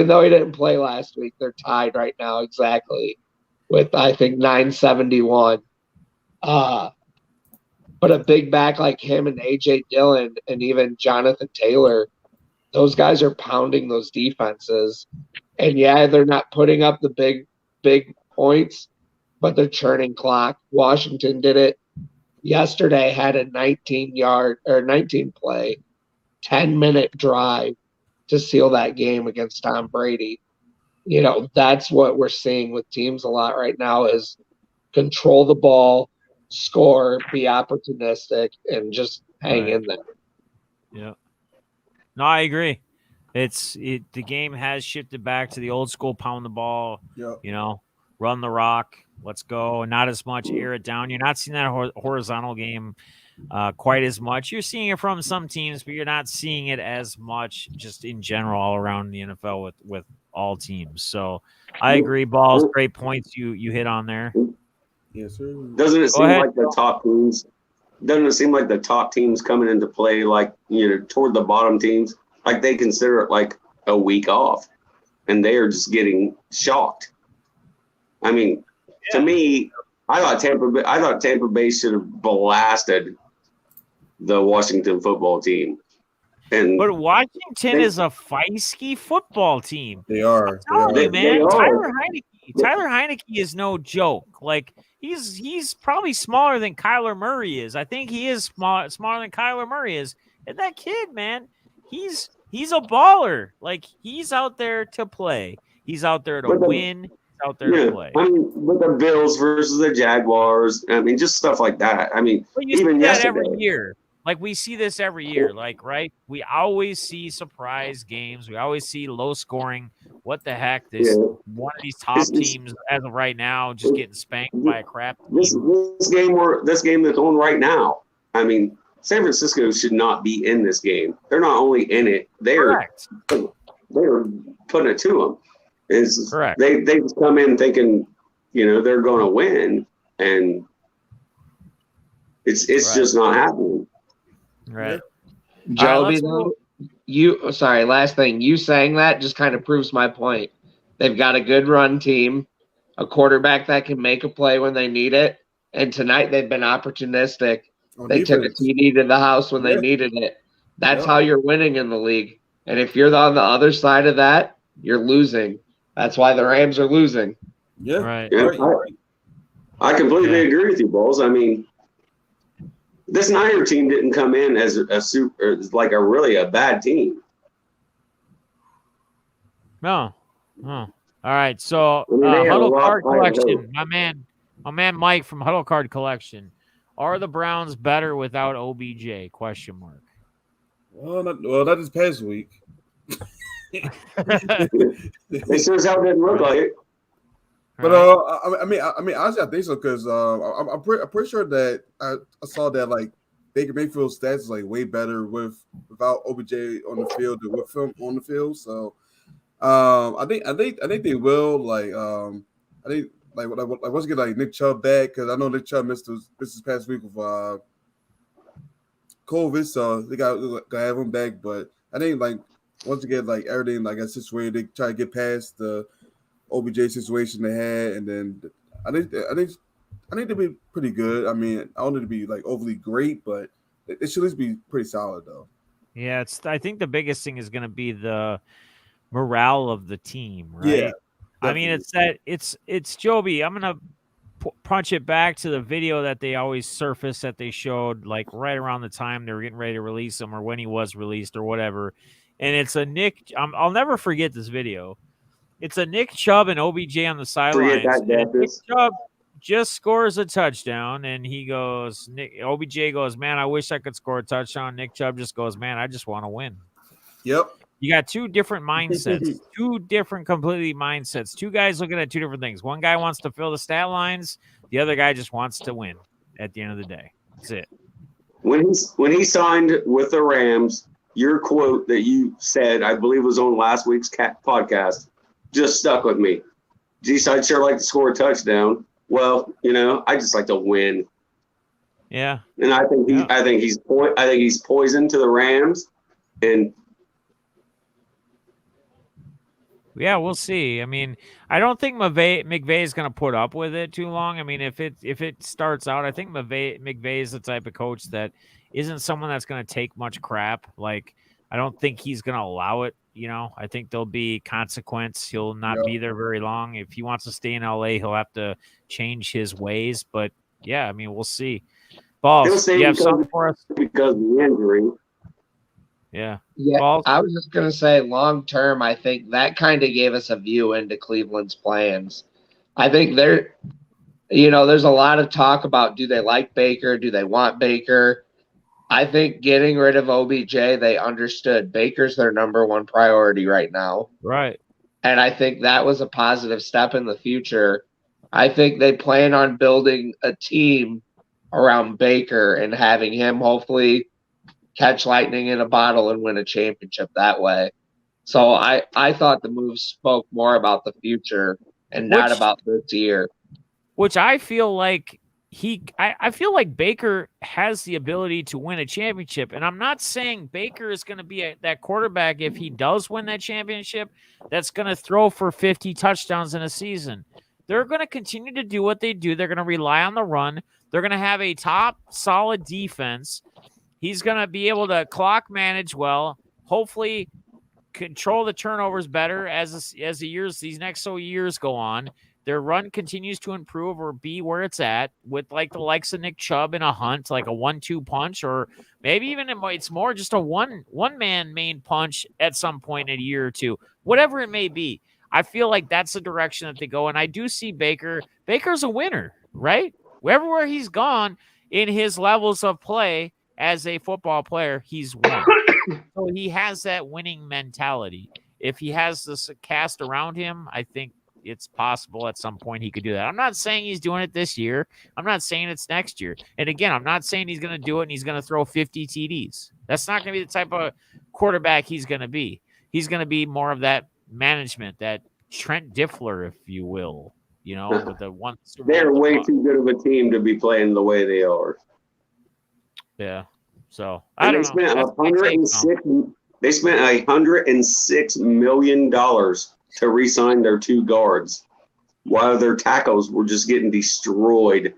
though he didn't play last week, they're tied right now exactly with, I think, 971. But a big back like him and A.J. Dillon and even Jonathan Taylor, those guys are pounding those defenses. And, they're not putting up the big points, but they're churning clock. Washington did it yesterday, had a 19-play, 10-minute drive to seal that game against Tom Brady. That's what we're seeing with teams a lot right now is control the ball, score, be opportunistic, and just hang in there. Yeah. No, I agree. The game has shifted back to the old school pound the ball, run the rock, let's go, and not as much air it down. You're not seeing that horizontal game quite as much. You're seeing it from some teams, but you're not seeing it as much just in general all around the NFL with all teams. So I agree, Balls. Great points you hit on there. Yes, sir. Doesn't it seem like the top teams? Doesn't it seem like the top teams coming into play, like toward the bottom teams, like they consider it like a week off, and they are just getting shocked. To me, I thought Tampa Bay should have blasted the Washington football team. But Washington is a feisty football team. They are. Man. Tyler Heineke is no joke. Like he's probably smaller than Kyler Murray is. I think he is smaller than Kyler Murray is. And that kid, man, he's a baller. Like he's out there to play. He's out there to win. He's out there to play. I mean, with the Bills versus the Jaguars, I mean, just stuff like that. I mean, even yesterday. Every year. Like we see this every year. Like, right? We always see surprise games. We always see low scoring. What the heck? One of these top teams as of right now just getting spanked by a crap team. This game that's on right now. I mean, San Francisco should not be in this game. They're not only in it, they're putting it to them. It's correct. They just come in thinking, they're going to win, and it's just not happening. Right. JoeB, last thing. You saying that just kind of proves my point. They've got a good run team, a quarterback that can make a play when they need it, and tonight they've been opportunistic. They took a TD to the house when they needed it. That's how you're winning in the league. And if you're on the other side of that, you're losing. That's why the Rams are losing. Yeah. Right. Yeah, I completely agree with you, Bulls. I mean, this Niner team didn't come in as a really bad team. No. All right. So Huddle Card Collection, my man Mike from Huddle Card Collection. Are the Browns better without OBJ? Question mark. Well, not this past week. It sure as hell didn't look like it. But I mean, honestly, I think so because I'm pretty sure that I saw that like Baker Mayfield's stats is like way better without OBJ on the field than with him on the field. So I think they will like I think like once again like Nick Chubb back because I know Nick Chubb missed this past week with COVID, so they got to have him back. But I think like once again like everything like got situated, they try to get past the OBJ situation they had, and then I think they'll be pretty good. I mean, I don't need to be like overly great, but it should at least be pretty solid though. Yeah, I think the biggest thing is going to be the morale of the team, right? Yeah, I mean, it's JoeB. I'm going to punch it back to the video that they always surface that they showed like right around the time they were getting ready to release him or when he was released or whatever. And it's a Nick. I'll never forget this video. It's a Nick Chubb and OBJ on the sidelines. Nick Chubb just scores a touchdown, and OBJ goes, man, I wish I could score a touchdown. Nick Chubb just goes, man, I just want to win. Yep. You got two different mindsets, completely mindsets. Two guys looking at two different things. One guy wants to fill the stat lines. The other guy just wants to win at the end of the day. That's it. When he signed with the Rams, your quote that you said, I believe was on last week's podcast, just stuck with me. Geez, I'd sure like to score a touchdown. Well, I just like to win. Yeah. And I think he's poison to the Rams, and yeah, we'll see. I mean, I don't think McVay is going to put up with it too long. I mean, if it starts out, I think McVay is the type of coach that isn't someone that's going to take much crap. Like, I don't think he's going to allow it. I think there'll be consequence. He'll not be there very long. If he wants to stay in LA, he'll have to change his ways. But yeah, I mean, we'll see. Balls, you have something for us? Because of the injury. Yeah. Balls? I was just going to say long term, I think that kind of gave us a view into Cleveland's plans. I think there's a lot of talk about do they like Baker? Do they want Baker? I think getting rid of OBJ, they understood Baker's their number one priority right now. Right. And I think that was a positive step in the future. I think they plan on building a team around Baker and having him hopefully catch lightning in a bottle and win a championship that way. So I thought the move spoke more about the future and not about this year. Which I feel like I feel like Baker has the ability to win a championship, and I'm not saying Baker is going to be that quarterback if he does win that championship that's going to throw for 50 touchdowns in a season. They're going to continue to do what they do. They're going to rely on the run. They're going to have a top solid defense. He's going to be able to clock manage well, hopefully control the turnovers better as these next years go on. their run continues to improve or be where it's at with like the likes of Nick Chubb and a Hunt, like a 1-2 punch, or maybe even it's more just a one-man main punch at some point in a year or two, whatever it may be. I feel like that's the direction that they go. And I do see Baker. Baker's a winner, right? Everywhere he's gone in his levels of play as a football player, he's won. So he has that winning mentality. If he has this cast around him, I think it's possible at some point he could do that. I'm not saying he's doing it this year. I'm not saying it's next year. And again, I'm not saying he's going to do it and he's going to throw 50 TDs. That's not going to be the type of quarterback he's going to be. He's going to be more of that management, that Trent Diffler, if you will, with the one. They're way too good of a team to be playing the way they are. Yeah. So I don't know. They spent $106 million to re-sign their 2 guards, while their tackles were just getting destroyed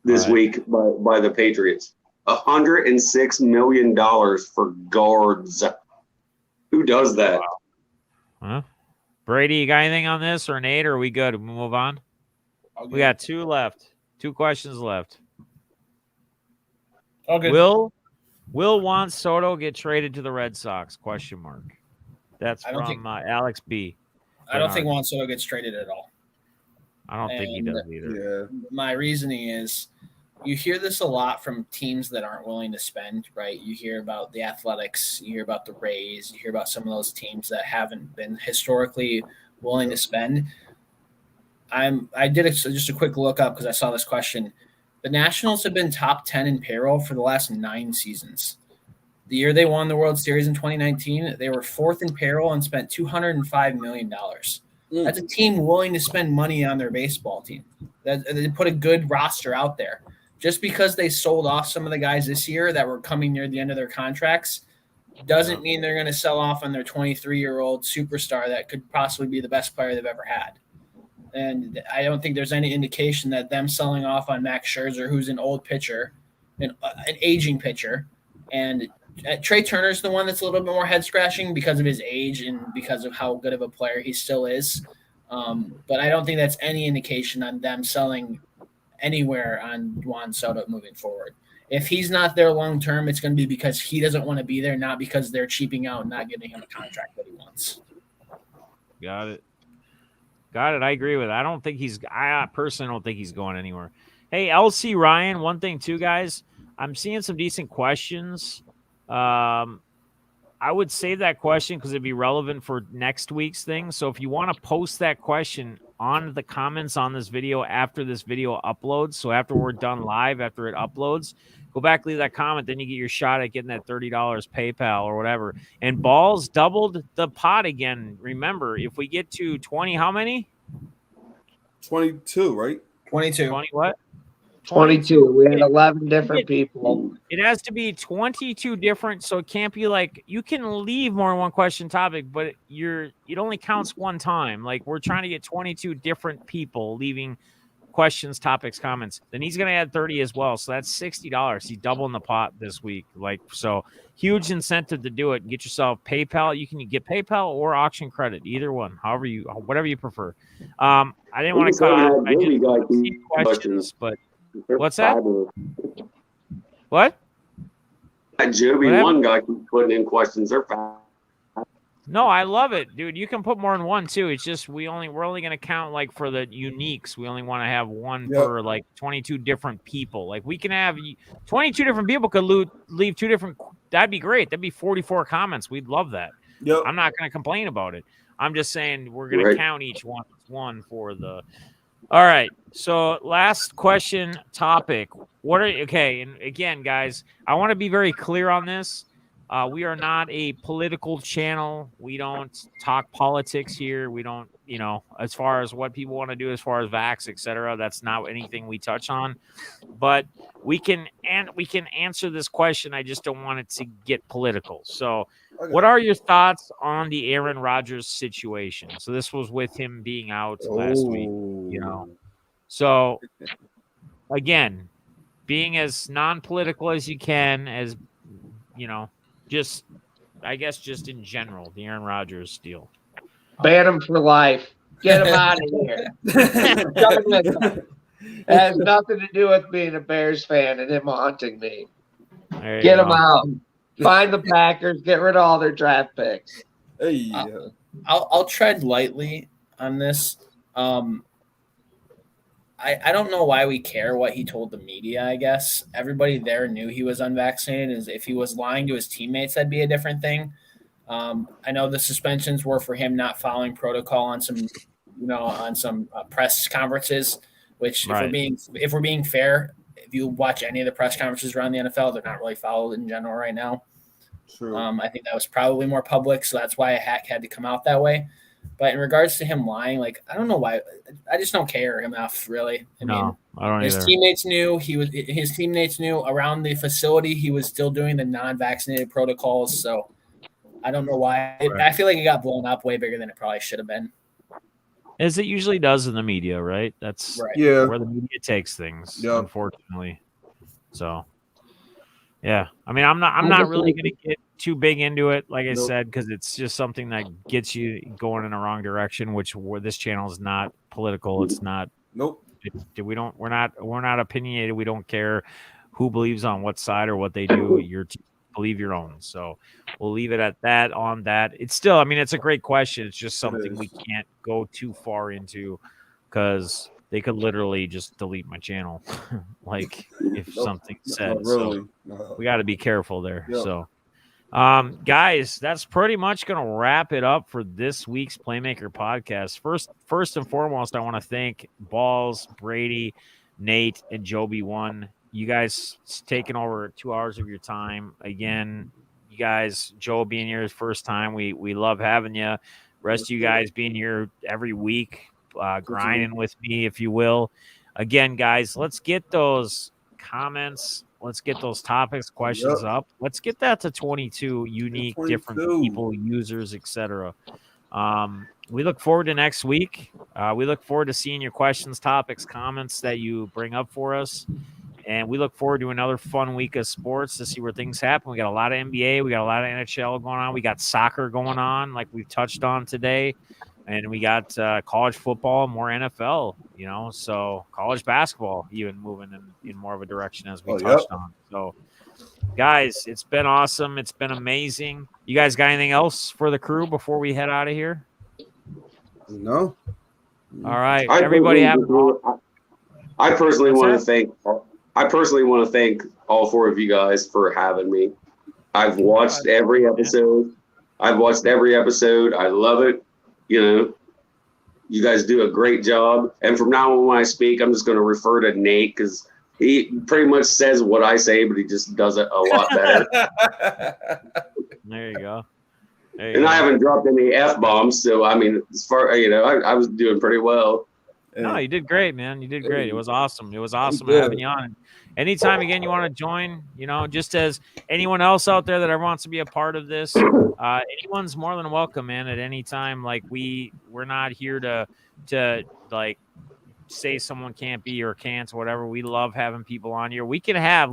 this week by the Patriots. $106 million for guards. Who does that? Huh? Brady, you got anything on this, or Nate, or are we good? We move on? We got 2 left. 2 questions left. Okay. Will Juan Soto get traded to the Red Sox? ? That's from Alex B. I don't think Juan Soto gets traded at all. I don't think he does either. Yeah. My reasoning is you hear this a lot from teams that aren't willing to spend, right? You hear about the Athletics, you hear about the Rays, you hear about some of those teams that haven't been historically willing to spend. I did just a quick look up because I saw this question. The Nationals have been top 10 in payroll for the last 9 seasons. The year they won the World Series in 2019, they were 4th in payroll and spent $205 million. That's a team willing to spend money on their baseball team. They put a good roster out there. Just because they sold off some of the guys this year that were coming near the end of their contracts doesn't mean they're going to sell off on their 23-year-old superstar that could possibly be the best player they've ever had. And I don't think there's any indication that them selling off on Max Scherzer, who's an old pitcher, an aging pitcher, and Trey Turner's the one that's a little bit more head-scratching because of his age and because of how good of a player he still is. But I don't think that's any indication on them selling anywhere on Juan Soto moving forward. If he's not there long-term, it's going to be because he doesn't want to be there, not because they're cheaping out and not giving him a contract that he wants. Got it. I agree with it. I personally don't think he's going anywhere. Hey, LC Ryan, one thing too, guys. I'm seeing some decent questions. I would save that question because it'd be relevant for next week's thing. So if you want to post that question on the comments on this video after this video uploads, so after we're done live, after it uploads, go back, leave that comment. Then you get your shot at getting that $30 PayPal or whatever. And Balls doubled the pot again. Remember, if we get to 20, how many? 22, right? 22. 20 what? 22. We had 11 different people. It has to be 22 different, so it can't be like you can leave more than one question topic, but it only counts one time. Like we're trying to get 22 different people leaving questions, topics, comments. Then he's gonna add 30 as well, so that's $60. He's doubling the pot this week. So huge incentive to do it. Get yourself PayPal. You can get PayPal or auction credit, either one, whatever you prefer. I didn't want to cut off. I just see questions, but. What's that? What? That JoeB1 guy keeps putting in questions. They're fast. No, I love it, dude. You can put more than one too. It's just we're only going to count like for the uniques. We only want to have one per like 22 different people. Like we can have 22 different people could leave 2 different. That'd be great. That'd be 44 comments. We'd love that. Yep. I'm not going to complain about it. I'm just saying we're going to count each one for the. All right. So last question topic. And again, guys, I want to be very clear on this. We are not a political channel. We don't talk politics here. We don't, as far as what people want to do as far as vax, et cetera, that's not anything we touch on. But we can answer this question. I just don't want it to get political. So what are your thoughts on the Aaron Rodgers situation? So this was with him being out last week, So again, being as non-political as you can, as just in general, the Aaron Rodgers deal. Ban him for life. Get him out of here. Coming with him. It has nothing to do with being a Bears fan and him haunting me. Get him out. Find the Packers. Get rid of all their draft picks. Hey, I'll tread lightly on this. I don't know why we care what he told the media, I guess. Everybody there knew he was unvaccinated. If he was lying to his teammates, that'd be a different thing. I know the suspensions were for him not following protocol on some, press conferences, which if we're being fair, if you watch any of the press conferences around the NFL, they're not really followed in general right now. true. I think that was probably more public, so that's why a hack had to come out that way. But in regards to him lying, like, I don't know why. I just don't care enough, really. I mean, I don't his either. teammates knew his teammates knew around the facility he was still doing the non-vaccinated protocols. So I don't know why. I feel like it got blown up way bigger than it probably should have been. As it usually does in the media, right? That's Right. Yeah. where the media takes things, Yep. unfortunately. So, yeah. I mean, I'm not really going to get too big into it, like I Nope. said, because it's just something that gets you going in the wrong direction. Where this channel is not political. It's not. Nope. We're not opinionated. We don't care who believes on what side or what they do. Believe your own. So we'll leave it at that. On that, it's still. I mean, it's a great question. It's just something we can't go too far into because they could literally just delete my channel, like if something said. Really. So we got to be careful there. Yep. So, guys, that's pretty much going to wrap it up for this week's Playmaker podcast. First and foremost, I want to thank Balls, Brady, Nate, and JoeB1. You guys taking over 2 hours of your time. Again, you guys, Joe being here his first time. We love having you. Rest of you guys being here every week, grinding with me, if you will. Again, guys, let's get those comments. Let's get those topics, questions up. Let's get that to 22 unique, different people, users, etc. We look forward to next week. We look forward to seeing your questions, topics, comments that you bring up for us. And we look forward to another fun week of sports to see where things happen. We got a lot of NBA. We got a lot of NHL going on. We got soccer going on, like we've touched on today. And we got college football, more NFL, so college basketball even moving in more of a direction as we touched on. So, guys, it's been awesome. It's been amazing. You guys got anything else for the crew before we head out of here? No. All right. Everybody have I personally want to thank all four of you guys for having me. I've watched every episode. I love it. You guys do a great job. And from now on, when I speak, I'm just going to refer to Nate because he pretty much says what I say, but he just does it a lot better. There you go. I haven't dropped any F-bombs, so I mean, as far I was doing pretty well. No, you did great, man. You did great. It was awesome. It was awesome having you on. Anytime again you want to join, just as anyone else out there that ever wants to be a part of this, anyone's more than welcome, man. At any time, like we're not here to like say someone can't be or can't or whatever. We love having people on here. We could have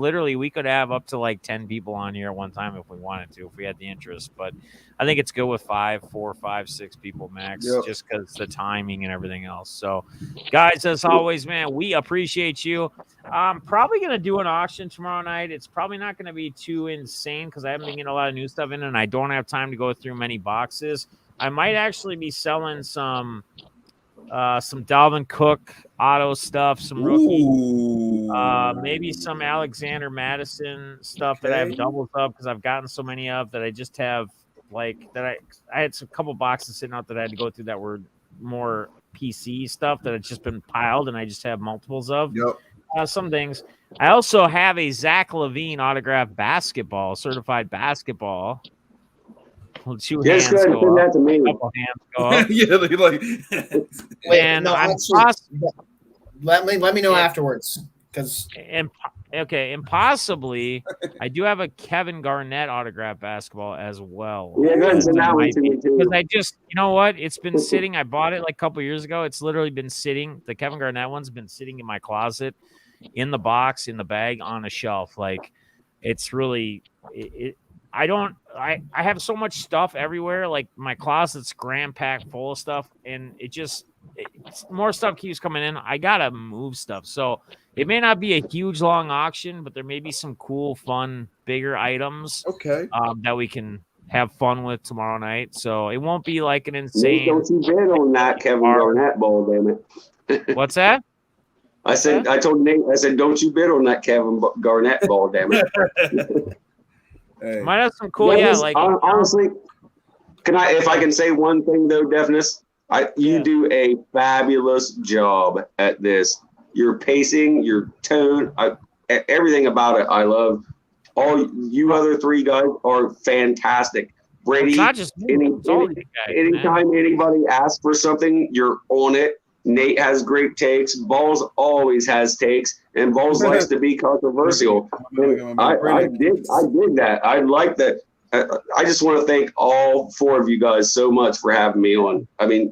up to like 10 people on here at one time if we wanted to, if we had the interest. But I think it's good with 4, 5, 6 people max, just because the timing and everything else. So, guys, as always, man, we appreciate you. I'm probably going to do an auction tomorrow night. It's probably not going to be too insane because I haven't been getting a lot of new stuff in and I don't have time to go through many boxes. I might actually be selling some Dalvin Cook auto stuff, some rookie, maybe some Alexander Madison stuff that I have doubles up because I've gotten so many of that I just have I had a couple boxes sitting out that I had to go through that were more PC stuff that had just been piled and I just have multiples of. Some things. I also have a Zach LaVine autographed certified basketball. Two hands go up. That to me. A couple hands go up. Wait, and no, let me know afterwards. And possibly, I do have a Kevin Garnett autographed basketball as well. Yeah, because I just, it's been sitting. I bought it like a couple years ago. It's literally been sitting. The Kevin Garnett one's been sitting in my closet, in the box, in the bag, on a shelf. Like, it's really I have so much stuff everywhere. Like my closet's cram packed full of stuff, and it just more stuff keeps coming in. I gotta move stuff, so it may not be a huge long auction, but there may be some cool, fun, bigger items Okay. that we can have fun with tomorrow night. So it won't be like an Nate, insane. don't you bid on that Kevin Garnett ball, damn it. What's that? I told Nate, I said, don't you bid on that Kevin Garnett ball, damn it. Hey. Might have some cool, honestly, if I can say one thing though, Deafness, you do a fabulous job at this. Your pacing, your tone, everything about it, I love. All you other three guys are fantastic. Brady, it's not just me, it's all these guys, anytime anybody asks for something, you're on it. Nate has great takes. Balls always has takes, and Balls likes to be controversial. I did that. I like that. I just want to thank all four of you guys so much for having me on. I'm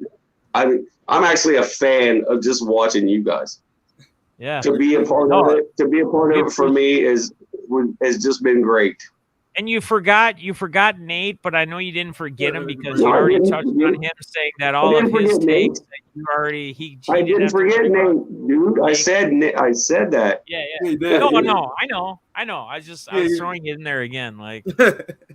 actually a fan of just watching you guys. Yeah. To be a part of it for me has just been great. And you forgot Nate, but I know you didn't forget him because you already touched on him saying that all of his takes that you already I didn't forget Nate, dude. I said that. Yeah. No, I know. I was throwing it in there again, like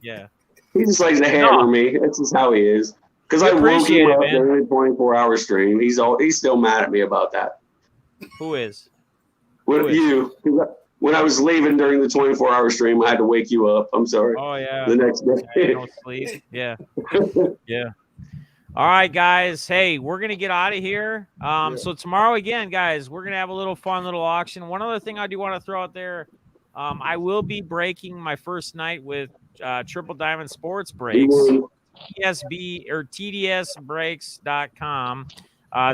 yeah. He just likes to hammer me. That's just how he is. Because I woke him up during a 24-hour stream. He's still mad at me about that. Who is? You. When I was leaving during the 24-hour stream, I had to wake you up. I'm sorry. Oh, yeah. The next day. No sleep. Yeah. Yeah. All right, guys. Hey, we're going to get out of here. So tomorrow, again, guys, we're going to have a little fun little auction. One other thing I do want to throw out there, I will be breaking my first night with Triple Diamond Sports Breaks, TSB or TDSbreaks.com.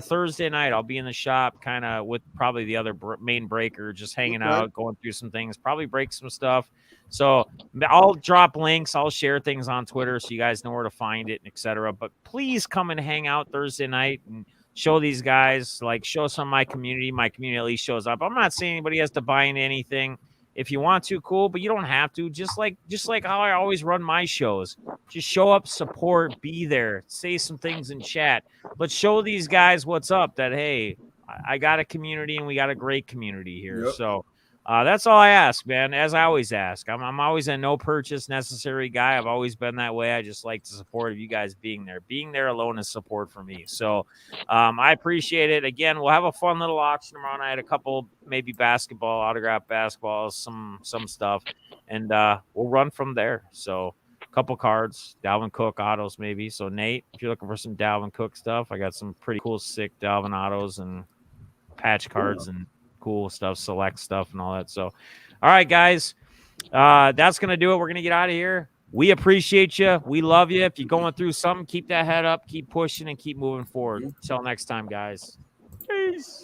Thursday night, I'll be in the shop kind of with probably the other main breaker, just hanging out, going through some things, probably break some stuff. So I'll drop links. I'll share things on Twitter so you guys know where to find it, etc. But please come and hang out Thursday night and show these guys, show some of my community. My community at least shows up. I'm not saying anybody has to buy into anything. If you want to, cool, but you don't have to. Just like how I always run my shows. Just show up, support, be there, say some things in chat. Let's show these guys what's up, that, hey, I got a community and we got a great community here. Yep. So that's all I ask, man, as I always ask. I'm always a no purchase necessary guy. I've always been that way. I just like the support of you guys being there. Being there alone is support for me. So I appreciate it. Again, we'll have a fun little auction tomorrow night, a couple maybe basketball, autographed basketballs, some stuff, and we'll run from there. So a couple cards, Dalvin Cook autos maybe. So Nate, if you're looking for some Dalvin Cook stuff, I got some pretty cool sick Dalvin autos and patch cards and cool stuff, select stuff and all that. So, all right, guys, that's going to do it. We're going to get out of here. We appreciate you. We love you. If you're going through something, keep that head up, keep pushing, and keep moving forward. Until next time, guys. Peace.